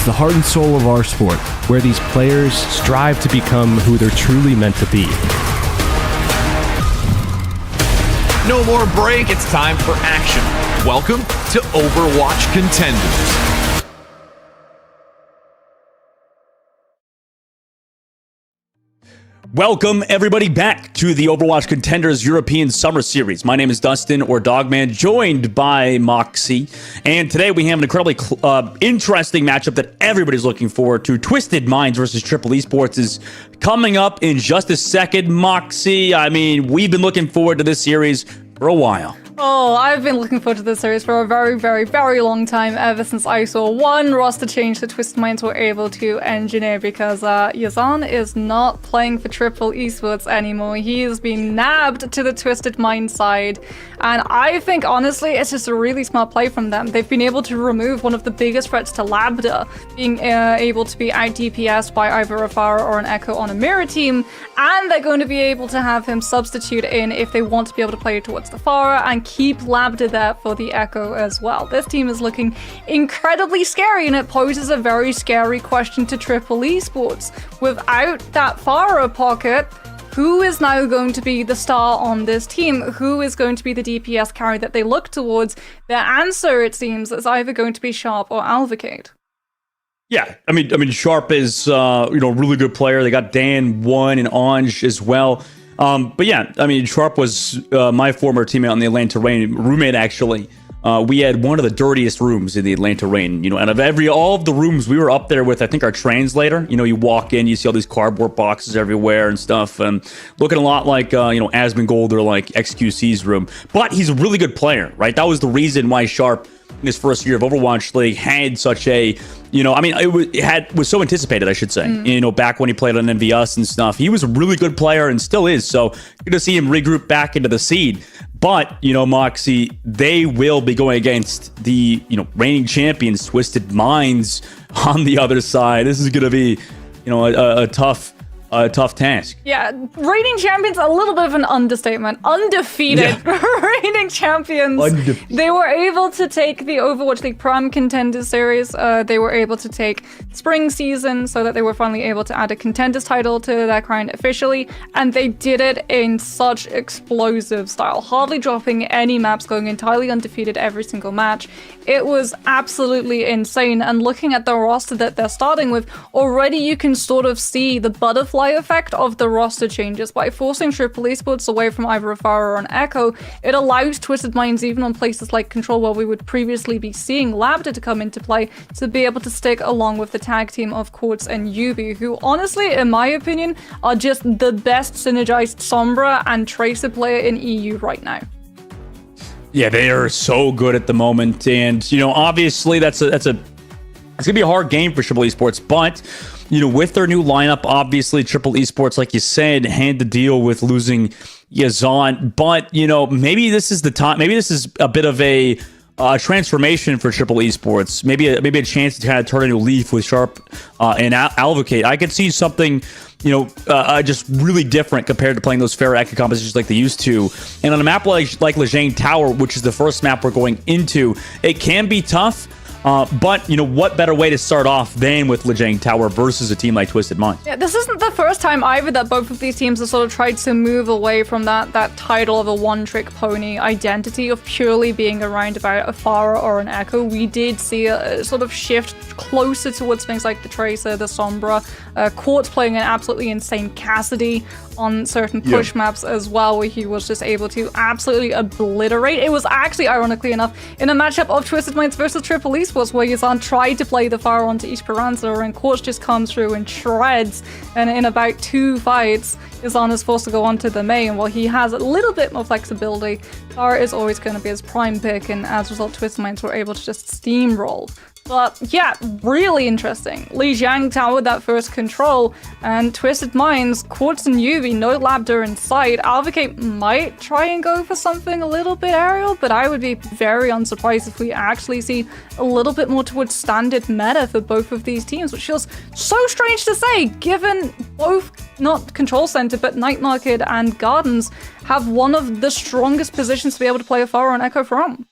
The heart and soul of our sport, where these players strive to become who they're truly meant to be. No more break, it's time for action. Welcome to Overwatch Contenders. Welcome, everybody, back to the Overwatch Contenders European Summer Series. My name is Dustin, or Dogman, joined by Moxie. And today we have an incredibly interesting matchup that everybody's looking forward to. Twisted Minds versus Triple Esports is coming up in just a second. Moxie, I mean, we've been looking forward to this series for a while. Oh, I've been looking forward to this series for a very, very, very long time, ever since I saw one roster change that Twisted Minds were able to engineer, because Yazan is not playing for Triple Esports anymore. He has been nabbed to the Twisted Minds side, and I think, honestly, it's just a really smart play from them. They've been able to remove one of the biggest threats to Lambda, being able to be out DPS by either a Pharah or an Echo on a mirror team, and they're going to be able to have him substitute in if they want to be able to play towards the Pharah and keep Lambda there for the Echo as well. This team is looking incredibly scary, and it poses a very scary question to Triple Esports. Without that Pharah pocket, who is now going to be the star on this team? Who is going to be the DPS carry that they look towards? Their answer, it seems, is either going to be Sharp or Alvacade. Yeah, I mean, Sharp is a really good player. They got Dan, One, and Anj as well. But yeah, I mean, Sharp was my former teammate on the Atlanta Reign, roommate actually. We had one of the dirtiest rooms in the Atlanta Reign. Out of all of the rooms, we were up there with, I think, our translator. You walk in, you see all these cardboard boxes everywhere and stuff, and looking a lot like, Asmongold or like XQC's room. But he's a really good player, right? That was the reason why Sharp, in his first year of Overwatch League, had such a, it was so anticipated, I should say. Back when he played on MVS and stuff, he was a really good player and still is. So good to see him regroup back into the seed. But Moxie, they will be going against the reigning champions, Twisted Minds, on the other side. This is going to be a tough task. Yeah, reigning champions, a little bit of an understatement. Undefeated reigning champions. They were able to take the Overwatch League Prime Contenders series. They were able to take spring season, so that they were finally able to add a Contenders title to their crown officially. And they did it in such explosive style, hardly dropping any maps, going entirely undefeated every single match. It was absolutely insane. And looking at the roster that they're starting with, already you can sort of see the butterfly effect of the roster changes. By forcing Triple Esports away from either a Pharah or an Echo, it allows Twisted Minds, even on places like Control, where we would previously be seeing Lambda to come into play, to be able to stick along with the tag team of Quartz and Yubi, who honestly, in my opinion, are just the best synergized Sombra and Tracer player in EU right now. Yeah, they are so good at the moment, and obviously it's gonna be a hard game for Triple Esports, but with their new lineup, obviously Triple Esports, like you said, had to deal with losing Yazan. But maybe this is the time. Maybe this is a bit of a transformation for Triple Esports. Maybe a chance to kind of turn a new leaf with Sharp and Alvacade. I could see something, just really different compared to playing those Pharah Echo competitions like they used to. And on a map like Lejeune Tower, which is the first map we're going into, it can be tough. But what better way to start off than with Lejeune Tower versus a team like Twisted Minds? Yeah, this isn't the first time either that both of these teams have sort of tried to move away from that title of a one-trick pony identity of purely being around about a Pharah or an Echo. We did see a sort of shift closer towards things like the Tracer, the Sombra, Quartz playing an absolutely insane Cassidy on certain push maps as well, where he was just able to absolutely obliterate. It was actually, ironically enough, in a matchup of Twisted Minds versus Triple Esports, where Yazan tried to play the Pharah onto Esperanza, and Quartz just comes through and shreds, and in about 2 fights, Yazan is forced to go onto the main. While he has a little bit more flexibility, Pharah is always going to be his prime pick, and as a result, Twisted Minds were able to just steamroll. But yeah, really interesting. Lijiang Tower, that first control, and Twisted Minds, Quartz and Yubi, no Lambda in sight. Alvacade might try and go for something a little bit aerial, but I would be very unsurprised if we actually see a little bit more towards standard meta for both of these teams, which feels so strange to say, given both, not Control Center, but Night Market and Gardens have one of the strongest positions to be able to play a Pharah and Echo from.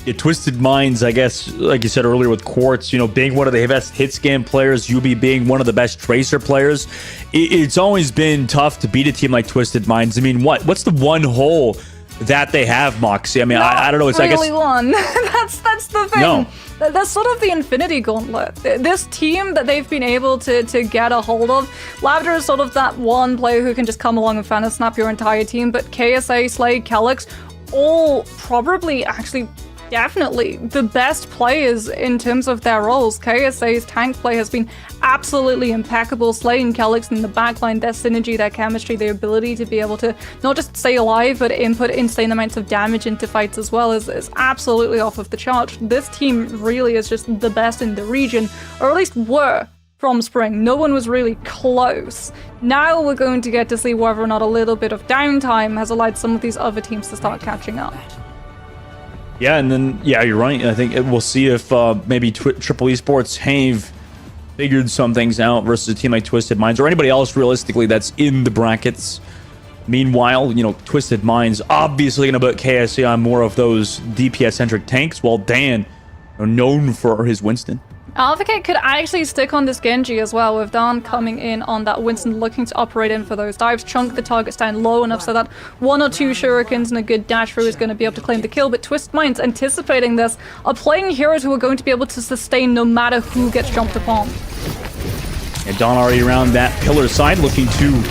Yeah, Twisted Minds, I guess, like you said earlier with Quartz, being one of the best hit scan players, Yubi being one of the best Tracer players, it's always been tough to beat a team like Twisted Minds. I mean, what's the one hole that they have, Moxie. I mean, I don't know. It's really I guess one. that's the thing. No. That's sort of the Infinity Gauntlet. This team that they've been able to get a hold of. Lavender is sort of that one player who can just come along and fan snap your entire team, but KSA, Slay, Calyx, all probably actually definitely the best players in terms of their roles. KSA's tank play has been absolutely impeccable. Slay and Calyx in the backline, their synergy, their chemistry, their ability to be able to not just stay alive but input insane amounts of damage into fights as well is absolutely off of the chart. This team really is just the best in the region, or at least were from spring. No one was really close. Now we're going to get to see whether or not a little bit of downtime has allowed some of these other teams to start catching up. Yeah, and then, yeah, you're right. I think we'll see if maybe Triple Esports have figured some things out versus a team like Twisted Minds or anybody else realistically that's in the brackets. Meanwhile, you know, Twisted Minds obviously going to put KSA on more of those DPS-centric tanks, while Dan, known for his Winston. Advocate could actually stick on this Genji as well, with Dan coming in on that Winston, looking to operate in for those dives, chunk the targets down low enough so that 1 or 2 shurikens and a good dash through is going to be able to claim the kill. But Twisted Minds, anticipating this, are playing heroes who are going to be able to sustain no matter who gets jumped upon. And Don already around that pillar side, looking to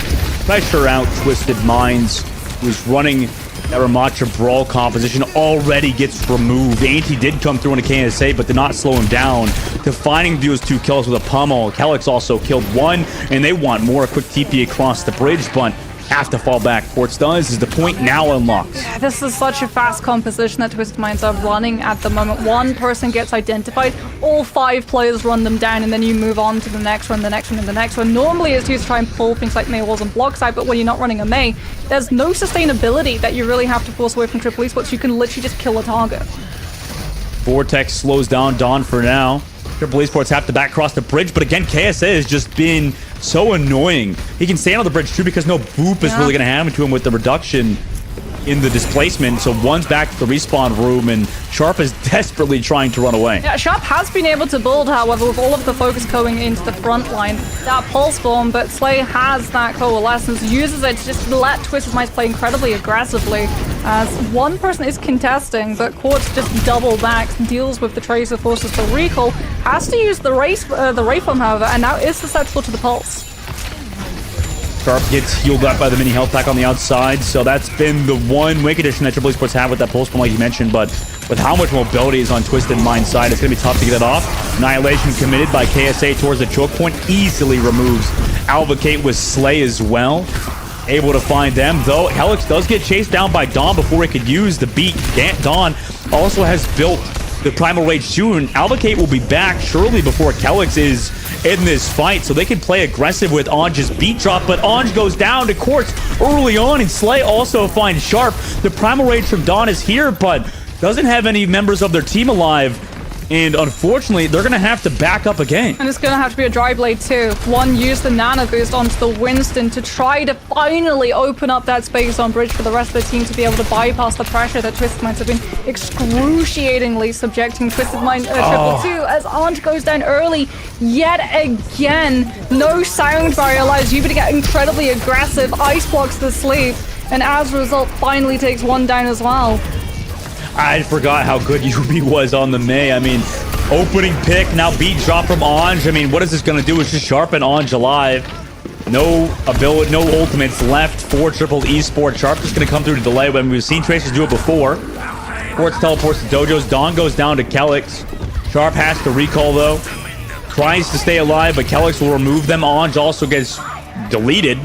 pressure out Twisted Minds, who's running that Ramacha Brawl composition, already gets removed. Anti did come through in a KSA, but did not slow him down. Defining those 2 kills with a pummel. Calyx also killed 1, and they want more. A quick TP across the bridge, but have to fall back. Quartz does, is the point now unlocked. This is such a fast composition that Twisted Minds are running at the moment. One person gets identified, all 5 players run them down, and then you move on to the next one, the next one, and the next one. Normally it's used to try and pull things like Mei walls and blocks out, but when you're not running a Mei, there's no sustainability that you really have to force away from Triple Esports. You can literally just kill a target. Vortex slows down Dawn for now. Triple Esports have to back across the bridge, but again, KSA has just been so annoying. He can stand on the bridge too because no boop is really going to happen to him with the reduction in the displacement. So one's back to the respawn room, and Sharp is desperately trying to run away. Yeah, Sharp has been able to build, however, with all of the focus going into the front line. That pulse bomb, but Slay has that coalescence, uses it to just let Twisted Minds play incredibly aggressively. As one person is contesting, but Quartz just double backs, deals with the Tracer, forces the recall, has to use the Wraith Bomb, however, and now is susceptible to the pulse. Sharp gets healed up by the mini health pack on the outside, so that's been the one win condition that Triple Esports have with that pulse bomb, like you mentioned, but with how much mobility is on Twisted Mind's side, it's going to be tough to get it off. Annihilation committed by KSA towards the choke point, easily removes Advocate with Slay as well. Able to find them, though Calyx does get chased down by Dawn before he could use the beat. Dawn also has built the Primal Rage 2, and Advocate will be back surely before Calyx is in this fight, so they can play aggressive with Anj's beat drop, but Anj goes down to Quartz early on, and Slay also finds Sharp. The Primal Rage from Dawn is here, but doesn't have any members of their team alive, and unfortunately, they're going to have to back up again. And it's going to have to be a dry blade too. One used the nano boost onto the Winston to try to finally open up that space on bridge for the rest of the team to be able to bypass the pressure that Twisted Minds have been excruciatingly subjecting Twisted Mind Triple 2 as Anj goes down early yet again. No sound barrier allows you to get incredibly aggressive. Ice blocks the sleep, and as a result, finally takes 1 down as well. I forgot how good UB was on the Mei. I mean, opening pick, now beat drop from Anj. I mean, what is this going to do? It's just sharpen Anj alive. No ability, no ultimates left for Triple Esports. Sharp is going to come through to delay when we've seen Tracers do it before. Quartz teleports to Dojos. Dawn goes down to Calyx. Sharp has to recall though. Tries to stay alive, but Calyx will remove them. Anj also gets deleted.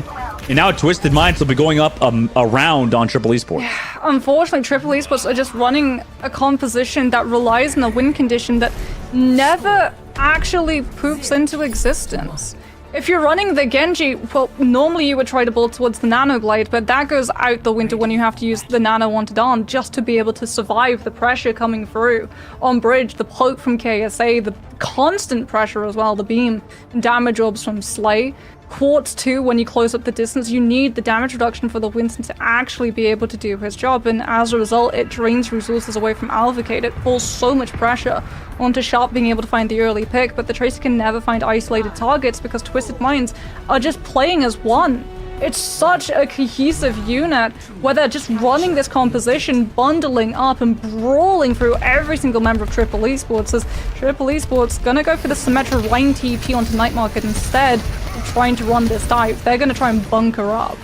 And now Twisted Minds will be going up a round on Triple Esports. Unfortunately, Triple Esports are just running a composition that relies on a win condition that never actually poops into existence. If you're running the Genji, well, normally you would try to build towards the Nano Blade, but that goes out the window when you have to use the Nano onto Dawn just to be able to survive the pressure coming through on bridge, the poke from KSA, the constant pressure as well, the beam damage orbs from Slay. Quartz too, when you close up the distance, you need the damage reduction for the Winston to actually be able to do his job, and as a result, it drains resources away from Advocate. It pulls so much pressure onto Sharp being able to find the early pick, but the Tracer can never find isolated targets because Twisted Minds are just playing as one. It's such a cohesive unit where they're just running this composition, bundling up and brawling through every single member of Triple Esports, as Triple Esports gonna go for the Symmetra Rhine TP onto Night Market instead of trying to run this dive. They're gonna try and bunker up.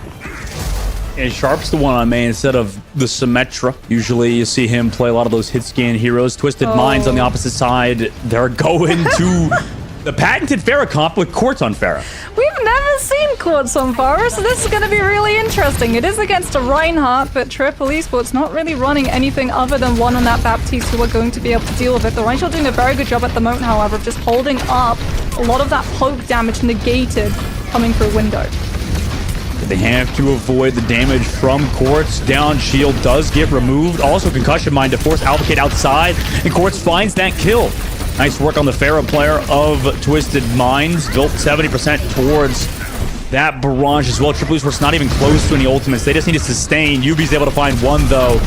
And Sharp's the one on main instead of the Symmetra. Usually you see him play a lot of those hit scan heroes. Twisted Minds on the opposite side. They're going to the patented Pharah comp with Quartz on Pharah. We've never seen Quartz on Pharah, so this is going to be really interesting. It is against a Reinhardt, but Triple Esports not really running anything other than one on that Baptiste who are going to be able to deal with it. The Reinhardt doing a very good job at the moment, however, of just holding up a lot of that poke damage negated coming through window. They have to avoid the damage from Quartz. Down shield does get removed. Also concussion mine to force Alvacate outside, and Quartz finds that kill. Nice work on the Pharah player of Twisted Minds. Built 70% towards that barrage as well. Triple Esports not even close to any ultimates. They just need to sustain. Yubi's able to find one though,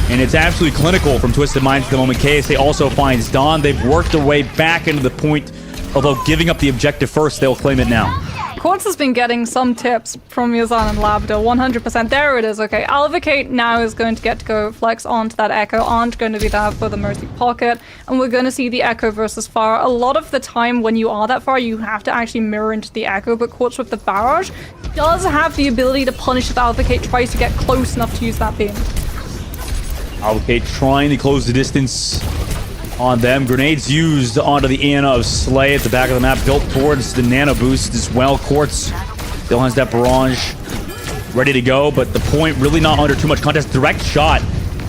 and it's absolutely clinical from Twisted Minds at the moment. KSA also finds Dawn. They've worked their way back into the point, although giving up the objective first, they'll claim it now. Quartz has been getting some tips from Yazan and Labda, 100%. There it is, okay. Alvacate now is going to get to go flex onto that Echo. Aren't going to be there for the Mercy Pocket. And we're going to see the Echo versus Pharah. A lot of the time when you are that far, you have to actually mirror into the Echo, but Quartz with the barrage does have the ability to punish if Alvacate tries to get close enough to use that beam. Alvacate trying to close the distance on them. Grenades used onto the Ana of Slay at the back of the map, built towards the Nano Boost as well. Quartz still has that barrage ready to go, but the point really not under too much contest. Direct shot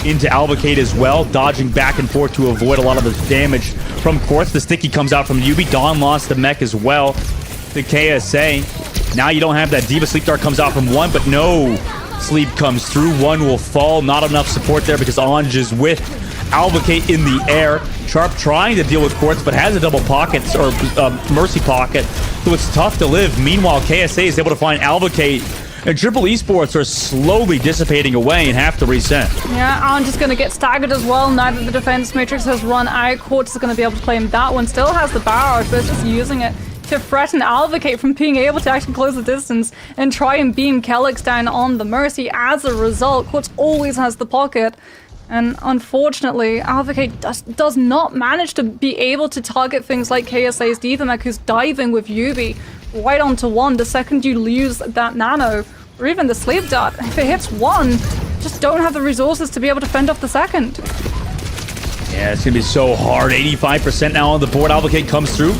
into Alvacate as well, dodging back and forth to avoid a lot of the damage from Quartz. The sticky comes out from Yubi. Dawn lost the mech as well to KSA. Now you don't have that Diva. Sleep Dart comes out from one, but no sleep comes through. One will fall. Not enough support there because Anj is with Alvacate in the air. Sharp trying to deal with Quartz, but has a double pockets or Mercy Pocket, so it's tough to live. Meanwhile, KSA is able to find Alvacate, and Triple Esports are slowly dissipating away and have to reset. Yeah, I'm just going to get staggered as well now that the defense matrix has run out. Quartz is going to be able to claim that one. Still has the barrage, but it's just using it to threaten Alvacate from being able to actually close the distance and try and beam Kelix down on the Mercy. As a result, Quartz always has the pocket. And unfortunately, Alvacate does not manage to be able to target things like KSA's Diva Mech, who's diving with Yubi right onto one. The second you lose that nano, or even the sleep dart, if it hits one, just don't have the resources to be able to fend off the second. Yeah, it's going to be so hard. 85% now on the board. Alvacate comes through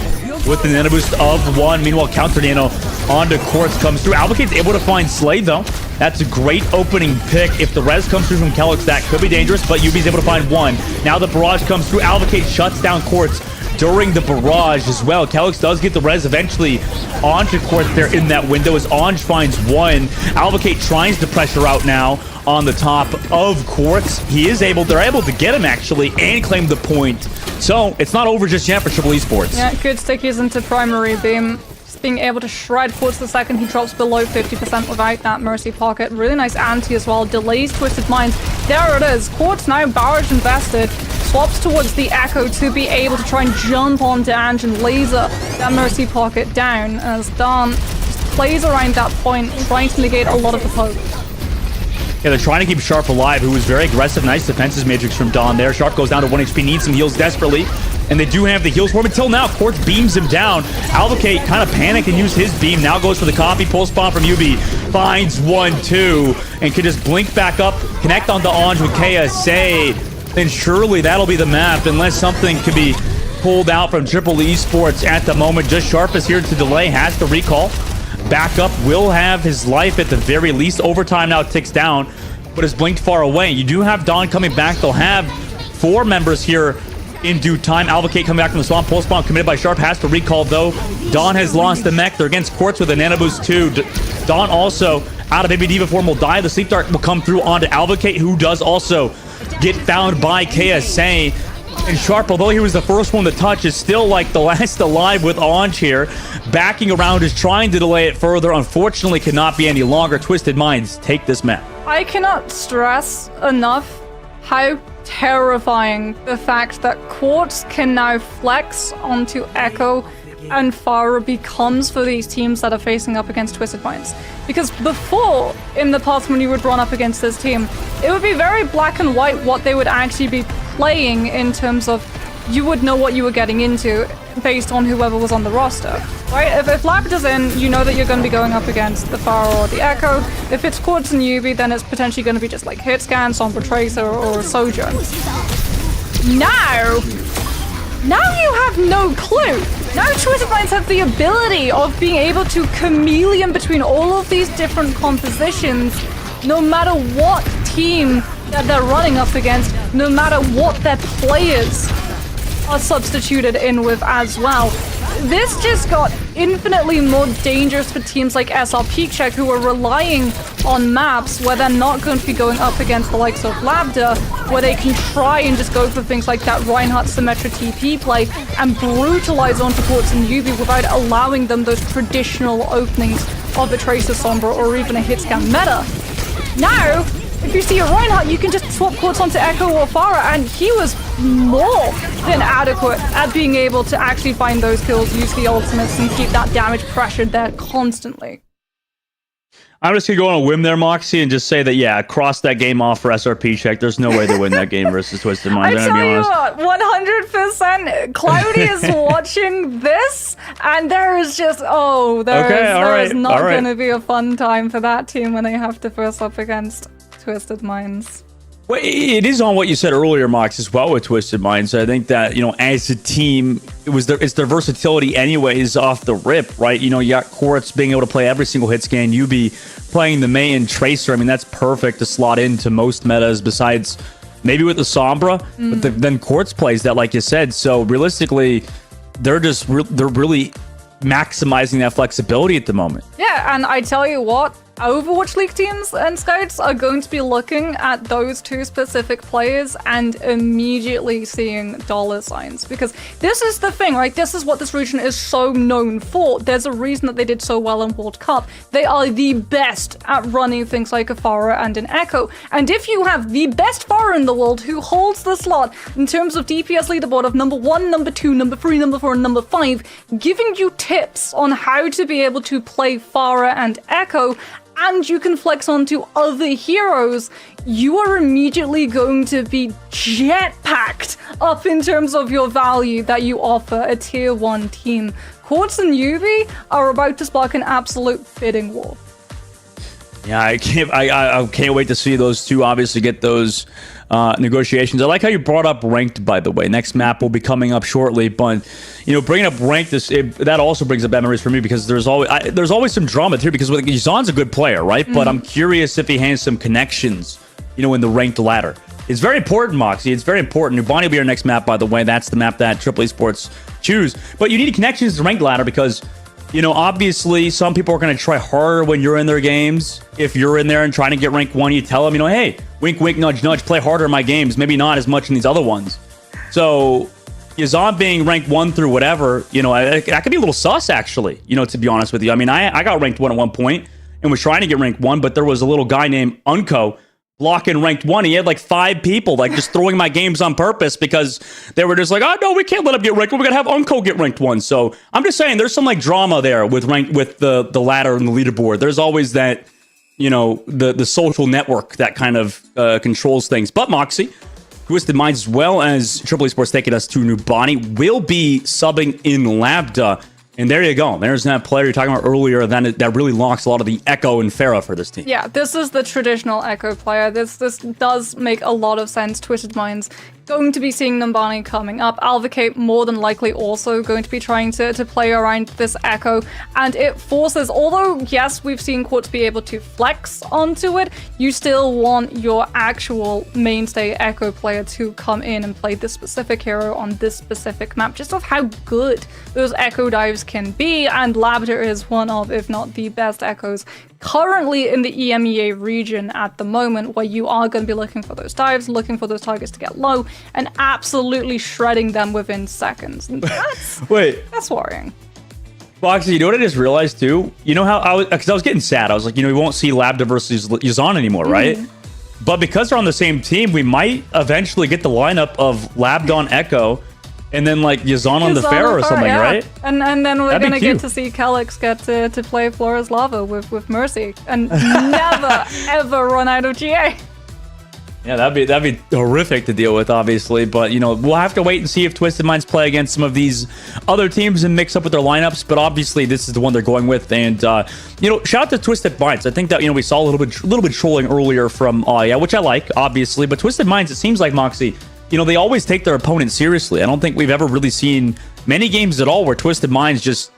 with the nano boost of one. Meanwhile, counter nano onto Quartz comes through. Alvacate's able to find Slay, though. That's a great opening pick. If the res comes through from Kelix, that could be dangerous, but Yubi's able to find one. Now the barrage comes through. Alvacate shuts down Quartz during the barrage as well. Kelix does get the res eventually onto Quartz there in that window as Anj finds one. Alvacate tries to pressure out now on the top of Quartz. They're able to get him actually and claim the point. So it's not over just yet for Triple Esports. Yeah, good stickies into primary beam. Just being able to shred Quartz the second he drops below 50% without that Mercy Pocket. Really nice anti as well. Delays Twisted Minds. There it is. Quartz now barrage invested. Swaps towards the Echo to be able to try and jump onto Anj and laser that Mercy Pocket down as Dawn just plays around that point, trying to negate a lot of the poke. Yeah, they're trying to keep Sharp alive, who was very aggressive. Nice defenses matrix from Dawn there. Sharp goes down to 1 HP, needs some heals desperately. And they do have the heals for him until now. Quartz beams him down. Alvacate kind of panicked and used his beam. Now goes for the copy. Pull spawn from Yubi. Finds 1-2. And can just blink back up. Connect onto Anj with KSA. Then surely that'll be the map. Unless something could be pulled out from Triple Esports at the moment. Just Sharp is here to delay. Has to recall. Backup will have his life at the very least. Overtime now ticks down, but is blinked far away. You do have Dawn coming back. They'll have 4 members here in due time. Alvacate coming back from the swamp. Pulse bomb committed by Sharp. Has to recall though. Dawn has lost the mech. They're against Quartz with a nano boost too. Dawn also out of Baby Diva form will die. The sleep dart will come through onto Alvacate, who does also get found by KSA. And Sharp, although he was the first one to touch, is still like the last alive with Anj here. Backing around is trying to delay it further. Unfortunately, cannot be any longer. Twisted Minds take this map. I cannot stress enough how terrifying the fact that Quartz can now flex onto Echo and Farah becomes for these teams that are facing up against Twisted Minds. Because before, in the past, when you would run up against this team, it would be very black and white what they would actually be playing in terms of you would know what you were getting into based on whoever was on the roster, right? If Lambda's in, you know that you're going to be going up against the Farah or the Echo. If it's Quartz and Yubi, then it's potentially going to be just like Hitscan, Sombra Tracer, or Sojourn. Now you have no clue. Now Twisted Minds have the ability of being able to chameleon between all of these different compositions, no matter what team that they're running up against, no matter what their players are substituted in with as well. This just got infinitely more dangerous for teams like SRP Check, who are relying on maps where they're not going to be going up against the likes of Lambda, where they can try and just go for things like that Reinhardt Symmetra TP play and brutalize onto Quartz and Yubi without allowing them those traditional openings of a Tracer Sombra or even a Hitscan meta. Now, if you see a Reinhardt, you can just swap Quartz onto Echo or Farah, and he was more than adequate at being able to actually find those kills, use the ultimates, and keep that damage pressured there constantly. I'm just going to go on a whim there, Moxie, and just say that, yeah, cross that game off for SRP Check. There's no way they win that game versus Twisted Minds. I tell you what, 100% Cloudy is watching this, and there is just, there is not going to be a fun time for that team when they have to face up against Twisted Minds. Well, it is on what you said earlier, Mox, as well with Twisted Minds. I think that, you know, as a team, it's their versatility anyways off the rip, right? You know, you got Quartz being able to play every single hit scan, Yubi playing the main Tracer. I mean, that's perfect to slot into most metas besides maybe with the Sombra, but then Quartz plays that, like you said. So realistically, they're really maximizing that flexibility at the moment. Yeah, and I tell you what, Overwatch League teams and scouts are going to be looking at those two specific players and immediately seeing dollar signs, because this is the thing, right? This is what this region is so known for. There's a reason that they did so well in World Cup. They are the best at running things like a Farah and an Echo. And if you have the best Farah in the world who holds the slot in terms of DPS leaderboard of number 1, number 2, number 3, number 4, and number 5, giving you tips on how to be able to play Farah and Echo, and you can flex onto other heroes, you are immediately going to be jet-packed up in terms of your value that you offer a tier 1 team. Quartz and Yubi are about to spark an absolute bidding war. Yeah, I can't wait to see those two obviously get those negotiations. I like how you brought up ranked, by the way. Next map will be coming up shortly, but you know, bringing up ranked, that also brings up memories for me, because there's always some drama too, because Yazan's a good player, right? But I'm curious if he has some connections, you know, in the ranked ladder. It's very important, Moxie. It's very important. Nubani will be our next map, by the way. That's the map that Triple Esports choose. But you need connections to ranked ladder because, you know, obviously some people are going to try harder when you're in their games. If you're in there and trying to get rank 1, you tell them, you know, hey, wink, wink, nudge, nudge, play harder in my games. Maybe not as much in these other ones. So Yazan being ranked 1 through whatever, you know, that could be a little sus, actually, you know, to be honest with you. I mean, I got ranked 1 at one point and was trying to get ranked 1, but there was a little guy named Unco blocking ranked 1. He had like 5 people like just throwing my games on purpose because they were just like, oh no, we can't let him get ranked 1. We gotta have Unco get ranked 1. So I'm just saying there's some like drama there with the ladder and the leaderboard. There's always that, you know, the social network that kind of controls things. But Moxie, Twisted Minds, as well as Triple Esports taking us to Nubani, will be subbing in Lambda. And there you go. There's that player you're talking about earlier that really locks a lot of the Echo and Farah for this team. Yeah, this is the traditional Echo player. This does make a lot of sense. Twisted Minds going to be seeing Numbani coming up. Alvacate more than likely also going to be trying to play around this Echo, and it forces, although yes, we've seen Quartz be able to flex onto it, you still want your actual mainstay Echo player to come in and play this specific hero on this specific map, just of how good those Echo dives can be, and Labrador is one of, if not the best Echoes currently in the EMEA region at the moment, where you are going to be looking for those dives, looking for those targets to get low, and absolutely shredding them within seconds. And that's worrying. Foxy, you know what I just realized too? You know how because I was getting sad. I was like, you know, we won't see Lambda versus Yazan anymore, right? But because they're on the same team, we might eventually get the lineup of Lambda on Echo and then like Yazan on the Fair or something, yeah. right? And then we're That'd be gonna get cute. to see Calyx get to play Flora's Lava with Mercy and never ever run out of GA. Yeah, that'd be horrific to deal with, obviously. But you know, we'll have to wait and see if Twisted Minds play against some of these other teams and mix up with their lineups. But obviously, this is the one they're going with. And you know, shout out to Twisted Minds. I think that we saw a little bit trolling earlier from which I like, obviously. But Twisted Minds, it seems like Moxie, they always take their opponent seriously. I don't think we've ever really seen many games at all where Twisted Minds just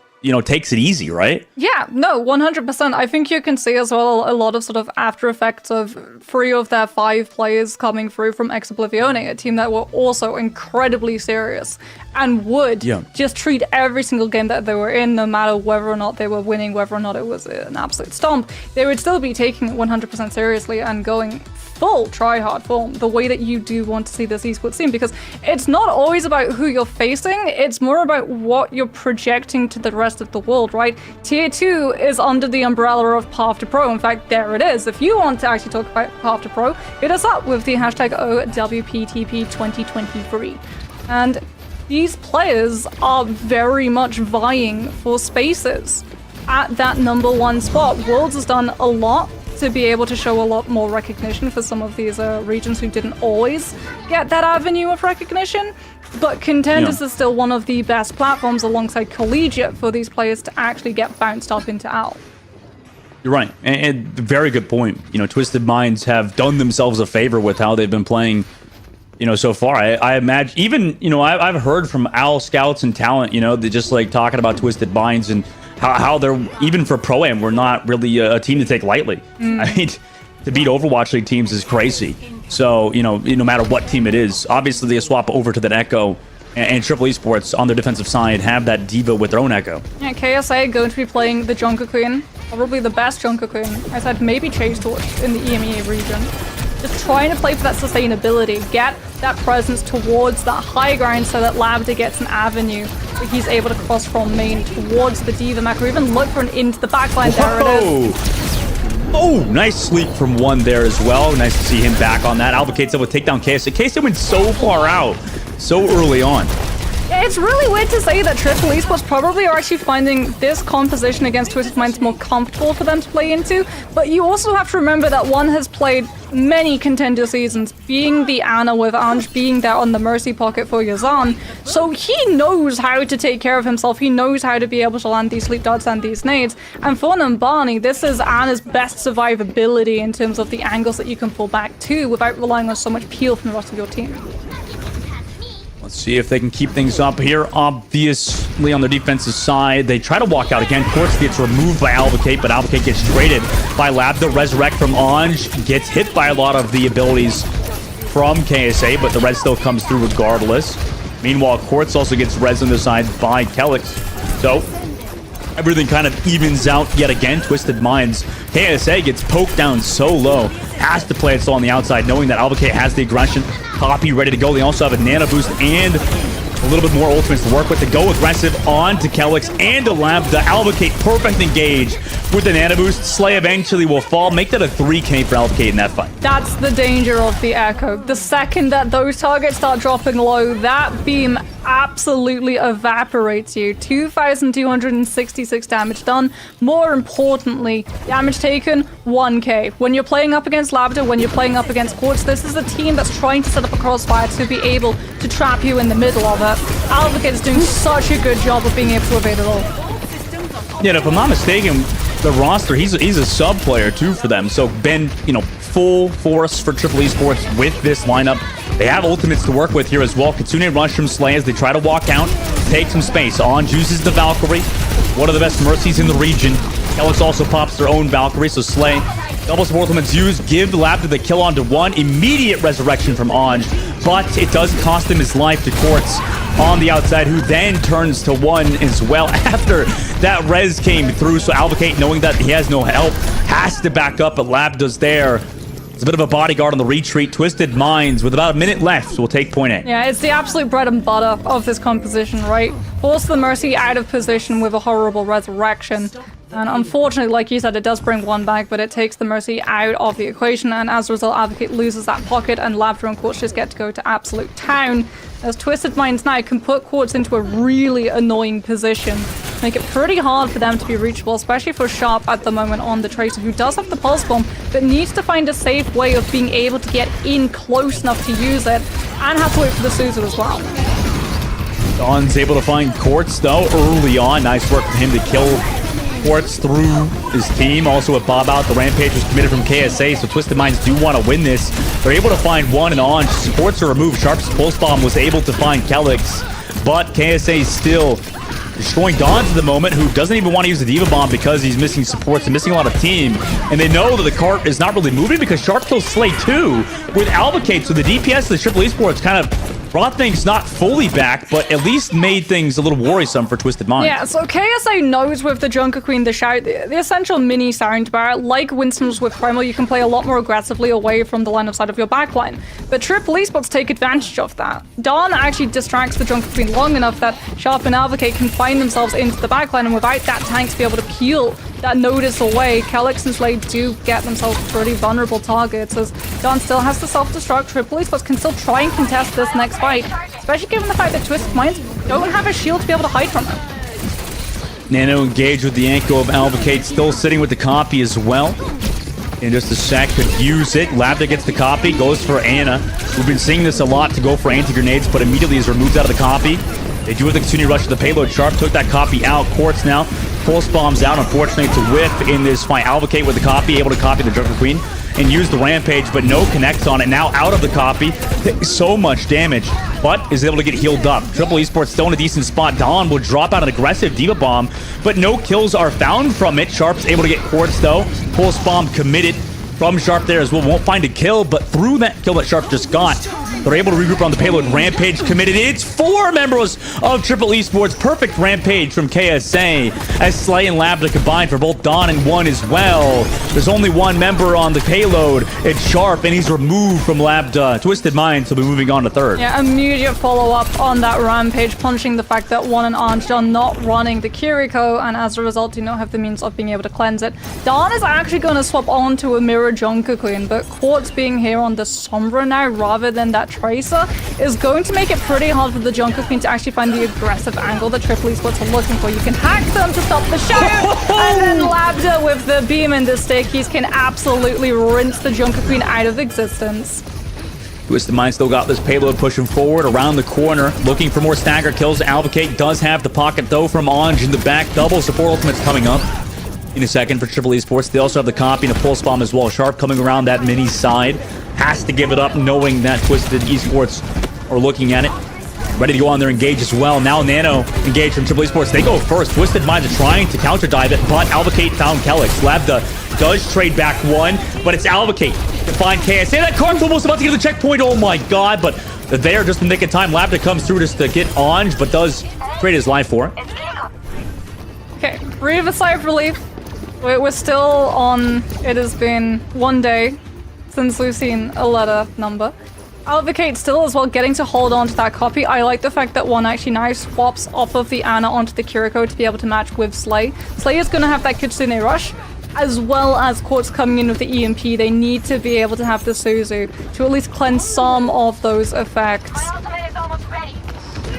takes it easy, right? Yeah, no, 100%. I think you can see as well a lot of sort of after effects of 3 of their 5 players coming through from Ex Oblivione, a team that were also incredibly serious and would just treat every single game that they were in, no matter whether or not they were winning, whether or not it was an absolute stomp, they would still be taking it 100% seriously and going full try-hard form, the way that you do want to see this esports scene, because it's not always about who you're facing, it's more about what you're projecting to the rest of the world, right? Tier 2 is under the umbrella of Path to Pro. In fact, there it is. If you want to actually talk about Path to Pro, hit us up with the hashtag OWPTP2023. And these players are very much vying for spaces at that #1 spot. Worlds has done a lot to be able to show a lot more recognition for some of these regions who didn't always get that avenue of recognition. But Contenders is still one of the best platforms alongside Collegiate for these players to actually get bounced up into AL. You're right, and very good point. Twisted Minds have done themselves a favor with how they've been playing, so far. I imagine even, I've heard from AL scouts and talent, they're just like talking about Twisted Minds and how they're, even for Pro-Am, we're not really a team to take lightly. I mean, to beat Overwatch League teams is crazy. So, no matter what team it is, obviously they swap over to that Echo, and Triple Esports on their defensive side have that Diva with their own Echo. Yeah, KSA going to be playing the Junker Queen, probably the best Junker Queen. I said maybe Chase Torch in the EMEA region. Just trying to play for that sustainability, get that presence towards that high ground so that Labda gets an avenue where he's able to cross from main towards the Diva mech, or even look for an into the backline. There it is. Oh, nice sleep from one there as well. Nice to see him back on that. Alvacate's able to take down KSA. KSA went so far out so early on. Yeah, it's really weird to say that Triple Esports probably are actually finding this composition against Twisted Minds more comfortable for them to play into, but you also have to remember that one has played many Contender seasons, being the Ana with Ange, being there on the Mercy pocket for Yazan, so he knows how to take care of himself, he knows how to be able to land these sleep darts and these nades, and for Nambani, this is Ana's best survivability in terms of the angles that you can pull back to without relying on so much peel from the rest of your team. Let's see if they can keep things up here. Obviously, on the defensive side, they try to walk out again. Quartz gets removed by Alvacate, but Alvacate gets traded by Labda. Resurrect from Ange gets hit by a lot of the abilities from KSA, but the res still comes through regardless. Meanwhile, Quartz also gets res on the side by Kelix. So, everything kind of evens out yet again. Twisted Minds. KSA gets poked down so low. Has to play it still on the outside, knowing that Alvacate has the aggression. Poppy ready to go. They also have a nano boost and a little bit more ultimates to work with. To go aggressive on to Kelix and to Labda. Alvacate perfect engage with the nano boost. Slay eventually will fall. Make that a 3K for Alvacate in that fight. That's the danger of the Echo. The second that those targets start dropping low, that beam absolutely evaporates you. 2,266 damage done. More importantly, damage taken, 1K. When you're playing up against Labda, when you're playing up against Quartz, this is a team that's trying to set up a crossfire to be able to trap you in the middle of it. Alvacate is doing such a good job of being able to evade it all. Yeah, if I'm not mistaken, the roster, he's a sub player too for them. So been, full force for Triple Esports with this lineup. They have ultimates to work with here as well. Kitsune rush from Slay as they try to walk out, take some space. On uses the Valkyrie, one of the best Mercies in the region. Kelix also pops their own Valkyrie, so Slay double support ultimates used, give Labda the kill onto one. Immediate resurrection from Ange, but it does cost him his life to Quartz on the outside, who then turns to one as well after that res came through. So Alvacate, knowing that he has no help, has to back up, but Labda's there. It's a bit of a bodyguard on the retreat. Twisted Minds, with about a minute left, will take point A. Yeah, it's the absolute bread and butter of this composition, right? Force the Mercy out of position with a horrible resurrection. And unfortunately, like you said, it does bring one back, but it takes the Mercy out of the equation, and as a result, Advocate loses that pocket, and Labda and Quartz just get to go to absolute town. as Twisted Minds now can put Quartz into a really annoying position. Make it pretty hard for them to be reachable, especially for Sharp at the moment on the Tracer, who does have the Pulse Bomb, but needs to find a safe way of being able to get in close enough to use it, and have to wait for the Suzu as well. Don's able to find Quartz, though, early on. Nice work for him to kill Quartz through his team. Also with Bob out, the Rampage was committed from KSA, so Twisted Minds do want to win this. They're able to find one and on. Supports are removed. Sharp's Pulse Bomb was able to find Kelix, but KSA still destroying Dawn to the moment, who doesn't even want to use the Diva Bomb because he's missing supports and missing a lot of team. And they know that the cart is not really moving because Sharp kills Slay too with Albacate, so the DPS of the Triple Esports kind of brought things not fully back, but at least made things a little worrisome for Twisted Minds. Yeah, so KSA knows with the Junker Queen, the Shout, the essential mini sound bar, like Winston's with Primal, you can play a lot more aggressively away from the line of sight of your backline. But Triple Esports take advantage of that. Dawn actually distracts the Junker Queen long enough that Sharp and Advocate can find themselves into the backline, and without that tank to be able to peel that notice away, Kelix and Slade do get themselves pretty vulnerable targets, as Dawn still has to self-destruct. Triple Esports can still try and contest this next fight, especially given the fact that Twisted Minds don't have a shield to be able to hide from it. Nano engaged with the ankle of Albacate, still sitting with the copy as well. In just a sec, could use it. Labda gets the copy, goes for Ana. We've been seeing this a lot to go for anti-grenades, but immediately is removed out of the copy. They do have the continued rush to the payload. Sharp took that copy out. Quartz now Pulse Bombs out, unfortunately, to whiff in this fight. Albacate with the copy, able to copy the Junker Queen and use the Rampage, but no connects on it. Now out of the copy, so much damage, but is able to get healed up. Triple Esports still in a decent spot. Dawn will drop out an aggressive Diva Bomb, but no kills are found from it. Sharp's able to get Quartz, though. Pulse Bomb committed from Sharp there as well. Won't find a kill, but through that kill that Sharp just got, they're able to regroup on the payload. Rampage committed. It's 4 members of Triple Esports. Perfect Rampage from KSA as Slay and Labda combined for both Dawn and 1 as well. There's only 1 member on the payload. It's Sharp, and he's removed from Labda. Twisted Minds will be moving on to 3rd. Yeah, immediate follow-up on that Rampage, punching the fact that 1 and Anj are not running the Kiriko, and as a result do not have the means of being able to cleanse it. Dawn is actually going to swap on to a Mirror Junker Queen, but Quartz being here on the Sombra now rather than that Tracer is going to make it pretty hard for the Junker Queen to actually find the aggressive angle that Triple Esports are looking for. You can hack them to stop the shout, and then Labda with the beam and the stickies can absolutely rinse the Junker Queen out of existence. Twisted Mind still got this payload pushing forward around the corner, looking for more stagger kills. Albacate does have the pocket, though, from Anj in the back. Double support ultimates coming up in a second for Triple Esports. They also have the copy and a Pulse Bomb as well. Sharp coming around that mini side. Has to give it up, knowing that Twisted Esports are looking at it. Ready to go on their engage as well. Now Nano engaged from Triple Esports. They go first. Twisted Minds are trying to counter dive it, but Albacate found Kelix. Labda does trade back 1, but it's Albacate to find KSA. That card's almost about to get the checkpoint. Oh my god, but there just in the nick of time. Labda comes through just to get Anj, but does trade his life for it. Okay, breathe a sigh of relief. We're still on, it has been 1 day since we've seen a letter number. Advocate still as well getting to hold on to that copy. I like the fact that 1 actually now swaps off of the Ana onto the Kiriko to be able to match with Slay. Slay is going to have that Kitsune Rush, as well as Quartz coming in with the EMP. They need to be able to have the Suzu to at least cleanse some of those effects.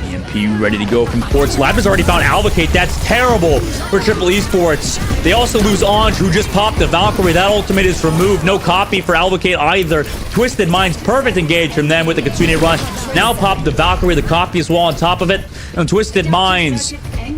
EMP ready to go from Quartz. Labda's already found Albacate. That's terrible for Triple Esports. They also lose Anj, who just popped the Valkyrie. That ultimate is removed. No copy for Albacate either. Twisted Minds, perfect engage from them with the Kitsune Rush. Now pop the Valkyrie, the copy as well on top of it. And Twisted Minds,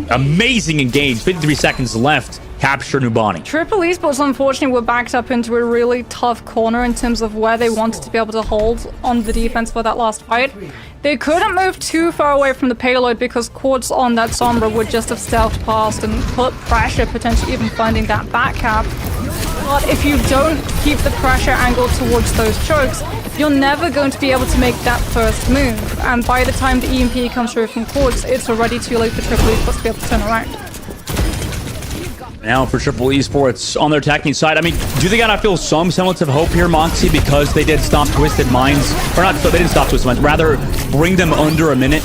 amazing engage. 53 seconds left. Capture Nubani. Triple Esports, unfortunately, were backed up into a really tough corner in terms of where they wanted to be able to hold on the defense for that last fight. They couldn't move too far away from the payload because Quartz on that Sombra would just have stealthed past and put pressure, potentially even finding that back cap. But if you don't keep the pressure angle towards those chokes, you're never going to be able to make that first move. And by the time the EMP comes through from Quartz, it's already too late for Triple Esports to be able to turn around. Now for Triple Esports on their attacking side. I mean, do they gotta feel some semblance of hope here, Moxie, because they did stop Twisted Minds? Or not, they didn't stop Twisted Minds, rather bring them under a minute?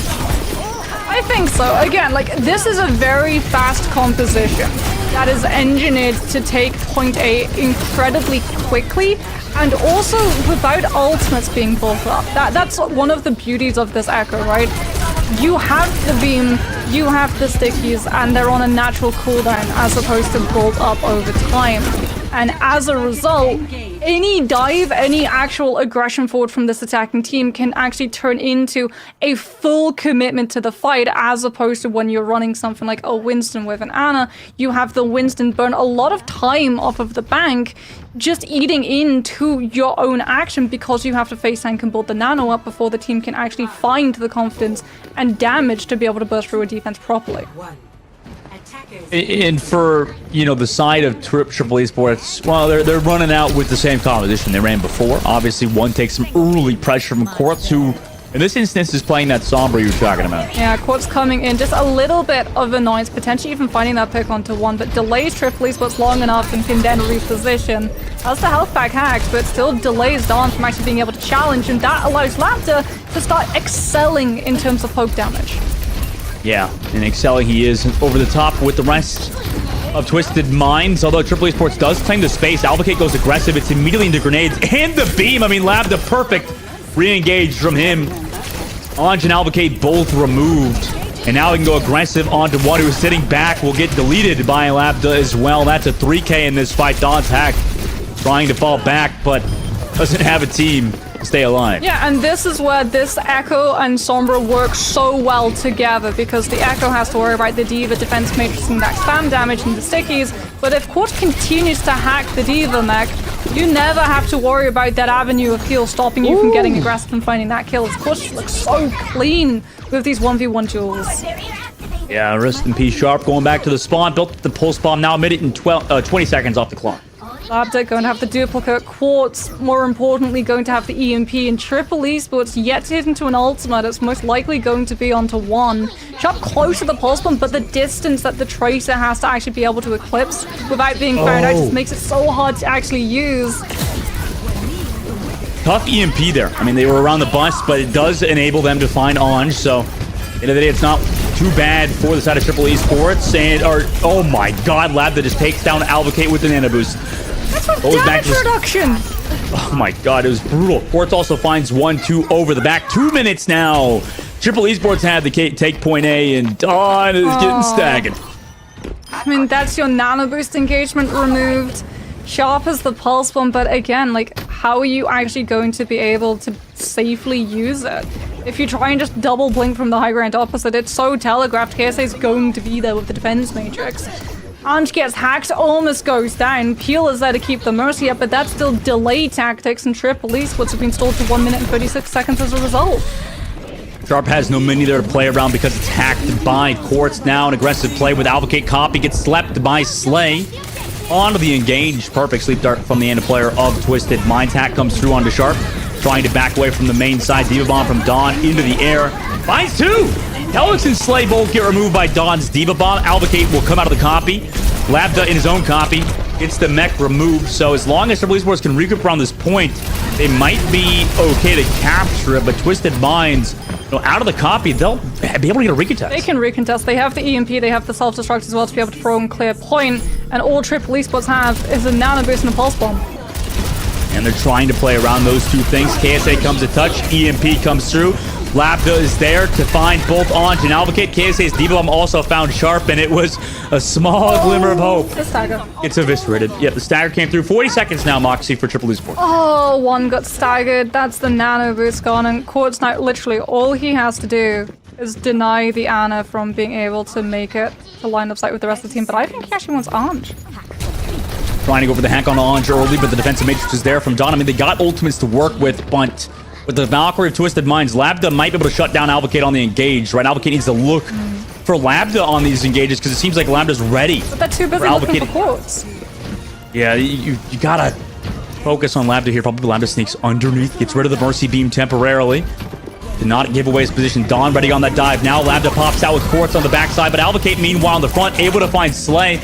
I think so. Again, like, this is a very fast composition. that is engineered to take point A incredibly quickly and also without ultimates being built up. That's one of the beauties of this Echo, right? You have the beam, you have the stickies, and they're on a natural cooldown as opposed to built up over time. And as a result, any dive, any actual aggression forward from this attacking team can actually turn into a full commitment to the fight, as opposed to when you're running something like a Winston with an Ana, you have the Winston burn a lot of time off of the bank, just eating into your own action because you have to face tank and build the nano up before the team can actually find the confidence and damage to be able to burst through a defense properly. And for, you know, the side of Triple Esports, well, they're running out with the same composition they ran before. Obviously, one takes some early pressure from Quartz, who, in this instance, is playing that Sombra you were talking about. Yeah, Quartz coming in, just a little bit of annoyance, potentially even finding that pick onto one, but delays Triple Esports long enough and can then reposition. That's the health pack hacked, but still delays Dawn from actually being able to challenge, and that allows Lapta to start excelling in terms of poke damage. Yeah, and excelling he is over the top with the rest of Twisted Minds. Although Triple Esports does claim the space, Alvacate goes aggressive. It's immediately into grenades and the beam. I mean, Lab, the perfect re-engage from him. Anj and Alvacate both removed. And now he can go aggressive onto one who's sitting back. Will get deleted by Labda as well. That's a 3K in this fight. Dawn's hacked, trying to fall back, but doesn't have a team to stay alive. Yeah, and this is where this Echo and Sombra work so well together, because the Echo has to worry about the D.Va defense matrix and that spam damage and the stickies, but if Quartz continues to hack the D.Va mech, you never have to worry about that avenue of heal stopping you from getting aggressive and finding that kill. Quartz looks so clean with these 1v1 duels. Yeah, rest in peace, Sharp going back to the spawn. Built the pulse bomb, now made it in 20 seconds off the clock. Labda going to have the duplicate, Quartz, more importantly, going to have the EMP, and Triple Esports yet to hit into an ultimate. It's most likely going to be onto one. Sharp close to the pulse bomb, but the distance that the Tracer has to actually be able to eclipse without being found out just makes it so hard to actually use. Tough EMP there. I mean, they were around the bus, but it does enable them to find Anj, so end of the day, it's not too bad for the side of Triple Esports. And, oh my god, Lab that just takes down Alvacate with the nano boost. That's what damage reduction! Oh my god, it was brutal. Quartz also finds 1-2 over the back. 2 minutes now. Triple Esports had the take point A, and Dawn is getting staggered. I mean, that's your nano boost engagement removed. Sharp as the pulse bomb, but again, like, how are you actually going to be able to safely use it? If you try and just double blink from the high ground opposite, it's so telegraphed. KSA is going to be there with the defense matrix. Anj gets hacked, almost goes down. Peel is there to keep the Mercy up, but that's still delay tactics, and Triple Esports have been stalled to 1 minute and 36 seconds as a result. Sharp has no mini there to play around because it's hacked by Quartz. Now an aggressive play with Alvacate copy, gets slept by Slay. Onto the engage. Perfect sleep dart from the end player of Twisted Minds. Hack comes through onto Sharp, trying to back away from the main side. D.Va bomb from Dawn into the air. Finds two! Helix and Slay both get removed by Dawn's D.Va bomb. Alvacate will come out of the copy. Labda in his own copy gets the mech removed. So as long as Triple Esports can regroup around this point, they might be okay to capture it. But Twisted Minds, you know, out of the copy, they'll be able to get a recontest. They can recontest. They have the EMP, they have the self-destruct as well to be able to throw and clear point. And all Triple Esports have is a nano boost and a pulse bomb. And they're trying to play around those two things. KSA comes to touch. EMP comes through. Labda is there to find both Anj and Alvacate. KSA's D.Va bomb also found Sharp, and it was a small glimmer of hope. The stagger. It's eviscerated. Yep, the stagger came through. 40 seconds now, Moxie, for Triple Esports. Oh, one got staggered. That's the nano boost gone, and Quartz now literally all he has to do is deny the Ana from being able to make it to line of sight with the rest of the team. But I think he actually wants Anj. Trying to go for the hack on Anj early, but the defensive matrix is there from Dawn. I mean, they got ultimates to work with, but with the Valkyrie of Twisted Minds, Labda might be able to shut down Alvacate on the engage, right? Alvacate needs to look for Labda on these engages because it seems like Labda's ready. But they're too busy looking for Quartz. Yeah, you gotta focus on Labda here. Probably Labda sneaks underneath, gets rid of the Mercy Beam temporarily. Did not give away his position. Dawn ready on that dive. Now Labda pops out with Quartz on the backside, but Alvacate meanwhile in the front, able to find Slay.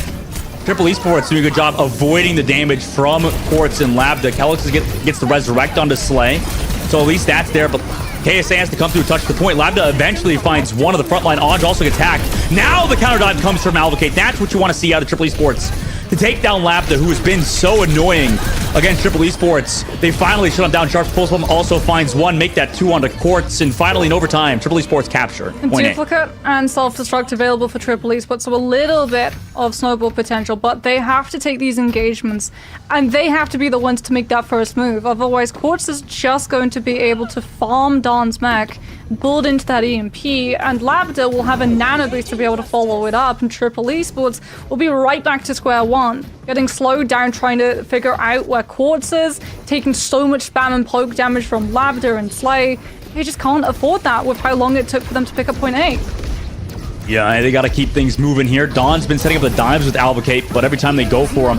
Triple Esports doing a good job avoiding the damage from Quartz and Labda. Helix gets the resurrect onto Slay. So at least that's there, but KSA has to come through, touch the point. Lambda eventually finds one of the front line. Anj also gets hacked. Now the counter dive comes from Alvocate. That's what you want to see out of Triple Esports. To take down Lambda, who has been so annoying against Triple Esports. They finally shut him down. Sharp's Pulse Bomb also finds one, make that 2 onto Quartz, and finally in overtime, Triple Esports capture. Point Duplicate and self-destruct available for Triple Esports, so a little bit of snowball potential, but they have to take these engagements, and they have to be the ones to make that first move. Otherwise, Quartz is just going to be able to farm Dawn's mech, build into that EMP, and Lambda will have a nano boost to be able to follow it up, and Triple Esports will be right back to square one, getting slowed down trying to figure out where Quartz is, taking so much spam and poke damage from Lambda and Slay. They just can't afford that with how long it took for them to pick up point A. Yeah, they got to keep things moving here. Dawn's been setting up the dives with Alvocate, but every time they go for him,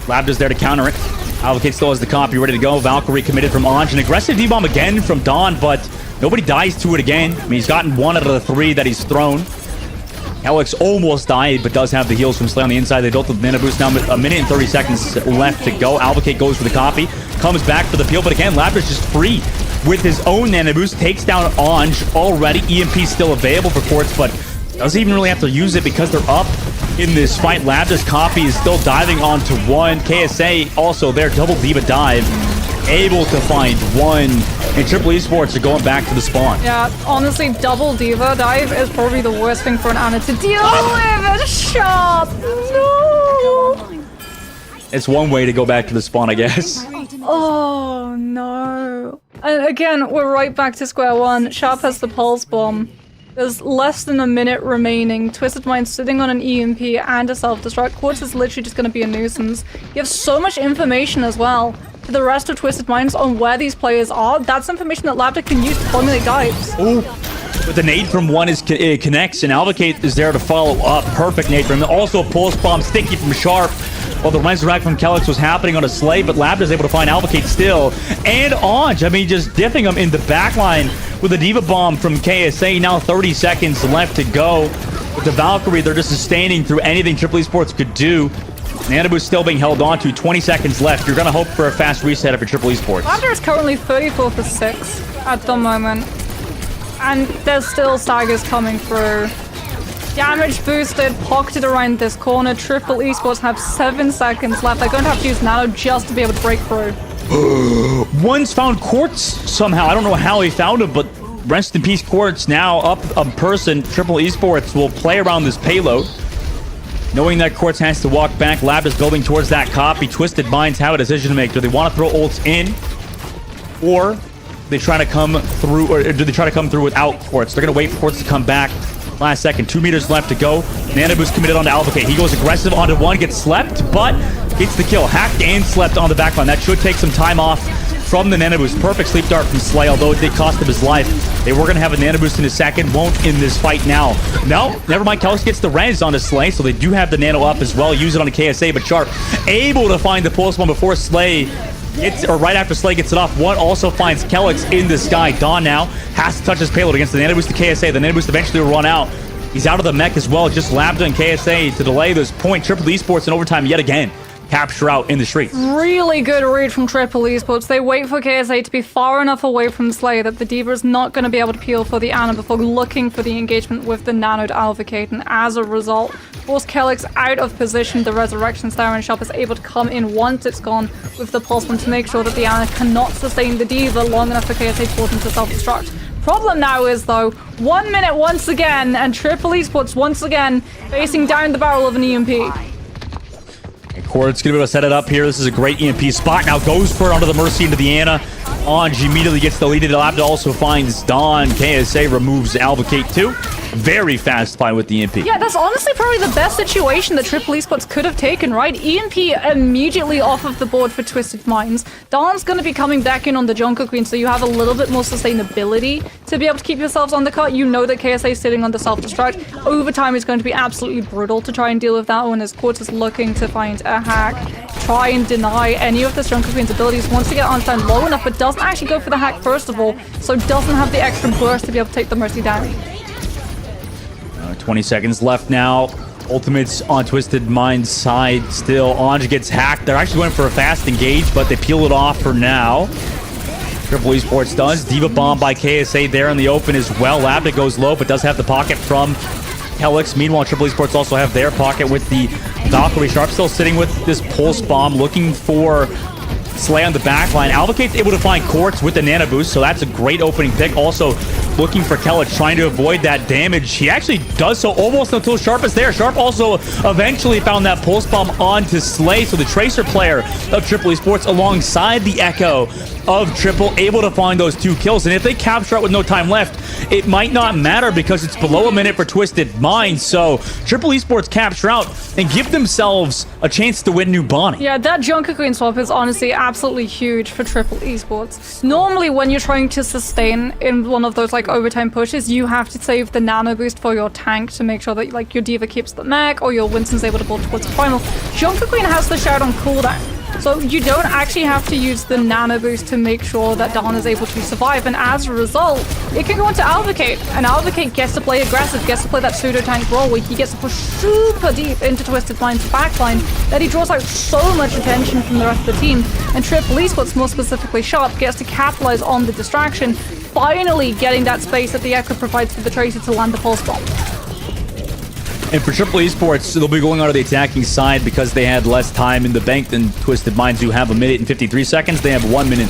Lambda's there to counter it. Alvocate still has the copy ready to go. Valkyrie committed from Anj. An aggressive D-bomb again from Dawn, but nobody dies to it again. I mean, he's gotten 1 out of the 3 that he's thrown. Alex almost died, but does have the heals from Slay on the inside. They built the mana boost. Now a minute and 30 seconds left to go. Alvocate goes for the copy, comes back for the peel, but again, Lambda's just free with his own nano boost. Takes down Anj already. EMP still available for Quartz, but doesn't even really have to use it because they're up in this fight. Lambda's copy is still diving onto one. KSA also there, double diva dive, able to find one. And Triple Esports are going back to the spawn. Yeah, honestly, double diva dive is probably the worst thing for an Ana to deal with. It's Sharp. No. It's one way to go back to the spawn, I guess. Oh no. And again, we're right back to square one. Sharp has the pulse bomb. There's less than a minute remaining. Twisted Mind's sitting on an EMP and a self-destruct. Quartz is literally just going to be a nuisance. You have so much information as well to the rest of Twisted Minds on where these players are. That's information that Lambda can use to formulate dives. Ooh. But the nade from one it connects, and Alvocate is there to follow up. Perfect nade from him. Also a pulse bomb sticky from Sharp. Well, the resurrect from Kellex was happening on a Slay, but Lambda is able to find Alvocate still. And Anj, I mean, just diffing him in the backline with a Diva Bomb from KSA. Now 30 seconds left to go. With the Valkyrie, they're just sustaining through anything Triple Esports could do. Nanobu's still being held on to. 20 seconds left. You're going to hope for a fast reset for Triple Esports. Lambda is currently 34 for 6 at the moment. And there's still Sagas coming through. Damage boosted, pocketed around this corner. Triple Esports have 7 seconds left. They're going to have to use Nano just to be able to break through. One's found Quartz somehow. I don't know how he found him, but rest in peace, Quartz. Now up a person. Triple Esports will play around this payload. Knowing that Quartz has to walk back, Lab is building towards that copy. Twisted Minds have a decision to make. Do they want to throw ults in? Or they try to come through, or do they try to come through without Quartz? They're going to wait for Quartz to come back. Last second, 2 meters left to go. Nanobu's committed onto Alvocate. He goes aggressive onto one, gets slept, but gets the kill. Hacked and slept on the backline. That should take some time off from the Nanoboost. Perfect sleep dart from Slay, although it did cost him his life. They were going to have a Nanoboost in a second. Won't in this fight now. No, never mind. Kellis gets the res onto Slay, so they do have the Nano up as well. Use it on the KSA, but Sharp able to find the pulse one before Slay or right after Slay gets it off. One also finds Kellex in the sky. Dawn now has to touch his payload against the Nanoboost to KSA. The Nanoboost eventually will run out. He's out of the mech as well. Just Lambda and KSA to delay this point. Triple Esports in overtime yet again. Capture out in the streets. Really good read from Triple Esports. They wait for KSA to be far enough away from Slay that the Diva is not going to be able to peel for the Ana before looking for the engagement with the nanoed Alvocate. And as a result, force Kellex out of position. The Resurrection Star and Shop is able to come in once it's gone with the Pulse One to make sure that the Ana cannot sustain the Diva long enough for KSA to force him to self-destruct. Problem now is, though, 1 minute once again, and Triple Esports once again facing down the barrel of an EMP. Quartz gonna be able to set it up here. This is a great EMP spot. Now goes for it onto the Mercy into the Ana. Anj immediately gets the lead. Lambda also finds Dawn. KSA removes Alvocate too. Very fast fight with the EMP. Yeah, that's honestly probably the best situation that Triple Esports could have taken, right? EMP immediately off of the board for Twisted Minds. Dawn's going to be coming back in on the Junker Queen, so you have a little bit more sustainability to be able to keep yourselves on the cut. You know that KSA is sitting on the self-destruct. Overtime is going to be absolutely brutal to try and deal with that one as Quartz is looking to find a hack. Try and deny any of this Junker Queen's abilities. Wants to get Einstein low enough, but doesn't actually go for the hack first of all, so doesn't have the extra burst to be able to take the Mercy down. 20 seconds left now. Ultimate's on Twisted Mind's side still. Anj gets hacked. They're actually going for a fast engage, but they peel it off for now. Triple Esports does. Diva bomb by KSA there in the open as well. Labda goes low, but does have the pocket from Helix. Meanwhile, Triple Esports also have their pocket with the Valkyrie. Sharp still sitting with this pulse bomb, looking for Slay on the back line. Alvacate's able to find Quartz with the nano boost, so that's a great opening pick. Also looking for Kellich, trying to avoid that damage. He actually does so almost until Sharp is there. Sharp also eventually found that pulse bomb onto Slay, so the Tracer player of Triple Esports alongside the Echo of Triple, able to find those 2 kills. And if they capture it with no time left, it might not matter because it's below a minute for Twisted Minds. So Triple Esports capture out and give themselves a chance to win New Bonnie. Yeah, that Junker Queen swap is honestly absolutely huge for Triple Esports. Normally, when you're trying to sustain in one of those like overtime pushes, you have to save the nano boost for your tank to make sure that like your Diva keeps the mech or your Winston's able to build towards the final. Junker Queen has the shout on cooldown, so you don't actually have to use the nano boost to make sure that Dawn is able to survive, and as a result, it can go into Alvacate, and Alvacate gets to play aggressive, gets to play that pseudo-tank role where he gets to push super deep into Twisted Mind's backline, that he draws out so much attention from the rest of the team, and Triple Esports, more specifically Sharp, gets to capitalize on the distraction, finally getting that space that the Echo provides for the Tracer to land the pulse bomb. And for Triple Esports, they'll be going out of the attacking side because they had less time in the bank than Twisted Minds, who have 1 minute and 53 seconds. They have 1 minute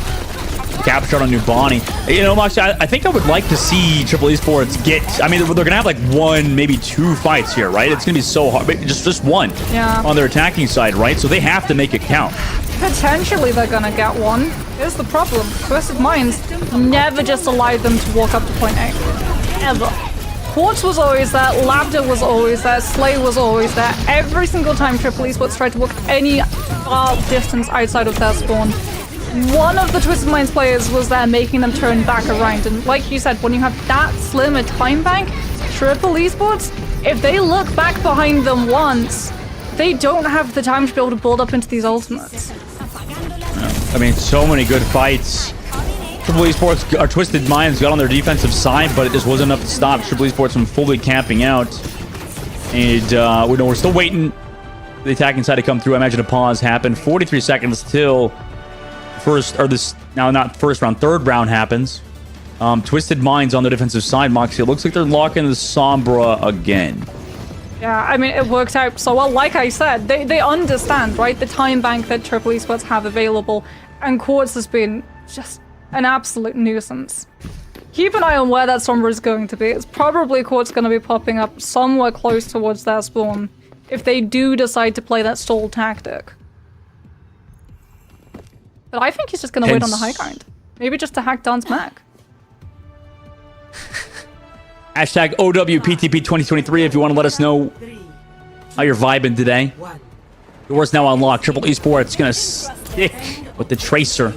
captured on New Bonnie. You know, Moxie, I think I would like to see Triple Esports get... I mean, they're going to have like 1, maybe 2 fights here, right? It's going to be so hard. Just one on their attacking side, right? So they have to make it count. Potentially they're going to get 1. Here's the problem. Twisted Minds never just allowed them to walk up to point A. Ever. Quartz was always there, Labda was always there, Slay was always there. Every single time Triple Esports tried to walk any far distance outside of their spawn, one of the Twisted Minds players was there making them turn back around. And like you said, when you have that slim a time bank, Triple Esports, if they look back behind them once, they don't have the time to be able to build up into these ultimates. I mean, so many good fights. Triple Esports, or Twisted Minds, got on their defensive side, but it just wasn't enough to stop Triple Esports from fully camping out. And we're still waiting for the attacking side to come through. I imagine a pause happened. 43 seconds till third round happens. Twisted Minds on the defensive side, Moxie. It looks like they're locking the Sombra again. Yeah, I mean, it works out so well. Like I said, they understand, right? The time bank that Triple Esports have available, and Quartz has been just an absolute nuisance. Keep an eye on where that Sombra is going to be. It's probably Quartz going to be popping up somewhere close towards their spawn if they do decide to play that stall tactic. But I think he's just going to wait on the high ground. Maybe just to hack Don's mech. Hashtag OWPTP2023 if you want to let us know how you're vibing today. Doors now unlocked. Triple Esports going to stick with the Tracer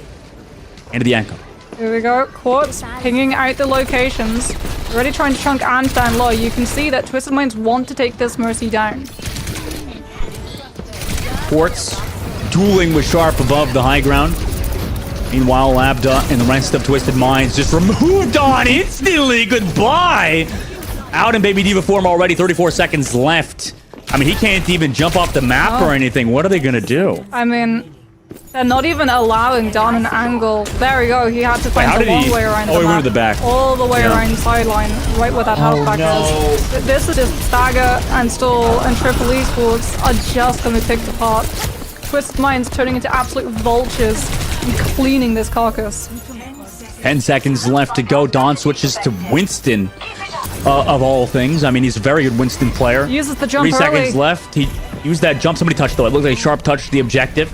and the Echo. Here we go. Quartz pinging out the locations. Already trying to chunk Ant down low. You can see that Twisted Minds want to take this Mercy down. Quartz dueling with Sharp above the high ground. Meanwhile, Labda and the rest of Twisted Minds just removed on instantly. Goodbye. Out in Baby Diva form already. 34 seconds left. I mean, he can't even jump off the map or anything. What are they going to do? I mean, they're not even allowing Don an angle. There we go. He had to find the long way around the map. He went to the back. All the way around the sideline, right where that halfback is. This is just Stagger and Stall and Triple Esports are just going to be picked apart. Twisted Minds turning into absolute vultures and cleaning this carcass. 10 seconds left to go. Don switches to Winston, of all things. I mean, he's a very good Winston player. Uses the jump 3 early. seconds left. He used that jump. Somebody touched, though. It looked like Sharp touched the objective.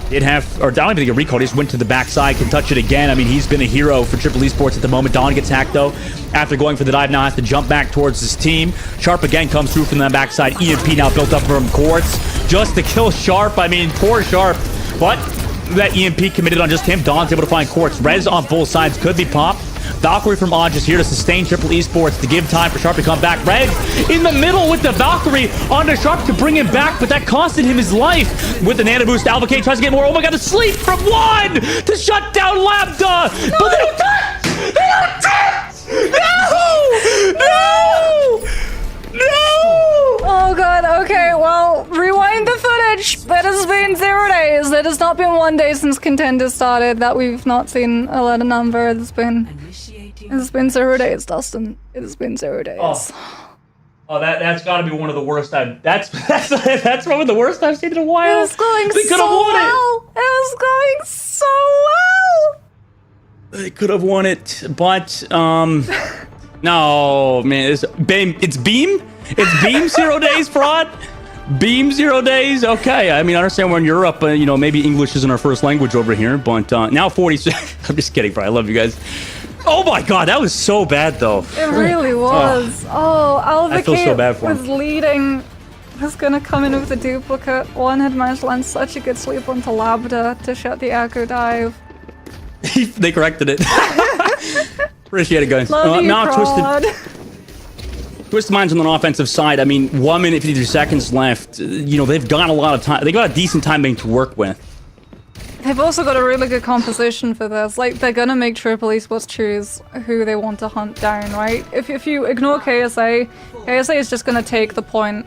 Did have, or I don't even think a recall. He just went to the backside, can touch it again. I mean, he's been a hero for Triple Esports at the moment. Don gets hacked, though. After going for the dive, now has to jump back towards his team. Sharp again comes through from the backside. EMP now built up from Quartz just to kill Sharp. I mean, poor Sharp. But that EMP committed on just him. Don's able to find Quartz. Res on both sides could be popped. Valkyrie from Odge is here to sustain Triple Esports to give time for Sharp to come back. Red in the middle with the Valkyrie onto Sharp to bring him back, but that costed him his life. With the nano boost, Alvacate tries to get more. Oh my god, the sleep from one to shut down Labda. No. But they don't touch! They don't touch! No! No! No! Oh god, okay, well, rewind the footage. Overwatch, it has been 0 days. It has not been 1 day since Contenders started that we've not seen a letter number. It's been 0 days, Dustin. It has been 0 days. Oh, that's got to be one of the worst that's probably the worst I've seen in a while. It was going They could have so won well. It was going so well. They could have won it, but no, man, it's Beam. It's Beam 0 days, Fraud. Beam 0 days. Okay, I mean, I understand we're in Europe, but maybe English isn't our first language over here. But now 40. I'm just kidding, Fraud. I love you guys. Oh my God, that was so bad, though. It really was. Alvacate I feel so bad for him. was leading. Was gonna come in with a duplicate. One had managed to land such a good sweep onto Labda to shut the Echo dive. They corrected it. Appreciate it, guys. Love you, now Fraud. Twisted Minds on the offensive side. I mean, 1 minute 53 seconds left. They've got a lot of time. They got a decent timing to work with. They've also got a really good composition for this. Like, they're gonna make Triple Esports choose who they want to hunt down, right? If you ignore KSA is just gonna take the point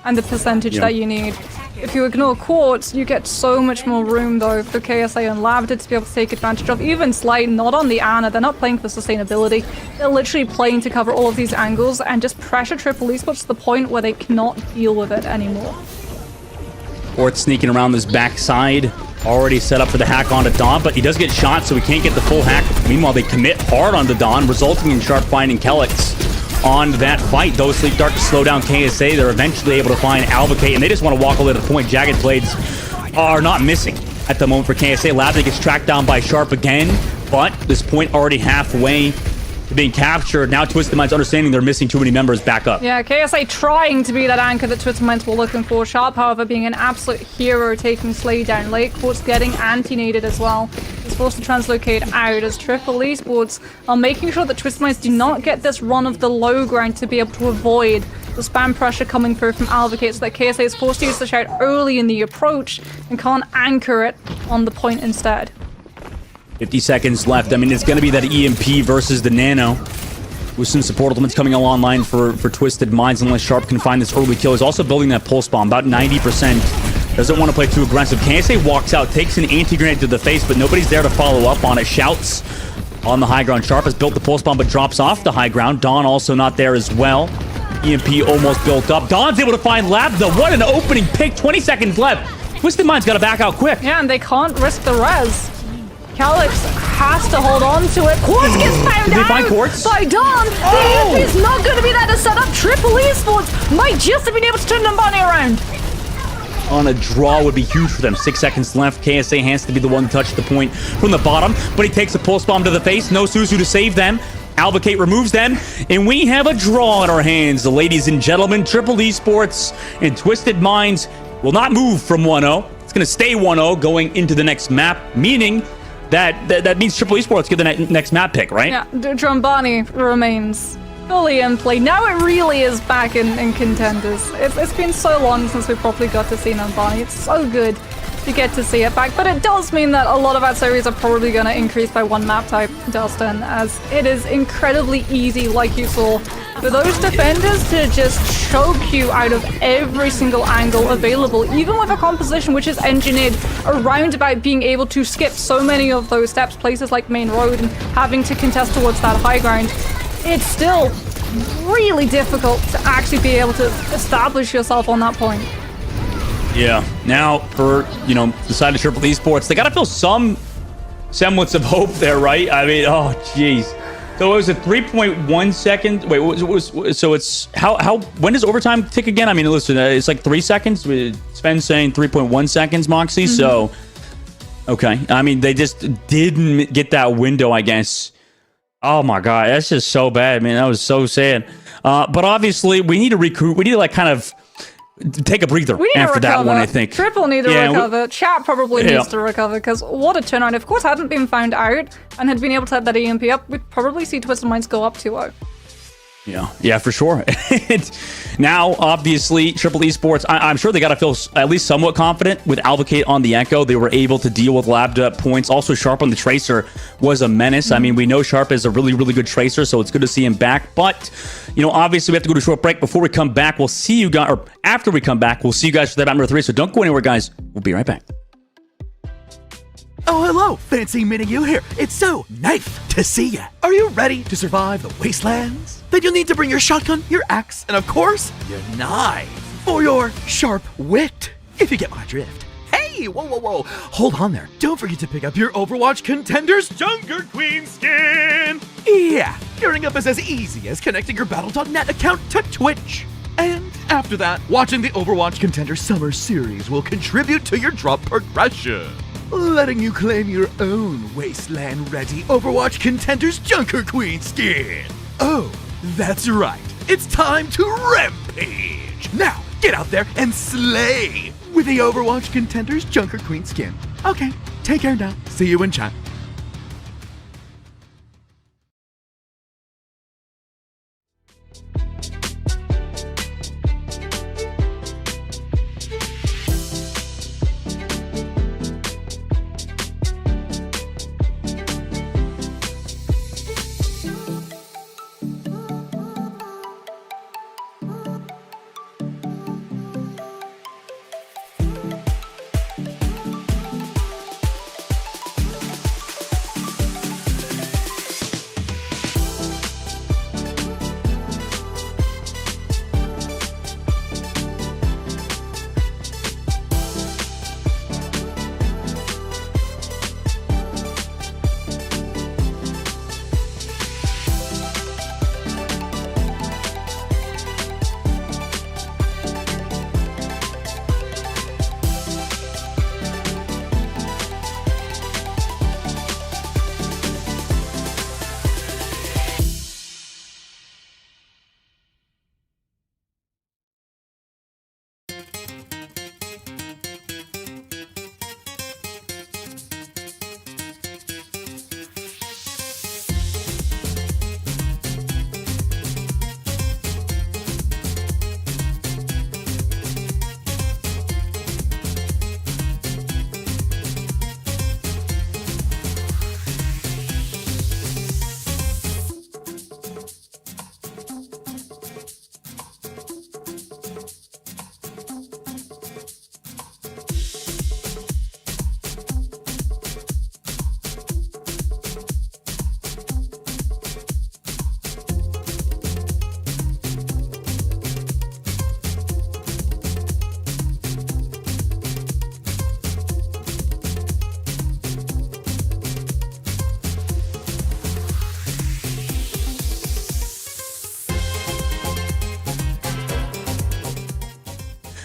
and the percentage that you need. If you ignore Quartz, you get so much more room, though, for KSA and Labda to be able to take advantage of. Even Slate, not on the Ana, they're not playing for sustainability. They're literally playing to cover all of these angles and just pressure Triple Esports to the point where they cannot deal with it anymore. Quartz sneaking around this backside. Already set up for the hack onto Dawn, but he does get shot, so he can't get the full hack. Meanwhile, they commit hard onto Dawn, resulting in Sharp finding Kellex on that fight. Though Sleep Dark to slow down KSA, they're eventually able to find Alvacate, and they just want to walk away to the point. Jagged Blades are not missing at the moment for KSA. Labda gets tracked down by Sharp again, but this point already halfway to being captured. Now Twisted Minds understanding they're missing too many members back up. Yeah, KSA trying to be that anchor that Twisted Minds were looking for. Sharp, however, being an absolute hero, taking Slay down late. Quartz getting anti-naded as well. He's forced to translocate out as Triple Esports are making sure that Twisted Minds do not get this run of the low ground to be able to avoid the spam pressure coming through from Alvacate, so that KSA is forced to use the shout early in the approach and can't anchor it on the point instead. 50 seconds left. I mean, it's going to be that EMP versus the Nano. With some support ultimates coming online for Twisted Minds, unless Sharp can find this early kill. He's also building that pulse bomb, about 90%. Doesn't want to play too aggressive. KSA walks out, takes an anti-grenade to the face, but nobody's there to follow up on it. Shouts on the high ground. Sharp has built the pulse bomb, but drops off the high ground. Dawn also not there as well. EMP almost built up. Dawn's able to find Labda. What an opening pick. 20 seconds left. Twisted Minds got to back out quick. Yeah, and they can't risk the res. Kellex has to hold on to it. Quartz gets found out find Quartz? by Dawn. Oh! The EMP is not going to be there to set up. Triple Esports might just have been able to turn Numbani around. On a draw would be huge for them. 6 seconds left. KSA has to be the one to touch the point from the bottom, but he takes a pulse bomb to the face. No Suzu to save them. Alvacate removes them, and we have a draw in our hands. Ladies and gentlemen, Triple Esports and Twisted Minds will not move from 1-0. It's going to stay 1-0 going into the next map, meaning that means Triple Esports get the next map pick, right? Yeah, Drumbani remains fully in play. Now it really is back in Contenders. It's been so long since we properly got to see Numbani. It's so good to get to see it back, but it does mean that a lot of our series are probably going to increase by one map type, Dustin, as it is incredibly easy, like you saw, for those defenders to just choke you out of every single angle available, even with a composition which is engineered around about being able to skip so many of those steps, places like Main Road, and having to contest towards that high ground. It's still really difficult to actually be able to establish yourself on that point. Yeah. Now, for, the side of Triple Esports, they got to feel some semblance of hope there, right? I mean, oh, jeez. So it was a 3.1 second. Wait, so it's how when does overtime tick again? I mean, listen, it's like 3 seconds. Sven's saying 3.1 seconds, Moxie. Mm-hmm. So, okay. I mean, they just didn't get that window, I guess. Oh my God, that's just so bad, man. That was so sad. But obviously, we need to recruit. We need to kind of take a breather after that one, I think. Triple need to recover. Chat probably needs to recover, because what a turnaround. If Quartz hadn't been found out and had been able to have that EMP up, we'd probably see Twisted Minds go up 2-0. Yeah, for sure. Now, obviously, Triple Esports, I'm sure they got to feel at least somewhat confident with Advocate on the Echo. They were able to deal with labbed up points. Also, Sharp on the Tracer was a menace. I mean, we know Sharp is a really, really good Tracer, so it's good to see him back. But, obviously, we have to go to a short break. Before we come back, we'll see you guys, or after we come back, we'll see you guys for that map number 3. So don't go anywhere, guys. We'll be right back. Oh, hello, fancy meeting you here. It's so nice to see ya. Are you ready to survive the wastelands? Then you'll need to bring your shotgun, your axe, and of course, your knife for your sharp wit, if you get my drift. Hey, whoa. Hold on there. Don't forget to pick up your Overwatch Contenders Junker Queen skin. Yeah, gearing up is as easy as connecting your Battle.net account to Twitch. And after that, watching the Overwatch Contenders Summer Series will contribute to your drop progression, letting you claim your own wasteland-ready Overwatch Contenders Junker Queen skin. Oh, that's right. It's time to rampage. Now, get out there and slay with the Overwatch Contenders Junker Queen skin. Okay, take care now. See you in chat.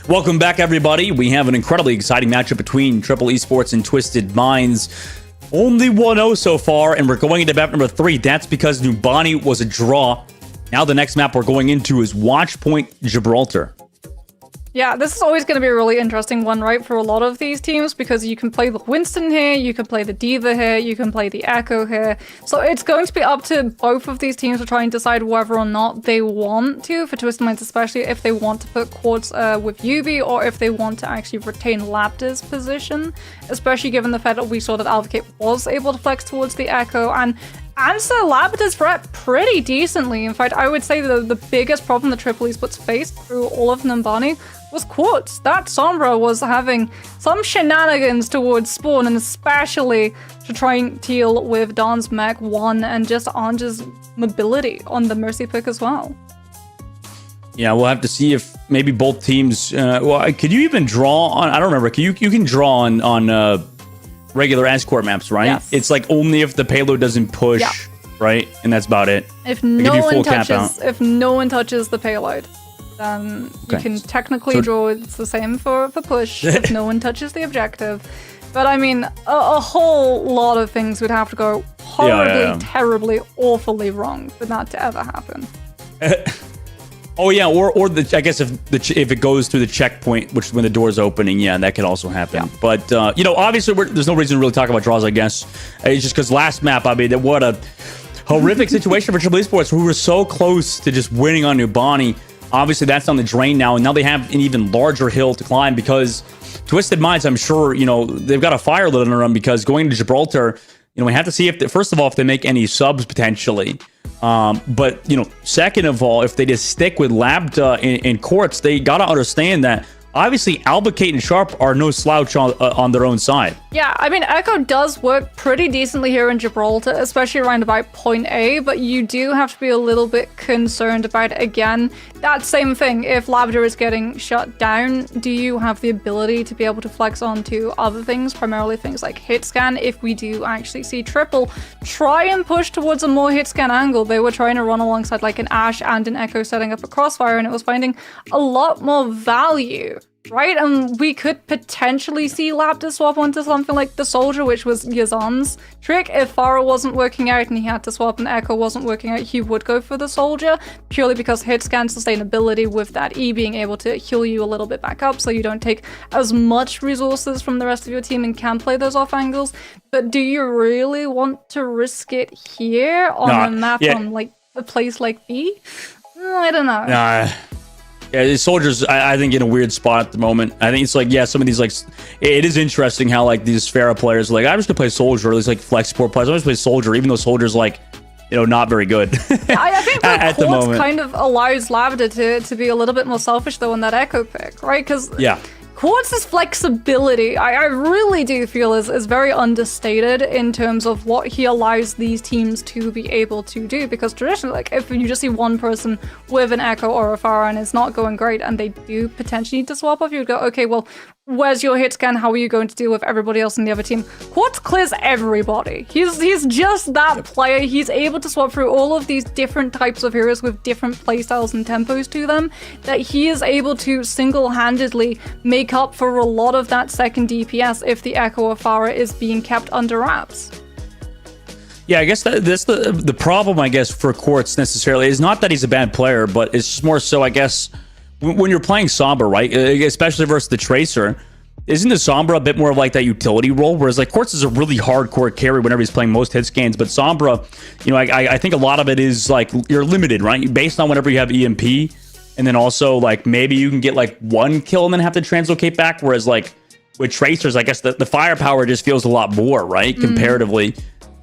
Welcome back, everybody. We have an incredibly exciting matchup between Triple Esports and Twisted Minds. Only 1-0 so far, and we're going into map number 3. That's because Numbani was a draw. Now the next map we're going into is Watchpoint Gibraltar. Yeah, this is always going to be a really interesting one, right, for a lot of these teams, because you can play the Winston here, you can play the D.Va here, you can play the Echo here. So it's going to be up to both of these teams to try and decide whether or not they want to, for Twisted Minds especially, if they want to put Quartz with Yubi, or if they want to actually retain Lapta's position, especially given the fact that we saw that Advocate was able to flex towards the Echo and answer Lapta's threat pretty decently. In fact, I would say that the biggest problem that Triple Esports faced through all of Numbani was Quartz. That Sombra was having some shenanigans towards Spawn, and especially to try and deal with Dawn's Mech 1 and just Anja's mobility on the Mercy pick as well. Yeah, we'll have to see if maybe both teams... well, could you even draw on... I don't remember. You can draw on regular escort maps, right? Yes. It's like only if the payload doesn't push, yeah, right? And that's about it. If no one touches the payload, then you can technically draw. It's the same for push if no one touches the objective. But I mean, a whole lot of things would have to go horribly, terribly, awfully wrong for that to ever happen. Oh yeah, or I guess if it goes through the checkpoint, which is when the door's opening, yeah, that could also happen. Yeah. But obviously there's no reason to really talk about draws. I guess it's just because last map, I mean, what horrific situation for Triple Esports, who were so close to just winning on Nubani. Obviously, that's on the drain now, and now they have an even larger hill to climb because Twisted Minds, I'm sure, you know, they've got a fire lit under them because going to Gibraltar, you know, we have to see if, first of all, if they make any subs potentially. But, you know, second of all, if they just stick with Lambda in courts, they got to understand that obviously Albacate and Sharp are no slouch on their own side. Yeah, I mean, Echo does work pretty decently here in Gibraltar, especially around about point A, but you do have to be a little bit concerned about, again, that same thing. If Labrador is getting shut down, do you have the ability to be able to flex onto other things, primarily things like hit scan? If we do actually see Triple try and push towards a more hit scan angle, they were trying to run alongside like an Ashe and an Echo setting up a crossfire, and it was finding a lot more value. Right, and we could potentially see Lambda swap onto something like the Soldier, which was Yazan's trick. If Farah wasn't working out and he had to swap and Echo wasn't working out, he would go for the Soldier, purely because hit scan sustainability with that E being able to heal you a little bit back up so you don't take as much resources from the rest of your team and can play those off angles. But do you really want to risk it here on a map on like a place like B? I don't know. Yeah, the Soldiers, I think, in a weird spot at the moment. I think it's like, yeah, some of these, like, it is interesting how, like, these Pharah players are like, I'm just gonna play Soldier, or these, like, flex support players, I'm just play Soldier, even though Soldier's, like, you know, not very good. I think that Quartz kind of allows Lavda to be a little bit more selfish, though, in that Echo pick, right? Because Quartz's flexibility, I really do feel is very understated in terms of what he allows these teams to be able to do. Because traditionally, like, if you just see one person with an Echo or a Pharah and it's not going great and they do potentially need to swap off, you'd go, okay, well, where's your hit scan? How are you going to deal with everybody else in the other team? Quartz clears everybody. He's just that player. He's able to swap through all of these different types of heroes with different playstyles and tempos to them, that he is able to single-handedly make up for a lot of that second DPS if the Echo or Pharah is being kept under wraps. Yeah, I guess that's the problem, I guess, for Quartz necessarily is not that he's a bad player, but it's just more so, I guess, when you're playing Sombra, right, especially versus the Tracer, isn't the Sombra a bit more of like that utility role? Whereas like Quartz is a really hardcore carry whenever he's playing most hit scans, but Sombra, you know, I think a lot of it is like you're limited, right? Based on whenever you have EMP, and then also like maybe you can get like one kill and then have to translocate back. Whereas like with Tracers, I guess the firepower just feels a lot more, right? Comparatively,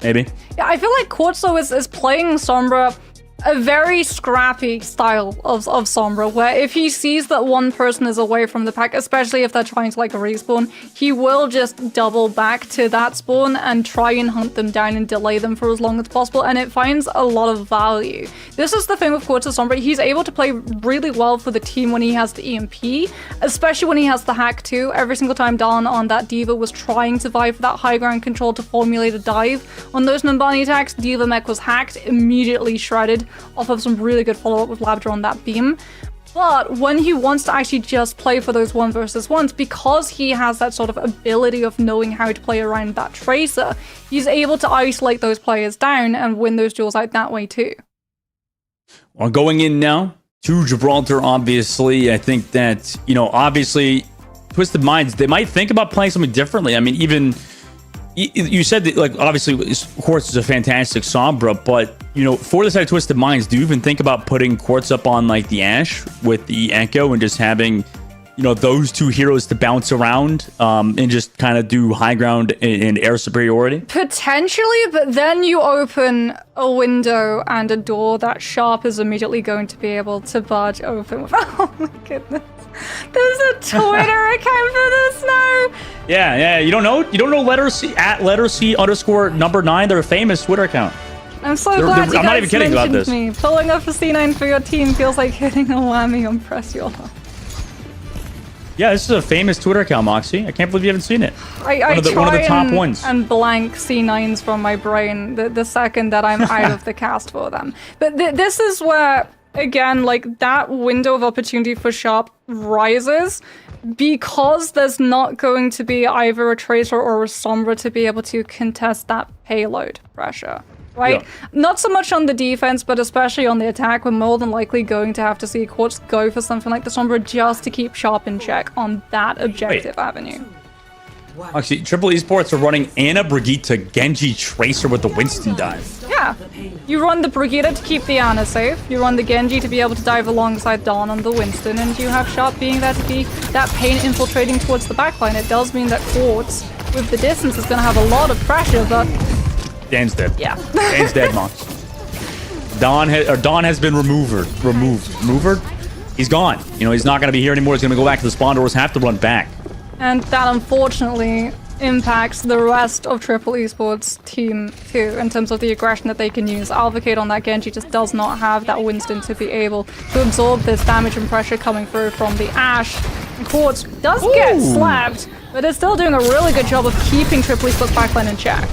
maybe. Yeah, I feel like Quartz though is playing Sombra a very scrappy style of Sombra, where if he sees that one person is away from the pack, especially if they're trying to like respawn, he will just double back to that spawn and try and hunt them down and delay them for as long as possible, and it finds a lot of value. This is the thing with Quartz Sombra, he's able to play really well for the team when he has the EMP, especially when he has the hack too. Every single time Dawn on that D.Va was trying to vie for that high ground control to formulate a dive on those Numbani attacks, D.Va mech was hacked, immediately shredded off of some really good follow-up with Labrador on that beam. But when he wants to actually just play for those 1 versus 1s, because he has that sort of ability of knowing how to play around that Tracer, he's able to isolate those players down and win those duels out that way too. Well, going in now to Gibraltar, obviously, I think that, you know, obviously Twisted Minds, they might think about playing something differently. I mean, even you said that, like, obviously Quartz is a fantastic Sombra, but, you know, for the side of Twisted Minds, do you even think about putting Quartz up on like the Ashe with the Echo and just having, you know, those two heroes to bounce around and just kind of do high ground and air superiority? Potentially, but then you open a window and a door that Sharp is immediately going to be able to barge open with. Oh my goodness. There's a Twitter account for this now. Yeah. You don't know letter C @C_9. They're a famous Twitter account. I'm so glad you I'm not even guys kidding about this. Me. Pulling up a C9 for your team feels like hitting a whammy on Press Your Luck. Yeah, this is a famous Twitter account, Moxie. I can't believe you haven't seen it. I one of the top ones. And blank C9s from my brain the second that I'm out of the cast for them. But this is where, again, like, that window of opportunity for Sharp rises because there's not going to be either a Tracer or a Sombra to be able to contest that payload pressure. Right? Yeah. Not so much on the defense, but especially on the attack, we're more than likely going to have to see Quartz go for something like the Sombra just to keep Sharp in check on that objective avenue. Actually, Triple Esports are running Ana, Brigitte, Genji, Tracer with the Winston dive. Yeah. You run the Brigitte to keep the Ana safe, you run the Genji to be able to dive alongside Dawn on the Winston, and you have Sharp being there to be that pain infiltrating towards the backline. It does mean that Quartz, with the distance, is going to have a lot of pressure, but... Dan's dead. Yeah. Dan's dead, Mox. Dawn has been removed. He's gone. You know, he's not going to be here anymore. He's going to go back to the spawn doors, have to run back. And that, unfortunately, impacts the rest of Triple Esports team too, in terms of the aggression that they can use. Alvacade on that Genji just does not have that Winston to be able to absorb this damage and pressure coming through from the Ashe. And Quartz does get slapped, but is still doing a really good job of keeping Triple Esports backline in check.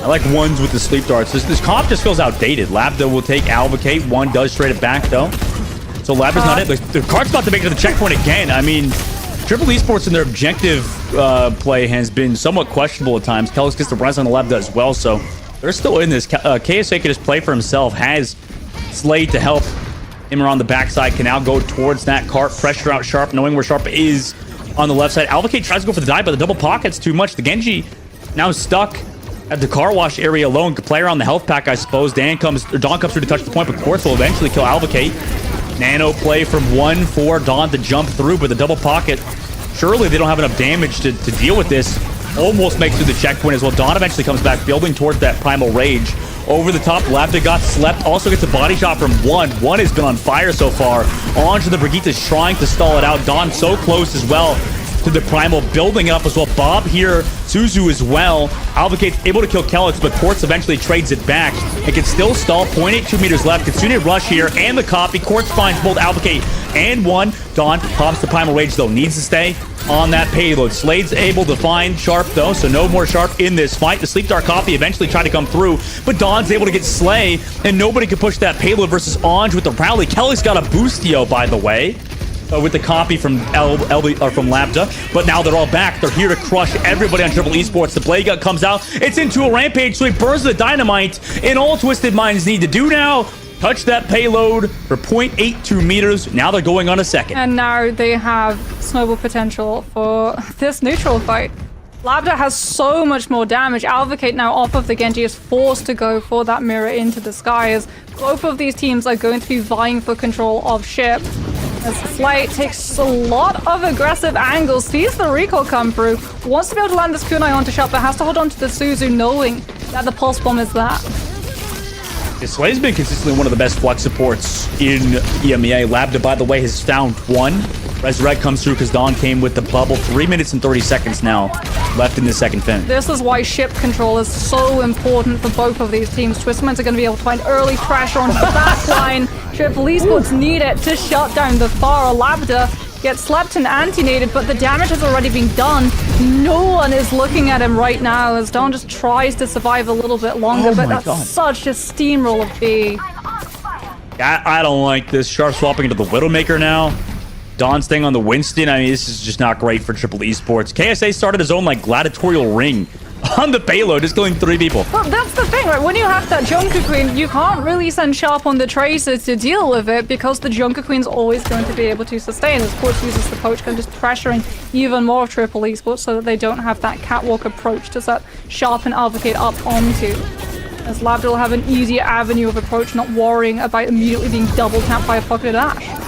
I like ones with the sleep darts. This comp just feels outdated. Labda will take Alvacade. One does straight it back, though. So Labda's not it. The card's about to make it to the checkpoint again. I mean, Triple Esports in their objective play has been somewhat questionable at times. Kellis gets the res on the Labda as well, so they're still in this. KSA can just play for himself. Has Slade to help him around the backside. Can now go towards that cart. Pressure out Sharp, knowing where Sharp is on the left side. Alvacade tries to go for the dive, but the double pocket's too much. The Genji now stuck at the car wash area alone. Could play around the health pack, I suppose. Dawn comes through to touch the point, but Quartz will eventually kill Alvacade. Nano play from 1 for Dawn to jump through, but the double pocket, surely they don't have enough damage to deal with this. Almost makes through the checkpoint as well. Dawn eventually comes back, building towards that Primal Rage. Over the top, Labda got slept. Also gets a body shot from 1. 1 has been on fire so far. Onto the Brigitte is trying to stall it out. Dawn so close as well to the Primal, building up as well. Bob here, Suzu as well. Alvacade's able to kill Kellis, but Quartz eventually trades it back. It can still stall. 0.82 meters left. Kitsune rush here, and the copy. Quartz finds both Alvacade and 1. Dawn pops the Primal Rage, though. Needs to stay on that payload. Slade's able to find Sharp, though, so no more Sharp in this fight. The Sleep Dart copy eventually tried to come through, but Dawn's able to get Slay, and nobody can push that payload versus Ange with the rally. Kelly's got a boostio, by the way, with the copy from from Labda, but now they're all back. They're here to crush everybody on Triple Esports. The Blade Gun comes out. It's into a rampage, so he burns the dynamite, and all Twisted Minds need to do now, touch that payload for 0.82 meters. Now they're going on a second. And now they have snowball potential for this neutral fight. Labda has so much more damage. Alvacade now off of the Genji is forced to go for that mirror into the skies. Both of these teams are going to be vying for control of ship. As Slate takes a lot of aggressive angles, sees the recall come through, wants to be able to land this kunai onto Sharp, but has to hold on to the Suzu knowing that the pulse bomb is that. Slay's been consistently one of the best flex supports in EMEA. Labda, by the way, has found 1. Resurrect comes through because Dawn came with the bubble. 3 minutes and 30 seconds now left in the second fin. This is why ship control is so important for both of these teams. Twisted Minds are going to be able to find early pressure on the back line. Triple Esports need it to shut down the Pharah. Labda gets slapped and anti-nated, but the damage has already been done. No one is looking at him right now as Dawn just tries to survive a little bit longer, but that's such a steamroll of B. I don't like this. Sharp swapping into the Widowmaker now. Dawn staying on the Winston. I mean, this is just not great for Triple Esports. KSA started his own, like, gladiatorial ring on the payload, just killing 3 people. Well, that's the thing, right? When you have that Junker Queen, you can't really send Sharp on the Tracer to deal with it because the Junker Queen's always going to be able to sustain. As Quartz uses the poach gun, just pressuring even more of Triple Esports so that they don't have that catwalk approach to set Sharp and Alvacade up onto. As Labda will have an easier avenue of approach, not worrying about immediately being double tapped by a pocketed Ashe.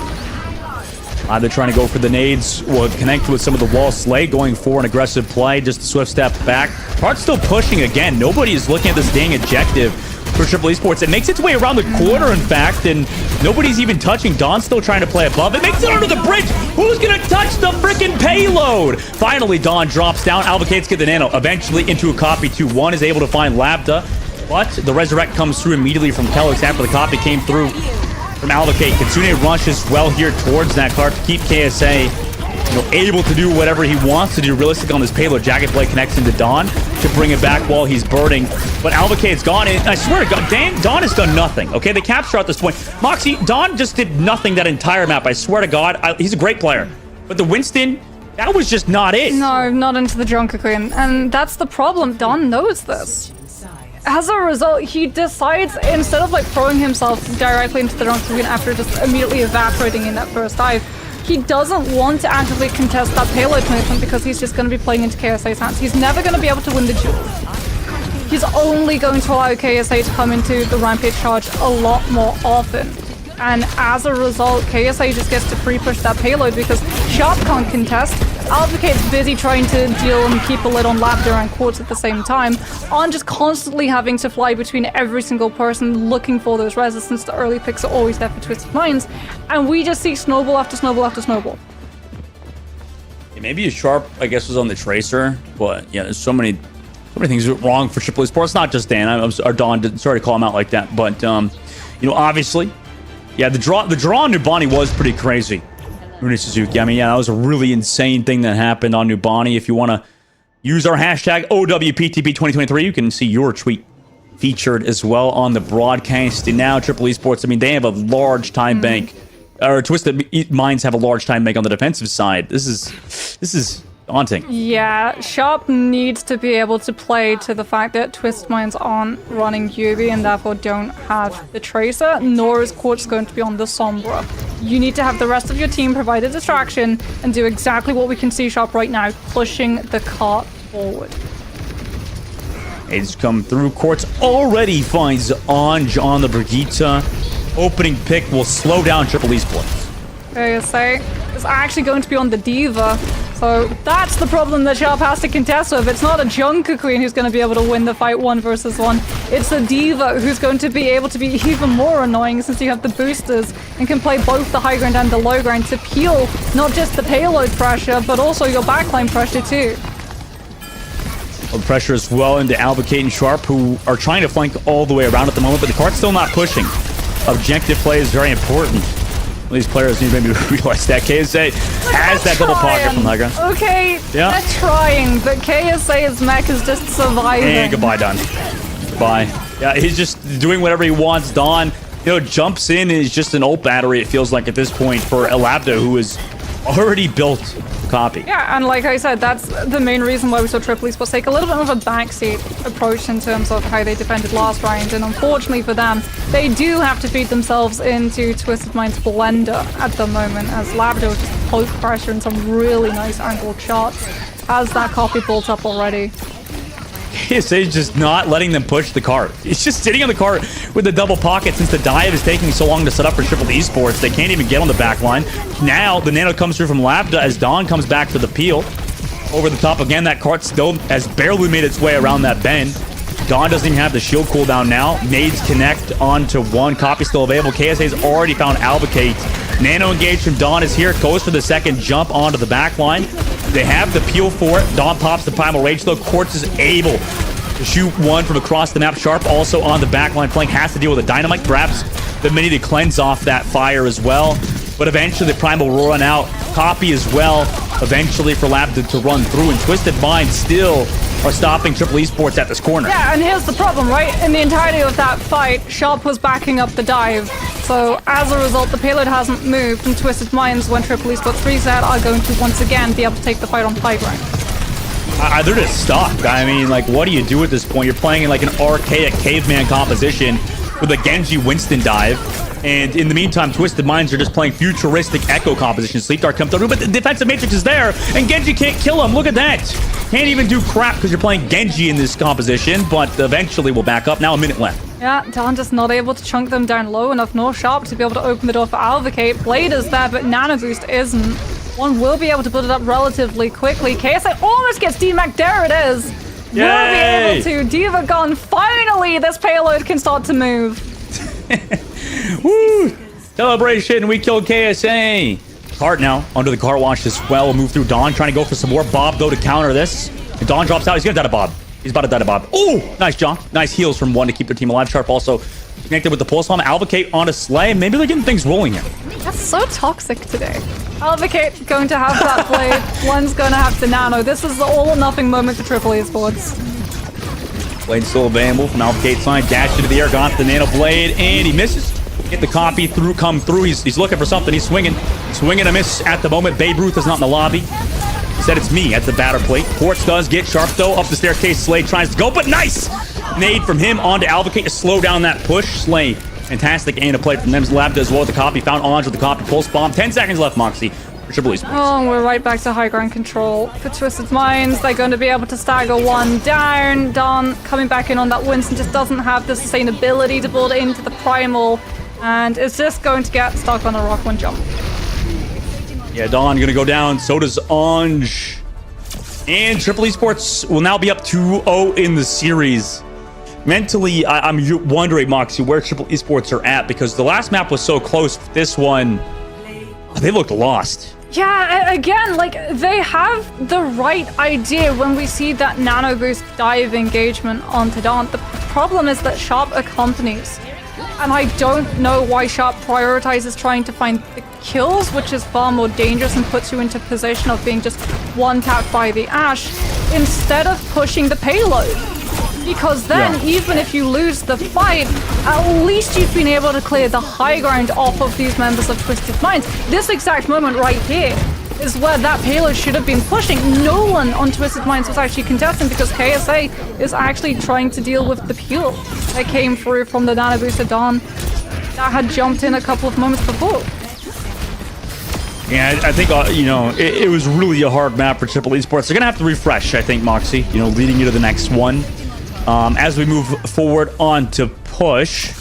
They're trying to go for the nades. Will connect with some of the wall. Slay going for an aggressive play. Just a swift step back. Part's still pushing again. Nobody is looking at this dang objective for Triple Esports. It makes its way around the corner, in fact, and nobody's even touching. Dawn's still trying to play above. It makes it under the bridge. Who's going to touch the freaking payload? Finally, Dawn drops down. Alvacade's get the nano. Eventually into a copy 2-1 is able to find Labda, but the resurrect comes through immediately from Kellis after the copy came through from Alvacade. Kitsune rushes well here towards that cart to keep KSA, able to do whatever he wants to do realistic on this payload. Jagged Blade connects into Dawn to bring it back while he's burning, but Alvacade's gone, and I swear to God, Dawn has done nothing. Okay, they capture at this point. Moxie, Dawn just did nothing that entire map. I swear to God, he's a great player, but the Winston, that was just not it. No, not into the Junker Queen, and that's the problem. Dawn knows this. As a result, he decides, instead of like throwing himself directly into the Junker Queen after just immediately evaporating in that first dive, he doesn't want to actively contest that payload movement because he's just going to be playing into KSA's hands. He's never going to be able to win the duel. He's only going to allow KSA to come into the Rampage charge a lot more often. And as a result, KSA just gets to free push that payload because Sharp can't contest. Advocate's busy trying to deal and keep a lid on Lapdor and Quartz at the same time. On just constantly having to fly between every single person looking for those resistance. The early picks are always there for Twisted Minds. And we just see snowball after snowball after snowball. Yeah, maybe a Sharp, I guess, was on the Tracer, but yeah, there's so many things wrong for Triple Esports. Not just Dan, or Don, sorry to call him out like that, but you know, obviously, yeah, the draw on Nubani was pretty crazy. Rooney Suzuki, I mean, yeah, that was a really insane thing that happened on Nubani. If you want to use our hashtag OWPTP2023, you can see your tweet featured as well on the broadcast. And now Triple Esports, I mean, they have a large time bank, or Twisted Minds have a large time bank on the defensive side. This is daunting. Yeah, Sharp needs to be able to play to the fact that Twisted Minds aren't running Yubi and therefore don't have the Tracer, nor is Quartz going to be on the Sombra. You need to have the rest of your team provide a distraction and do exactly what we can see Sharp right now, pushing the cart forward. It's come through. Quartz already finds Anj on the Brigitte. Opening pick will slow down Triple Esports. KSA is actually going to be on the Diva. So that's the problem that Sharp has to contest with. It's not a Junker Queen who's going to be able to win the fight 1 versus 1. It's a Diva who's going to be able to be even more annoying since you have the boosters and can play both the high ground and the low ground to peel not just the payload pressure, but also your backline pressure too. Well, the pressure as well into Albacate and Sharp, who are trying to flank all the way around at the moment, but the cart's still not pushing. Objective play is very important. These players need to maybe realize that KSA has that double pocket from high ground. Okay, yeah, they're trying, but KSA's mech is just surviving. And goodbye, Don. Goodbye. Yeah, he's just doing whatever he wants. Don, you know, jumps in and is just an ult battery, it feels like at this point, for Elabda, who is already built a copy. Yeah, and like I said, that's the main reason why we saw Triple Esports take a little bit of a backseat approach in terms of how they defended last round. And unfortunately for them, they do have to feed themselves into Twisted Minds Blender at the moment, as Labrador just poke pressure and some really nice angled shots. Has that copy built up already? KSA is just not letting them push the cart. It's just sitting on the cart with the double pocket since the dive is taking so long to set up for Triple Esports. They can't even get on the back line. Now the nano comes through from Labda as Dawn comes back for the peel. Over the top again, that cart still has barely made its way around that bend. Dawn doesn't even have the shield cooldown now. Nades connect onto one. Copy still available. KSA's already found Albacate. Nano engaged from Dawn is here. Goes for the second jump onto the back line. They have the peel for it. Dawn pops the Primal Rage though. Quartz is able to shoot one from across the map. Sharp also on the back line playing. Has to deal with a dynamite. Grabs the mini to cleanse off that fire as well. But eventually the Primal will run out. Copy as well. Eventually for Lab to run through. And Twisted Minds still are stopping Triple Esports at this corner. Yeah, and here's the problem, right? In the entirety of that fight, Sharp was backing up the dive. So as a result, the payload hasn't moved, and Twisted Minds, when Triple Esports reset, are going to once again be able to take the fight on high ground. They're just stuck. I mean, like, what do you do at this point? You're playing in like an archaic caveman composition with a Genji Winston dive. And in the meantime, Twisted Minds are just playing futuristic Echo composition. Sleep Dart comes through, but the defensive matrix is there, and Genji can't kill him. Look at that. Can't even do crap because you're playing Genji in this composition, but eventually we'll back up. Now a minute left. Yeah, Dawn just not able to chunk them down low enough, nor Sharp to be able to open the door for Alvacate. Blade is there, but Nano Boost isn't. One will be able to put it up relatively quickly. KSI almost gets DMAC. There it is. Yay! We'll be able to. Diva gone. Finally, this payload can start to move. Woo! Celebration, we killed KSA. Cart now under the car wash as well. We'll move through Dawn, trying to go for some more. Bob, though, to counter this. And Dawn drops out. He's gonna die to Bob. He's about to die to Bob. Oh, nice jump. Nice heals from one to keep their team alive. Sharp also connected with the pulse bomb. Albacate on a Slay. Maybe they're getting things rolling here. That's so toxic today. Albacate going to have that blade. One's going to have the nano. This is the all or nothing moment for Triple Esports. Blade still available from Alvacate's side. Dash into the air, got the nano blade, and he misses. Get the copy through, come through. He's looking for something. He's swinging. Swinging a miss at the moment. Babe Ruth is not in the lobby. He said it's me at the batter plate. Quartz does get Sharp, though. Up the staircase. Slade tries to go, but nice! Nade from him onto Albacate to slow down that push. Slade, fantastic aim to play from them. Lab does well with the copy. Found Ange with the copy. Pulse bomb. 10 seconds left, Moxie. Triple Esports. Oh, we're right back to high ground control for Twisted Minds. They're going to be able to stagger one down. Don coming back in on that Winston just doesn't have the sustainability to build into the Primal, and is just going to get stuck on a rock one jump. Yeah, Don gonna go down. So does Anj. And Triple Esports will now be up 2-0 in the series. Mentally, I'm wondering, Moxie, where Triple Esports are at, because the last map was so close. This one, they looked lost. Yeah, again, like, they have the right idea when we see that nano boost dive engagement onto Don. The problem is that Sharp accompanies. And I don't know why Sharp prioritizes trying to find the kills, which is far more dangerous and puts you into position of being just one-tapped by the Ashe, instead of pushing the payload. Because then, even if you lose the fight, at least you've been able to clear the high ground off of these members of Twisted Minds. This exact moment right here is where that payload should have been pushing. No one on Twisted Minds was actually contesting because KSA is actually trying to deal with the peel that came through from the Nano Booster Dawn that had jumped in a couple of moments before. Yeah, I think, it was really a hard map for Triple Esports. They're going to have to refresh, I think, Moxie, leading you to the next one. As we move forward on to push,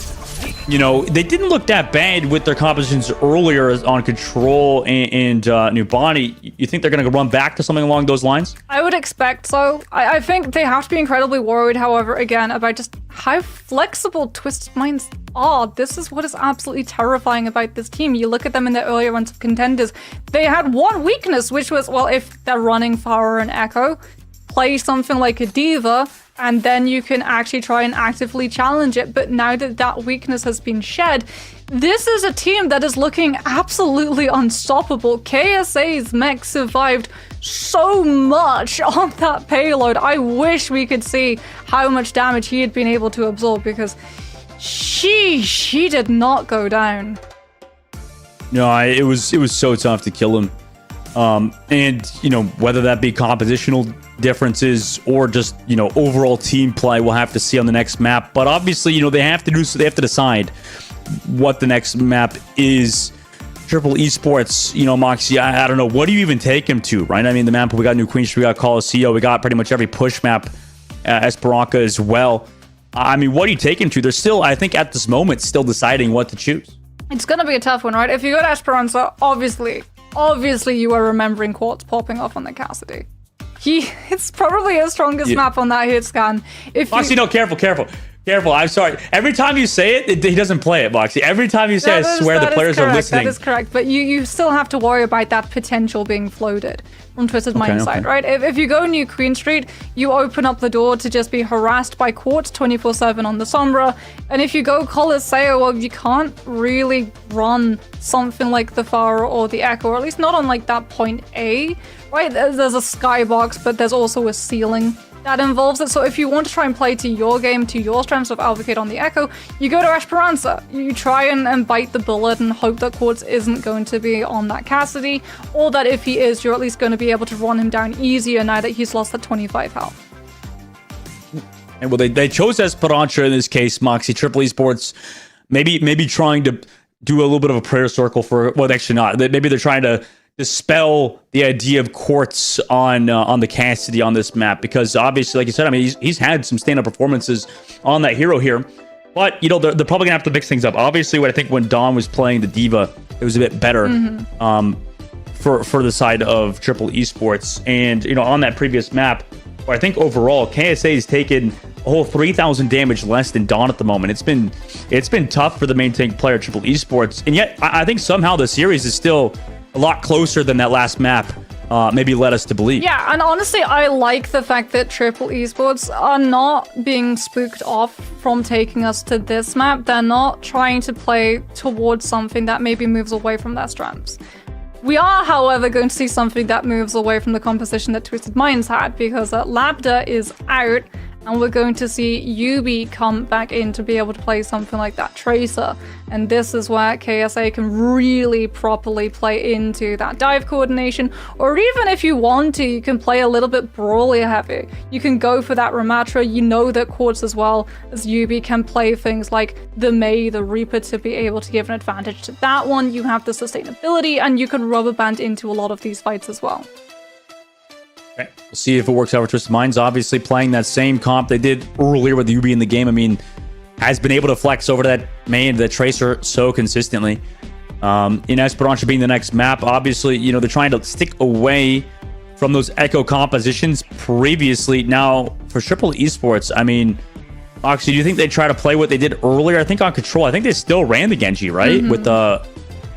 they didn't look that bad with their compositions earlier on Control and New Bonnie. You think they're going to run back to something along those lines? I would expect so. I think they have to be incredibly worried, however, again, about just how flexible Twisted Minds are. This is what is absolutely terrifying about this team. You look at them in the earlier runs of Contenders. They had one weakness, which was, well, if they're running Pharah and Echo, play something like a Diva, and then you can actually try and actively challenge it. But now that that weakness has been shed, this is a team that is looking absolutely unstoppable. KSA's mech survived so much on that payload. I wish we could see how much damage he had been able to absorb, because she did not go down. No, it was so tough to kill him. And whether that be compositional differences or just overall team play, we'll have to see on the next map. But obviously, they have to decide what the next map is. Triple Esports, Moxie, I don't know, what do you even take him to, right? I mean, the map, we got New Queen Street, we got Coliseum, we got pretty much every push map, Esperanza as well. I mean, what do you take him to? They're still, I think at this moment, still deciding what to choose. It's gonna be a tough one, right? If you go to Esperanza, obviously you are remembering Quartz popping off on the Cassidy. It's probably his strongest map on that hit scan. Moxie, no, careful. I'm sorry. Every time you say it, he doesn't play it, Moxie. Every time you say it, I swear the players are listening. That is correct, but you still have to worry about that potential being floated from Twisted Mind's side, right? If you go New Queen Street, you open up the door to just be harassed by Quartz 24/7 on the Sombra. And if you go Coliseum, well, you can't really run something like the Pharah or the Echo, or at least not on like that point A, right? There's a skybox, but there's also a ceiling that involves it. So if you want to try and play to your game, to your strengths of Advocate on the Echo, you go to Esperanza. You try and bite the bullet and hope that Quartz isn't going to be on that Cassidy, or that if he is, you're at least going to be able to run him down easier now that he's lost that 25 health. And well, they chose Esperanza in this case, Moxie. Triple Esports maybe trying to do a little bit of a prayer circle for, well, actually not. Maybe they're trying to dispel the idea of Quartz on the Cassidy on this map, because obviously, like you said, I mean, he's had some stand-up performances on that hero here, but they're probably gonna have to mix things up. Obviously, I think when Dawn was playing the Diva, it was a bit better for the side of Triple Esports. And on that previous map, where I think overall KSA has taken a whole 3,000 damage less than Dawn at the moment. It's been tough for the main tank player Triple Esports, and yet I think somehow the series is still a lot closer than that last map maybe led us to believe. Yeah, and honestly, I like the fact that Triple Esports are not being spooked off from taking us to this map. They're not trying to play towards something that maybe moves away from their strengths. We are, however, going to see something that moves away from the composition that Twisted Minds had, because Labda is out, and we're going to see Yubi come back in to be able to play something like that Tracer. And this is where KSA can really properly play into that dive coordination, or even if you want to, you can play a little bit brawly heavy. You can go for that Ramatra. You know that Quartz as well as Yubi can play things like the Mei, the Reaper to be able to give an advantage to that one. You have the sustainability, and you can rubber band into a lot of these fights as well. Okay. We'll see if it works out for Twisted Minds. Obviously, playing that same comp they did earlier with Yubi in the game. I mean, has been able to flex over to that main, the Tracer, so consistently. In Esperanza being the next map, obviously, you know, they're trying to stick away from those Echo compositions previously. Now, for Triple Esports, I mean, Oxy, do you think they try to play what they did earlier? I think on Control, I think they still ran the Genji, right?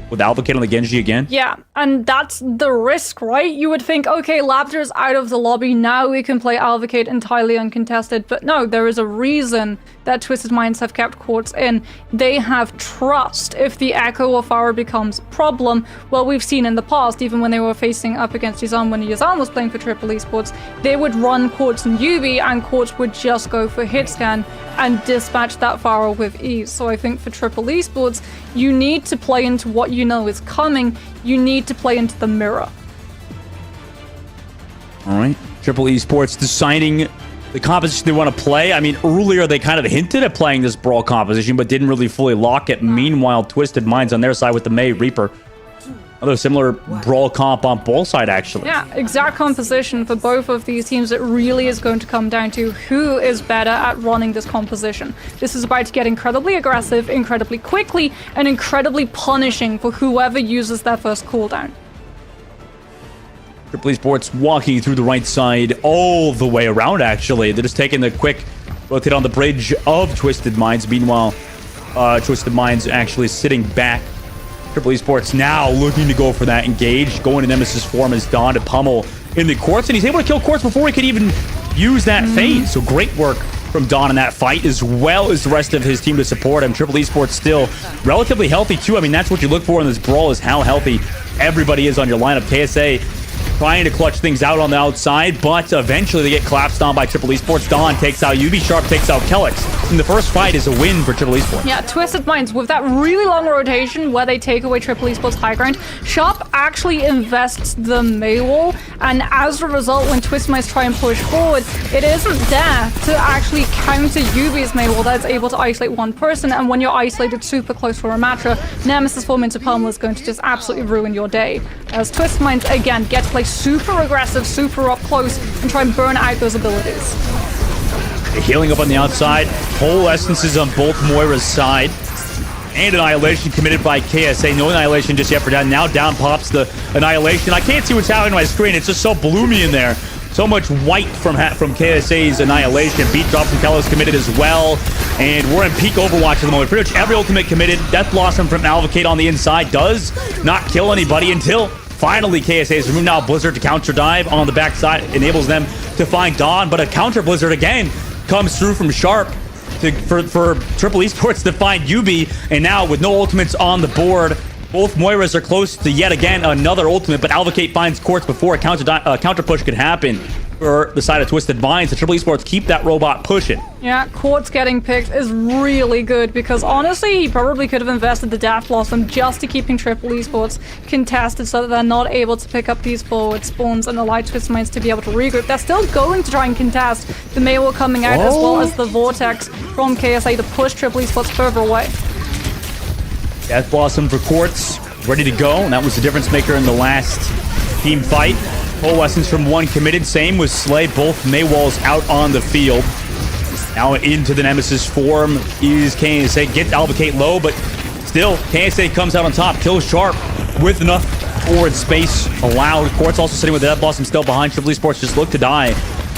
With Advocate on the Genji again? Yeah, and that's the risk, right? You would think, okay, Laptor's out of the lobby, now we can play Advocate entirely uncontested. But no, there is a reason that Twisted Minds have kept Quartz in. They have trust. If the Echo or Pharah becomes a problem, well, we've seen in the past, even when they were facing up against Yazan, when Yazan was playing for Triple Esports, they would run Quartz and Yubi, and Quartz would just go for hit scan and dispatch that Pharah with ease. So I think for Triple Esports, you need to play into what you know is coming. You need to play into the mirror. All right. Triple Esports deciding the composition they want to play. I mean, earlier they kind of hinted at playing this Brawl composition, but didn't really fully lock it. Meanwhile, Twisted Minds on their side with the Mei Reaper. Another similar Brawl comp on both sides, actually. Yeah, exact composition for both of these teams. It really is going to come down to who is better at running this composition. This is about to get incredibly aggressive, incredibly quickly, and incredibly punishing for whoever uses their first cooldown. Triple Esports walking through the right side all the way around, actually. They're just taking the quick rotate on the bridge of Twisted Minds. Meanwhile, Twisted Minds actually sitting back. Triple Esports now looking to go for that engage. Going to Nemesis form as Dawn to pummel in the Quartz. And he's able to kill Quartz before he could even use that fade. So great work from Dawn in that fight, as well as the rest of his team to support him. Triple Esports still relatively healthy, too. I mean, that's what you look for in this brawl, is how healthy everybody is on your lineup. KSA trying to clutch things out on the outside, but eventually they get collapsed on by Triple Esports. Dawn takes out Yubi, Sharp takes out Kellex. And the first fight is a win for Triple Esports. Yeah, Twisted Minds, with that really long rotation where they take away Triple Esports high ground, Sharp actually invests the Mei wall, and as a result, when Twisted Minds try and push forward, it isn't there to actually counter Yubi's Mei wall that's able to isolate one person, and when you're isolated super close for Ramatra, Nemesis form into pummel is going to just absolutely ruin your day. As Twisted Minds, again, get to play super aggressive, super up close, and try and burn out those abilities. Healing up on the outside. Whole essences on both Moira's side. And Annihilation committed by KSA. No Annihilation just yet for Down. Now Down pops the Annihilation. I can't see what's happening on my screen. It's just so bloomy in there. So much white from KSA's Annihilation. Beat drop from Kellos committed as well. And we're in peak Overwatch at the moment. Pretty much every ultimate committed. Death Blossom from Advocate on the inside does not kill anybody until finally KSA is removed. Now Blizzard to counter dive on the backside enables them to find Dawn, but a counter Blizzard again comes through from Sharp for Triple Esports to find Yubi. And now with no ultimates on the board, both Moiras are close to yet again another ultimate, but Advocate finds Quartz before a counter push could happen for the side of Twisted Minds. The Triple Esports keep that robot pushing. Yeah, Quartz getting picked is really good, because honestly, he probably could have invested the Death Blossom just to keeping Triple Esports contested so that they're not able to pick up these forward spawns and allow Twisted Minds to be able to regroup. They're still going to try and contest the Mei wall coming out, as well as the Vortex from KSA to push Triple Esports further away. Death Blossom for Quartz, ready to go, and that was the difference maker in the last team fight. Whole Essence from one committed, same with Slay, both Mei walls out on the field. Now into the Nemesis form is KSA, get Advocate low, but still, KSA comes out on top, kills Sharp with enough forward space allowed. Quartz also sitting with Death Blossom still behind. Triple Esports just look to die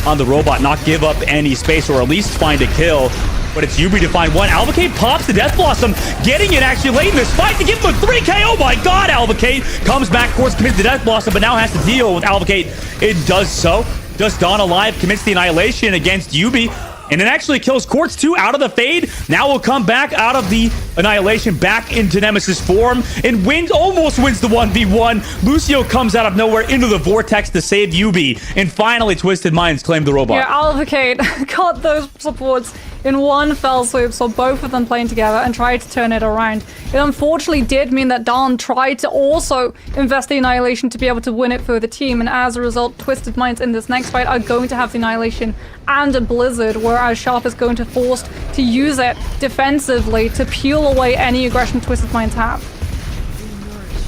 on the robot, not give up any space, or at least find a kill. But it's Yubi to find one. Advocate pops the Death Blossom, getting it actually late in this fight to give him a 3K. Oh my god, Advocate comes back, Quartz commits the Death Blossom, but now has to deal with Advocate. It does so. Does Dawn alive, commits the Annihilation against Yubi. And it actually kills Quartz too out of the fade. Now will come back out of the annihilation back into Nemesis form and almost wins the 1v1. Lucio comes out of nowhere into the vortex to save Yubi. And finally, Twisted Minds claim the robot. Yeah, Alvocate got those supports in one fell swoop, so both of them playing together and tried to turn it around. It unfortunately did mean that Dawn tried to also invest the Annihilation to be able to win it for the team, and as a result, Twisted Minds in this next fight are going to have the Annihilation and a Blizzard, whereas Sharp is going to be forced to use it defensively to peel away any aggression Twisted Minds have.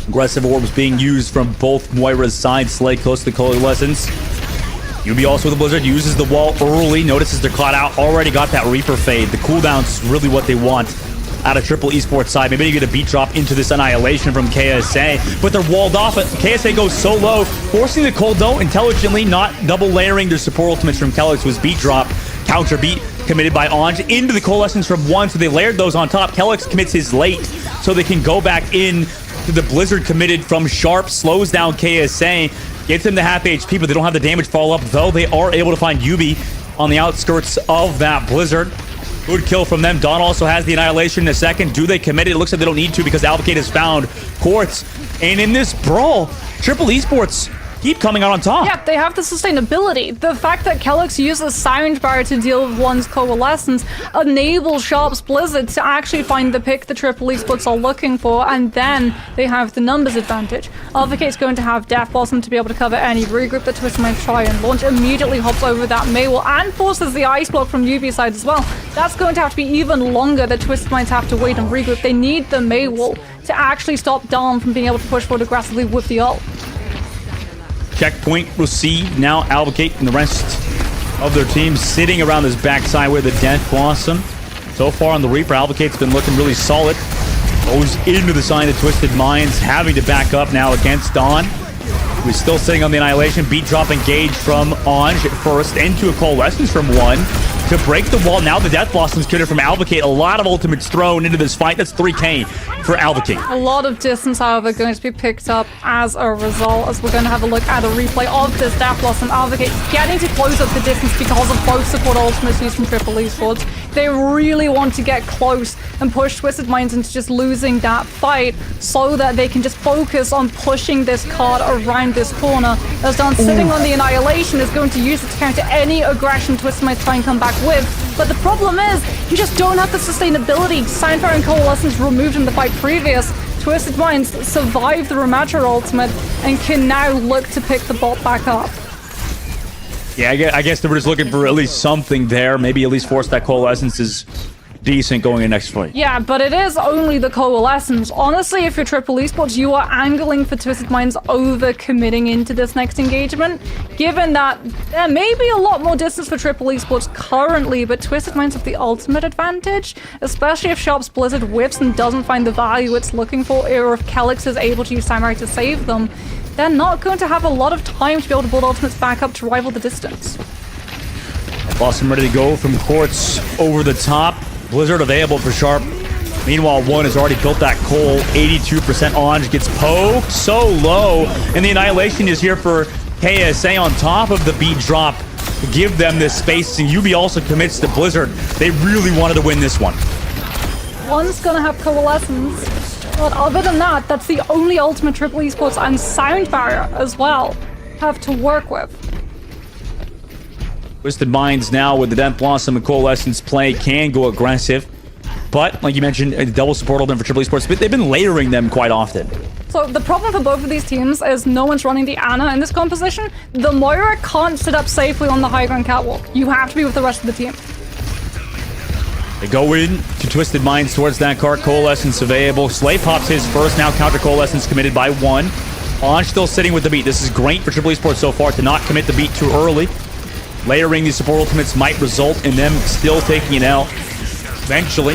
Aggressive orbs being used from both Moira's sides. Slay close to Coalescence. Yubi also with the Blizzard uses the wall early. Notices they're caught out. Already got that Reaper fade. The cooldown's really what they want out of Triple Esports side. Maybe you get a beat drop into this Annihilation from KSA, but they're walled off. KSA goes so low, forcing the cold though intelligently, not double layering their support ultimates from Kellex was beat drop. Counter beat committed by Anj into the Coalescence from 1, so they layered those on top. Kellex commits his late, so they can go back in to the Blizzard committed from Sharp, slows down KSA, gets them to half HP, but they don't have the damage follow up, though they are able to find Yubi on the outskirts of that Blizzard. Good kill from them. Dawn also has the Annihilation in a second. Do they commit it? It looks like they don't need to because Alvocate has found Quartz. And in this brawl, Triple Esports keep coming out on top. Yeah, they have the sustainability. The fact that Kellex uses Sound Barrier to deal with one's Coalescence enables Sharp's Blizzard to actually find the pick the Triple Esports are looking for, and then they have the numbers advantage. Alvocate's going to have Death Blossom to be able to cover any regroup that Twisted Minds try and launch. Immediately hops over that Maywall and forces the Ice Block from Yubi's side as well. That's going to have to be even longer that Twisted Minds have to wait and regroup. They need the Maywall to actually stop Dawn from being able to push forward aggressively with the ult. Checkpoint received. Now Alvocate and the rest of their team sitting around this backside with the Death Blossom. So far on the Reaper, Alvocate's been looking really solid. Goes into the sign of Twisted Minds, having to back up now against Dawn. We're still sitting on the Annihilation. Beat drop engage from Anj at first, into a Coalescence from 1. To break the wall, now the Death Blossom's committed from Alvocate. A lot of ultimates thrown into this fight. That's 3k for Alvocate. A lot of distance, however, going to be picked up as a result, as we're going to have a look at a replay of this Death Blossom. Alvocate getting to close up the distance because of both support ultimates used from Triple Esports. They really want to get close and push Twisted Minds into just losing that fight so that they can just focus on pushing this card around this corner. As Dawn sitting on the Annihilation is going to use it to counter any aggression Twisted Minds try and come back with. But the problem is, you just don't have the sustainability. Soundfire and Coalescence removed in the fight previous. Twisted Minds survived the Remacher ultimate and can now look to pick the bot back up. Yeah, I guess they were just looking for at least something there. Maybe at least force that Coalescence is decent going in next fight. Yeah, but it is only the Coalescence. Honestly, if you're Triple Esports, you are angling for Twisted Minds over committing into this next engagement, given that there may be a lot more distance for Triple Esports currently, but Twisted Minds have the ultimate advantage, especially if Sharp's Blizzard whips and doesn't find the value it's looking for, or if Kellex is able to use Samurai to save them. They're not going to have a lot of time to be able to build ultimates back up to rival the distance. Blossom ready to go from Quartz over the top. Blizzard available for Sharp. Meanwhile, 1 has already built that coal. 82% Anj gets poked so low. And the Annihilation is here for KSA on top of the beat drop to give them this space. And Yubi also commits to Blizzard. They really wanted to win this one. One's gonna have Coalescence, but other than that, that's the only ultimate Triple Esports and Sound Barrier as well have to work with. Twisted Minds now with the Death Blossom and Coalescence play can go aggressive. But, like you mentioned, a double support ultimate for Triple Esports, but they've been layering them quite often. So the problem for both of these teams is no one's running the Ana in this composition. The Moira can't sit up safely on the high ground catwalk. You have to be with the rest of the team. They go in to Twisted Minds towards that cart. Coalescence available. Slay pops his first. Now counter Coalescence committed by 1. Anj still sitting with the beat. This is great for Triple Esports so far to not commit the beat too early. Layering these support ultimates might result in them still taking it out. Eventually,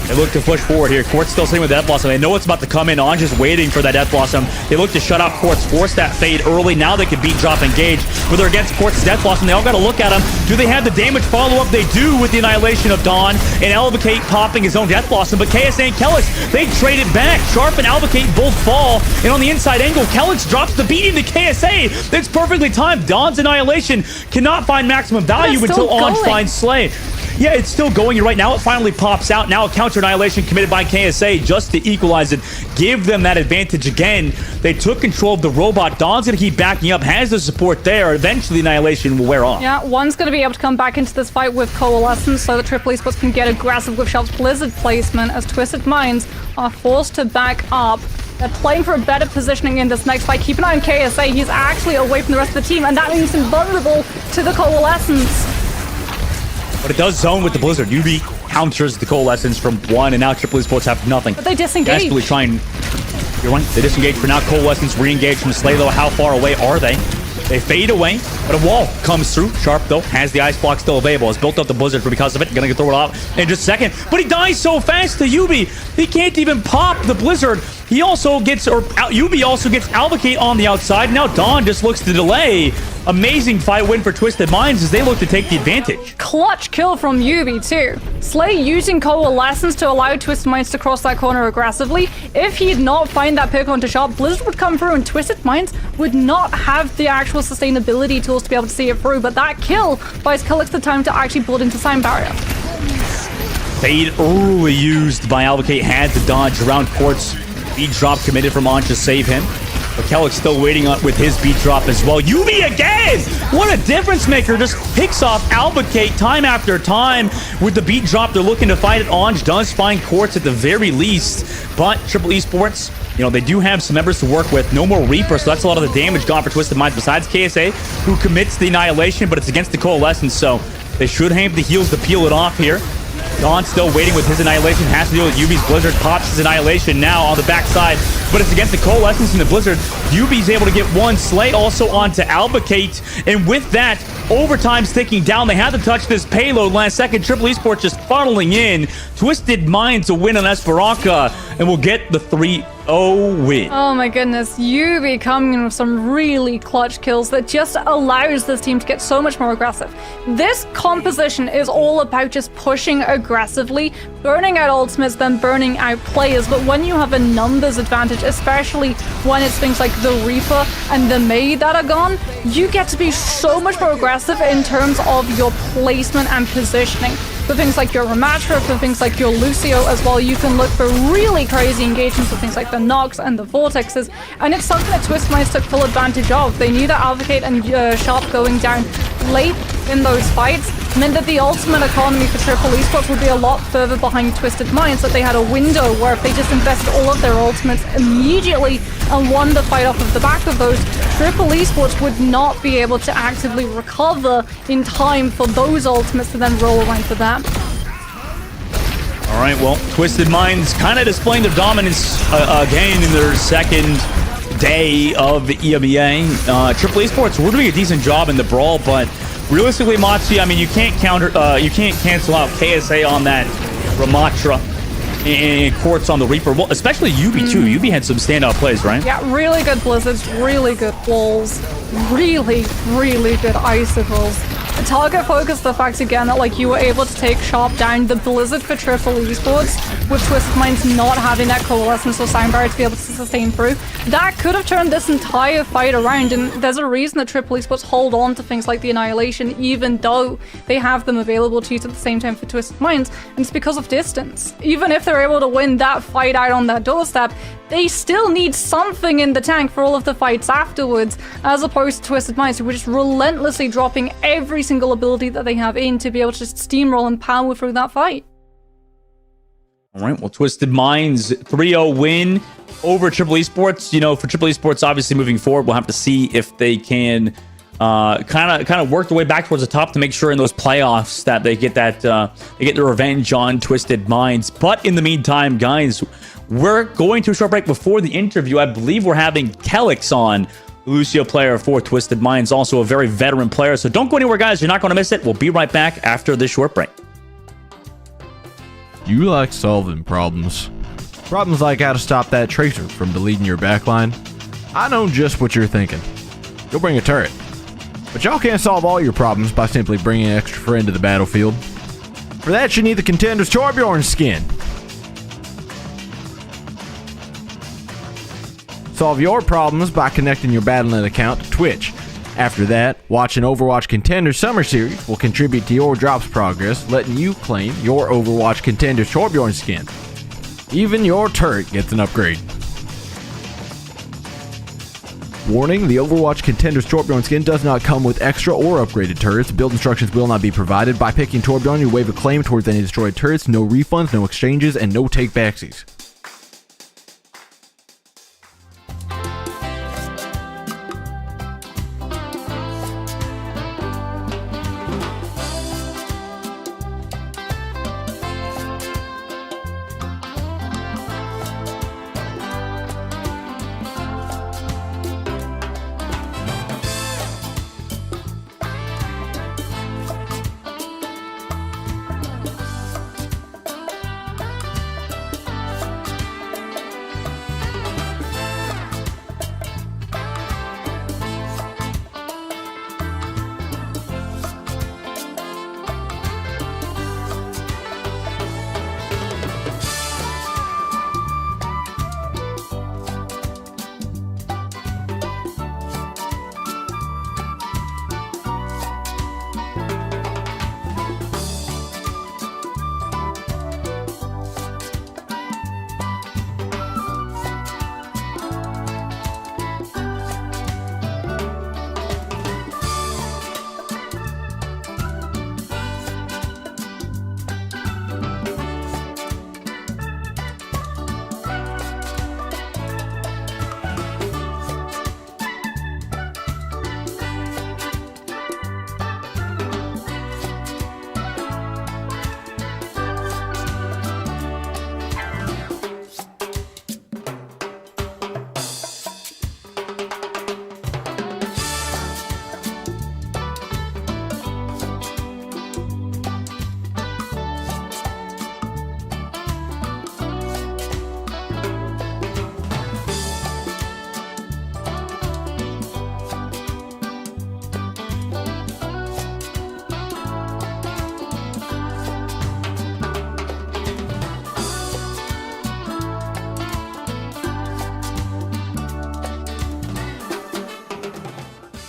they look to push forward here. Quartz still sitting with Death Blossom. They know it's about to come in. Anj just waiting for that Death Blossom. They look to shut out Quartz, force that fade early. Now they can beat, drop, engage. But they're against Quartz's Death Blossom. They all got to look at him. Do they have the damage follow-up? They do with the Annihilation of Dawn. And Alvocate popping his own Death Blossom. But KSA and Kellex, they trade it back. Sharp and Alvocate both fall. And on the inside angle, Kellex drops the beat into KSA. That's perfectly timed. Dawn's Annihilation cannot find maximum value until Anj finds Slay. Yeah, it's still going right now. It finally pops out. Now a counter annihilation committed by KSA just to equalize it, give them that advantage again. They took control of the robot. Dawn's going to keep backing up, has the support there. Eventually, annihilation will wear off. Yeah, one's going to be able to come back into this fight with Coalescence so that Triple Esports can get aggressive with Sharp's Blizzard placement as Twisted Minds are forced to back up. They're playing for a better positioning in this next fight. Keep an eye on KSA. He's actually away from the rest of the team, and that leaves him vulnerable to the Coalescence. But it does zone with the Blizzard. UB counters the Coalescence from one, and now Triple Esports have nothing. But they disengage. Desperately trying. You're right. They disengage for now. Coalescence re-engage from Slay, though. How far away are they? They fade away, but a wall comes through. Sharp, though, has the ice block still available. Has built up the Blizzard for because of it. Gonna throw it off in just a second. But he dies so fast to UB. He can't even pop the Blizzard. He also gets, or UB also gets Albacate on the outside. Now Dawn just looks to delay. Amazing fight win for Twisted Minds as they look to take the advantage. Clutch kill from UB too. Slay using Coalescence to allow Twisted Minds to cross that corner aggressively. If he did not find that pick onto Sharp, Blizzard would come through and Twisted Minds would not have the actual sustainability tools to be able to see it through. But that kill buys Killix the time to actually build into Sign Barrier. Fade early used by Albacate, had to dodge around Quartz. Beat drop committed from On to save him. But Kellick's still waiting on with his beat drop as well. UB again! What a difference maker. Just picks off Albacate time after time with the beat drop. They're looking to fight it. Onge does find Quartz at the very least. But Triple Esports, you know, they do have some members to work with. No more Reaper, so that's a lot of the damage gone for Twisted Minds besides KSA, who commits the annihilation, but it's against the Coalescence, so they should have the heals to peel it off here. Dawn still waiting with his annihilation. Has to deal with UB's Blizzard. Pops his annihilation now on the backside, but it's against the Coalescence and the Blizzard. UB's able to get one Slay also onto Albacate, and with that, overtime's ticking down. They had to touch this payload last second. Triple Esports just funneling in. Twisted Minds to win on Esperanza, and we'll get the 3-0 win. Oh my goodness, UB coming in with some really clutch kills that just allows this team to get so much more aggressive. This composition is all about just pushing aggressively, burning out ultimates, then burning out players. But when you have a numbers advantage, especially when it's things like the Reaper and the Mei that are gone, you get to be so much more aggressive in terms of your placement and positioning. For things like your Ramatra, for things like your Lucio as well, you can look for really crazy engagements with things like the Nox and the Vortexes, and it's something that Twist Minds took full advantage of. They knew that Advocate and Sharp going down late in those fights meant that the ultimate economy for Triple Esports would be a lot further behind Twisted Minds, that they had a window where if they just invested all of their ultimates immediately and won the fight off of the back of those, Triple Esports would not be able to actively recover in time for those ultimates to then roll around for them. All right, well, Twisted Minds kind of displaying their dominance again in their second day of the EMEA. Triple Esports, we're doing a decent job in the brawl, but realistically, Matsu, I mean, you can't cancel out KSA on that Ramatra and Quartz on the Reaper. Well, especially UB too. UB had some standout plays, right? Yeah, really good blizzards, really good walls, really, really good icicles. Target focus, the fact again that like you were able to take Sharp down, the Blizzard for Triple Esports with Twisted Minds not having that Coalescence or Sign Barrier to be able to sustain through, that could have turned this entire fight around. And there's a reason that Triple Esports hold on to things like the Annihilation even though they have them available to use at the same time for Twisted Minds, and it's because of distance. Even if they're able to win that fight out on that doorstep, they still need something in the tank for all of the fights afterwards, as opposed to Twisted Minds, who were just relentlessly dropping every single ability that they have in to be able to just steamroll and power through that fight. All right, well, Twisted Minds 3-0 win over Triple Esports. You know, for Triple Esports, obviously moving forward, we'll have to see if they can kind of work their way back towards the top to make sure in those playoffs that they get that they get their revenge on Twisted Minds. But in the meantime, guys, we're going to a short break before the interview. I believe we're having Kellix on, Lucio player for Twisted Minds, also a very veteran player. So don't go anywhere, guys. You're not going to miss it. We'll be right back after this short break. You like solving problems. Problems like how to stop that tracer from deleting your backline. I know just what you're thinking. You'll bring a turret. But y'all can't solve all your problems by simply bringing an extra friend to the battlefield. For that, you need the Contenders Torbjorn skin. Solve your problems by connecting your Battle.net account to Twitch, After that, watching Overwatch Contenders Summer Series will contribute to your drops progress, letting you claim your Overwatch Contenders Torbjorn skin. Even your turret gets an upgrade. Warning, the Overwatch Contenders Torbjorn skin does not come with extra or upgraded turrets. Build instructions will not be provided. By picking Torbjorn, you waive a claim towards any destroyed turrets. No refunds, no exchanges, and no take-backsies.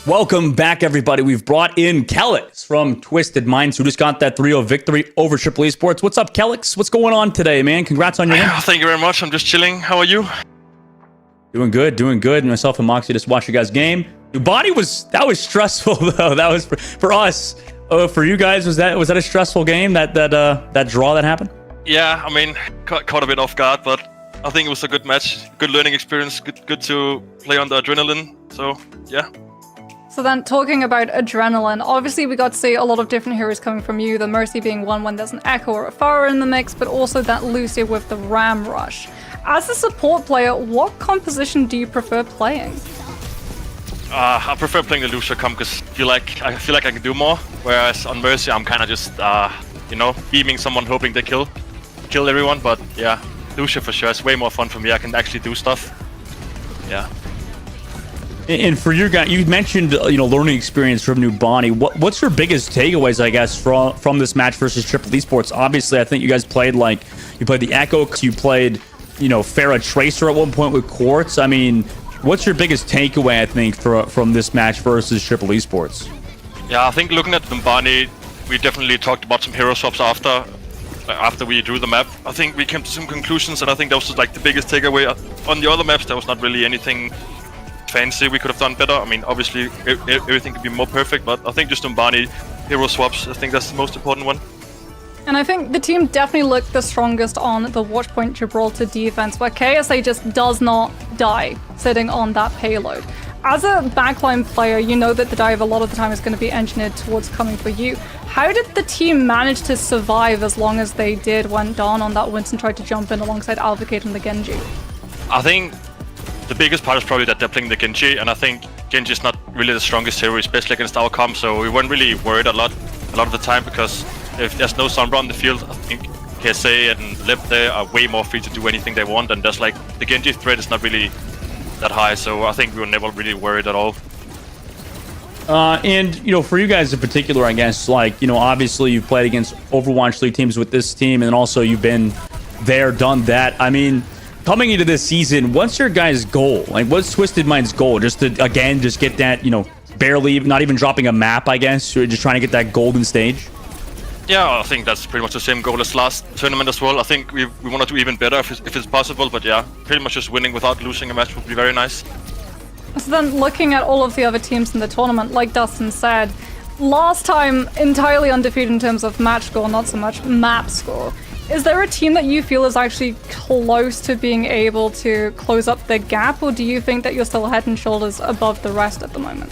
Welcome back, everybody. We've brought in Kelix from Twisted Minds, who just got that 3-0 victory over Triple Esports. What's up, Kelix? What's going on today, man? Congrats on your win. Thank you very much. I'm just chilling. How are you? Doing good, doing good. Myself and Moxie just watched you guys' game. Your body was stressful though. That was for us. For you guys, was that a stressful game? That draw that happened? Yeah, I mean, caught a bit off guard, but I think it was a good match, good learning experience, good to play on the adrenaline. So yeah. So then, talking about adrenaline, obviously we got to see a lot of different heroes coming from you, the Mercy being one when there's an Echo or a Pharah in the mix, but also that Lucia with the Ram Rush. As a support player, what composition do you prefer playing? I prefer playing the Lucia comp because I feel like I can do more, whereas on Mercy I'm kind of just, beaming someone hoping they kill everyone, but yeah, Lucia for sure, it's way more fun for me, I can actually do stuff. Yeah. And for your guy, you mentioned learning experience from Numbani. What's your biggest takeaways, I guess, from this match versus Triple Esports? Obviously, I think you guys played the Echo, you played Pharah Tracer at one point with Quartz. I mean, what's your biggest takeaway, I think, from this match versus Triple Esports? Yeah, I think looking at Numbani, we definitely talked about some hero swaps after we drew the map. I think we came to some conclusions, and I think that was like the biggest takeaway. On the other maps, there was not really anything fancy we could have done better. I mean, obviously everything could be more perfect, but I think just Numbani hero swaps, I think that's the most important one. And I think the team definitely looked the strongest on the Watchpoint Gibraltar defense, where KSA just does not die sitting on that payload. As a backline player, you know that the dive a lot of the time is going to be engineered towards coming for you. How did the team manage to survive as long as they did when Dawn on that Winston tried to jump in alongside Alvacate and the Genji? I think the biggest part is probably that they're playing the Genji, and I think Genji is not really the strongest hero, especially against our comp, so we weren't really worried a lot of the time, because if there's no Sombra on the field, I think KSA and Lip there are way more free to do anything they want, and there's the Genji threat is not really that high, so I think we were never really worried at all. And for you guys in particular, I guess, obviously you've played against Overwatch League teams with this team, and also you've been there, done that. I mean, coming into this season, what's your guys' goal? What's Twisted Mind's goal? Just to, again, just get that, barely, not even dropping a map, I guess. You're just trying to get that golden stage. Yeah, I think that's pretty much the same goal as last tournament as well. I think we want to do even better if it's possible, but yeah, pretty much just winning without losing a match would be very nice. So then, looking at all of the other teams in the tournament, like Dustin said, last time entirely undefeated in terms of match score, not so much map score. Is there a team that you feel is actually close to being able to close up the gap, or do you think that you're still head and shoulders above the rest at the moment?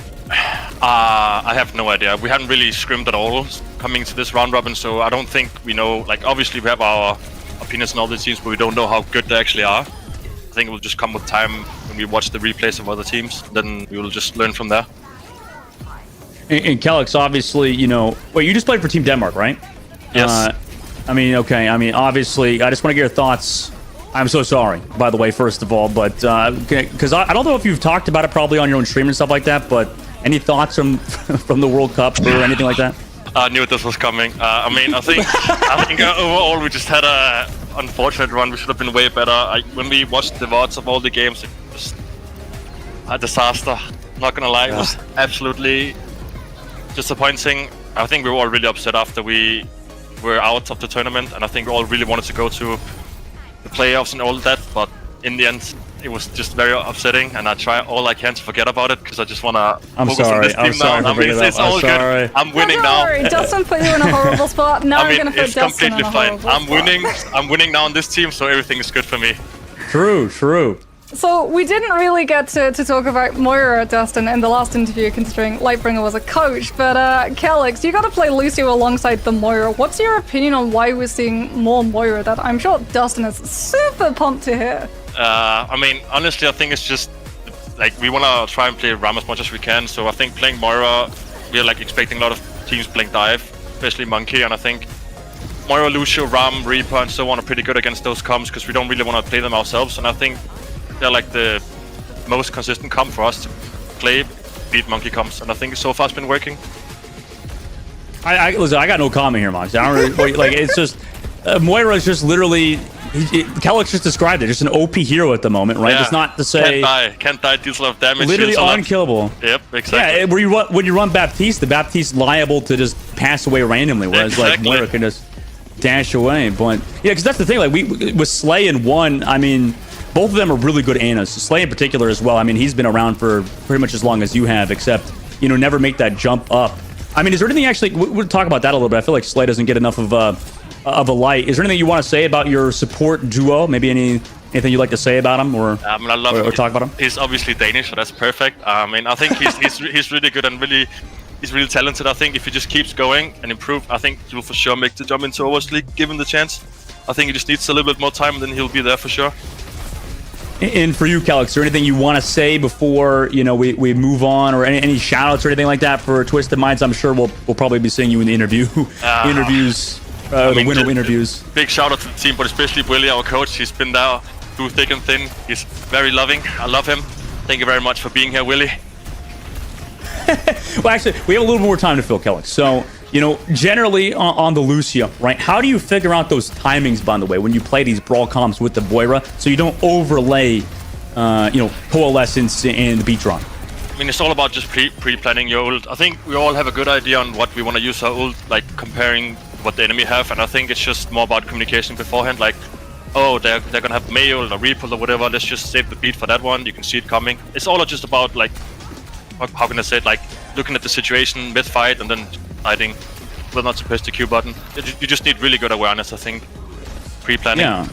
I have no idea. We haven't really scrimmed at all coming to this round robin, so I don't think we know. Like, obviously we have our opinions on all the teams, but we don't know how good they actually are. I think it will just come with time when we watch the replays of other teams. Then we will just learn from there. And Kellex, obviously, you know, wait, you just played for Team Denmark, right? Yes. I mean, okay. I mean, obviously, I just want to get your thoughts. I'm so sorry, by the way, first of all, but because I don't know if you've talked about it probably on your own stream and stuff like that, but any thoughts from the World Cup or anything like that? I knew this was coming. I mean, I think overall we just had a unfortunate run. We should have been way better. When we watched the VODs of all the games, it was a disaster. Not gonna lie, it was absolutely disappointing. I think we were all really upset after we were out of the tournament, and I think we all really wanted to go to the playoffs and all that, but in the end it was just very upsetting, and I try all I can to forget about it because I just want to focus on this team now. I mean, it's all good. I'm winning now. Don't worry, Dustin put you in a horrible spot. Now we're going to put Dustin in a horrible spot. I'm winning now on this team, so everything is good for me. True. So we didn't really get to talk about Moira, Dustin, in the last interview, considering Lightbringer was a coach. But Kellex, you got to play Lucio alongside the Moira. What's your opinion on why we're seeing more Moira? That I'm sure Dustin is super pumped to hear. I mean, honestly, I think it's just like we want to try and play Ram as much as we can. So I think playing Moira, we're like expecting a lot of teams playing dive, especially Monkey, and I think Moira, Lucio, Ram, Reaper, and so on are pretty good against those comps because we don't really want to play them ourselves. And I think they're like the most consistent comp for us to play, beat Monkey comps, and I think so far it's been working. Listen, I got no comment here, Mox. I don't really, like, it's just Moira is just literally. Kellex just described it. Just an OP hero at the moment, right? Yeah. It's not to say can't die, deals a lot of damage. Literally unkillable. Yep, exactly. Yeah, when you run Baptiste, the Baptiste liable to just pass away randomly, whereas like Moira can just dash away. But yeah, because that's the thing. Like with Slay and One, I mean, both of them are really good Anas. Slay in particular as well. I mean, he's been around for pretty much as long as you have, except never make that jump up. I mean, is there anything actually? We'll talk about that a little bit. I feel like Slay doesn't get enough of a light. Is there anything you want to say about your support duo? Maybe anything you'd like to say about him, or I mean, I love or talk about him? He's obviously Danish, so that's perfect. I mean, I think he's really good and he's really talented. I think if he just keeps going and improve, I think he'll for sure make the jump into Overwatch League. Give him the chance. I think he just needs a little bit more time, and then he'll be there for sure. And for you, Kellex, is there anything you want to say before we move on, or any shout-outs or anything like that for Twisted Minds? I'm sure we'll probably be seeing you in the interviews. The winter interviews. Big shout out to the team, but especially Willie, our coach. He's been there through thick and thin. He's very loving. I love him. Thank you very much for being here, Willie. Well, actually, we have a little more time to fill, Kellex. So, generally on the Lucio, right? How do you figure out those timings, by the way, when you play these brawl comps with the Moira, so you don't overlay, Coalescence and the beat drop? I mean, it's all about just pre-planning your ult. I think we all have a good idea on what we want to use our ult, like comparing what the enemy have, and I think it's just more about communication beforehand, like, oh, they're gonna have May ult or Reaper or whatever, let's just save the beat for that one, you can see it coming. It's all just about, like, how can I say it, like, looking at the situation mid-fight and then deciding whether or not to press the Q button. You just need really good awareness, I think, pre-planning. Yeah.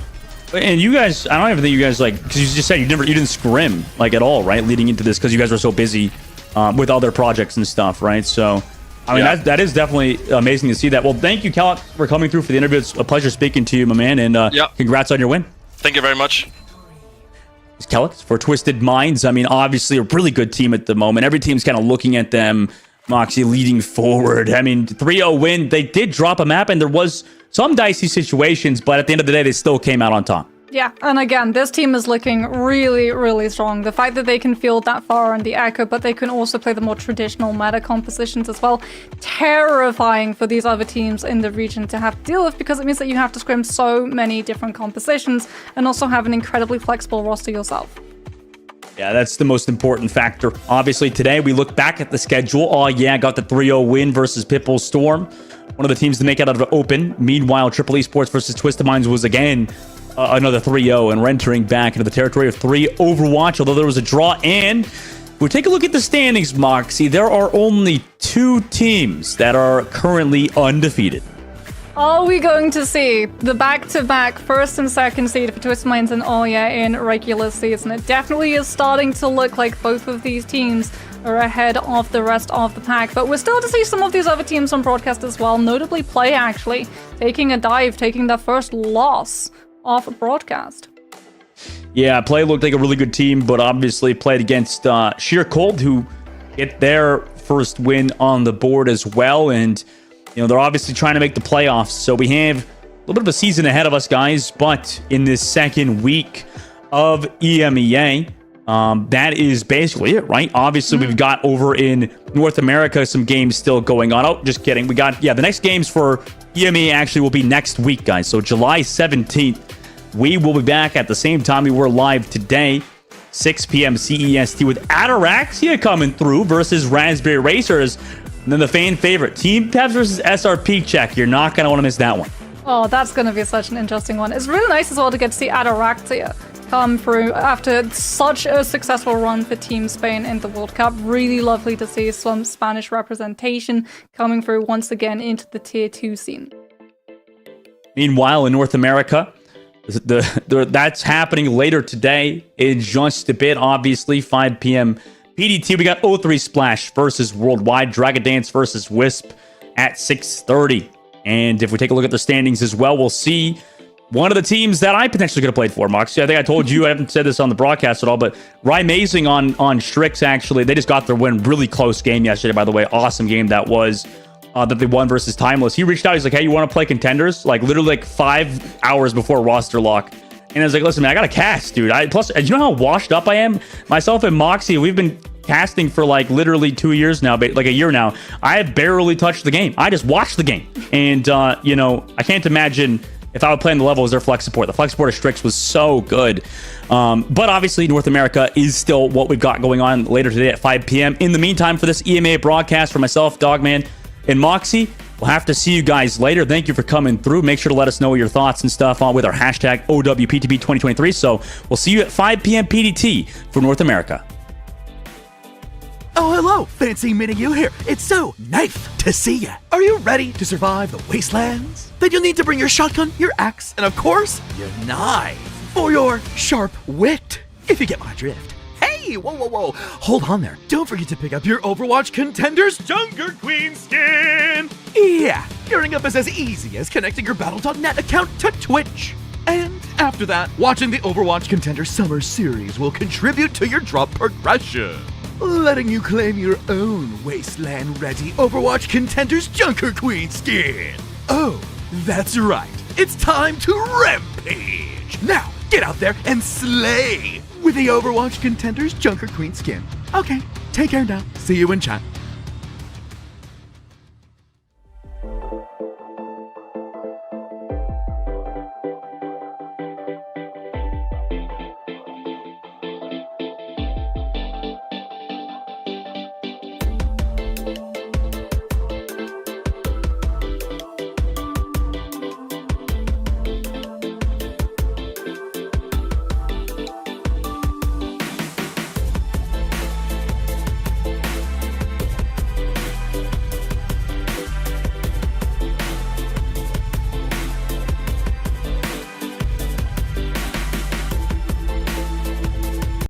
And you guys, I don't even think you guys, like, because you just said you didn't scrim, like, at all, right, leading into this, because you guys were so busy with other projects and stuff, right? So, I mean, that is definitely amazing to see that. Well, thank you, Kellex, for coming through for the interview. It's a pleasure speaking to you, my man, and congrats on your win. Thank you very much. It's Kellex for Twisted Minds. I mean, obviously, a really good team at the moment. Every team's kind of looking at them, Moxie leading forward. I mean, 3-0 win. They did drop a map, and there was some dicey situations, but at the end of the day, they still came out on top. Yeah, and again, this team is looking really, really strong. The fact that they can field that far on the Echo, but they can also play the more traditional meta compositions as well. Terrifying for these other teams in the region to have to deal with, because it means that you have to scrim so many different compositions and also have an incredibly flexible roster yourself. Yeah, that's the most important factor. Obviously, today we look back at the schedule. Oh, yeah, got the 3-0 win versus Pitbull Storm. One of the teams to make it out of the open. Meanwhile, Triple Esports versus Twisted Minds was again another 3-0, and we're entering back into the territory of 3 Overwatch, although there was a draw. And if we take a look at the standings, Moxie, there are only 2 teams that are currently undefeated. Are we going to see the back-to-back first and second seed for Twisted Minds and Oya in regular season? It definitely is starting to look like both of these teams are ahead of the rest of the pack, but we're still to see some of these other teams on broadcast as well, notably Play actually taking a dive, taking their first loss off a broadcast. Yeah, Play looked like a really good team, but obviously played against Sheer Cold, who get their first win on the board as well, and they're obviously trying to make the playoffs, so we have a little bit of a season ahead of us, guys. But in this second week of EMEA, that is basically it, right? Obviously, we've got over in North America some games still going on. Oh, just kidding. We got, the next games for EMEA actually will be next week, guys. So July 17th, we will be back at the same time we were live today, 6 p.m. CEST, with Ataraxia coming through versus Raspberry Racers. And then the fan favorite, Team Peps versus SRP check. You're not going to want to miss that one. Oh, that's going to be such an interesting one. It's really nice as well to get to see Ataraxia come through after such a successful run for Team Spain in the World Cup. Really lovely to see some Spanish representation coming through once again into the Tier 2 scene. Meanwhile, in North America, that's happening later today in just a bit, obviously, 5 p.m. PDT. We got O3 Splash versus Worldwide, Dragon Dance versus Wisp at 6:30. And if we take a look at the standings as well, we'll see one of the teams that I potentially could have played for, Moxie. I think I told you, I haven't said this on the broadcast at all, but Rymazing on Strix, actually, they just got their win. Really close game yesterday, by the way. Awesome game that was, that they won versus Timeless. He reached out, he's like, hey, you want to play Contenders? Like, literally like 5 hours before roster lock. And I was like, listen, man, I got to cast, dude. Plus, you know how washed up I am? Myself and Moxie, we've been casting for like literally 2 years now, like a year now. I have barely touched the game. I just watched the game. And, I can't imagine if I would play on the level as their flex support. The flex support of Strix was so good. But obviously, North America is still what we've got going on later today at 5 p.m. In the meantime, for this EMA broadcast, for myself, Dogman, and Moxie, we'll have to see you guys later. Thank you for coming through. Make sure to let us know your thoughts and stuff on with our hashtag OWPTB2023. So we'll see you at 5 p.m. PDT for North America. Oh, hello, fancy meeting you here. It's so nice to see ya. Are you ready to survive the wastelands? Then you'll need to bring your shotgun, your axe, and of course, your knife for your sharp wit, if you get my drift. Hey, whoa. Hold on there. Don't forget to pick up your Overwatch Contenders Junker Queen skin. Yeah, gearing up is as easy as connecting your Battle.net account to Twitch. And after that, watching the Overwatch Contenders Summer Series will contribute to your drop progression, letting you claim your own wasteland-ready Overwatch Contenders Junker Queen skin. Oh, that's right. It's time to rampage. Now, get out there and slay with the Overwatch Contenders Junker Queen skin. Okay, take care now. See you in chat.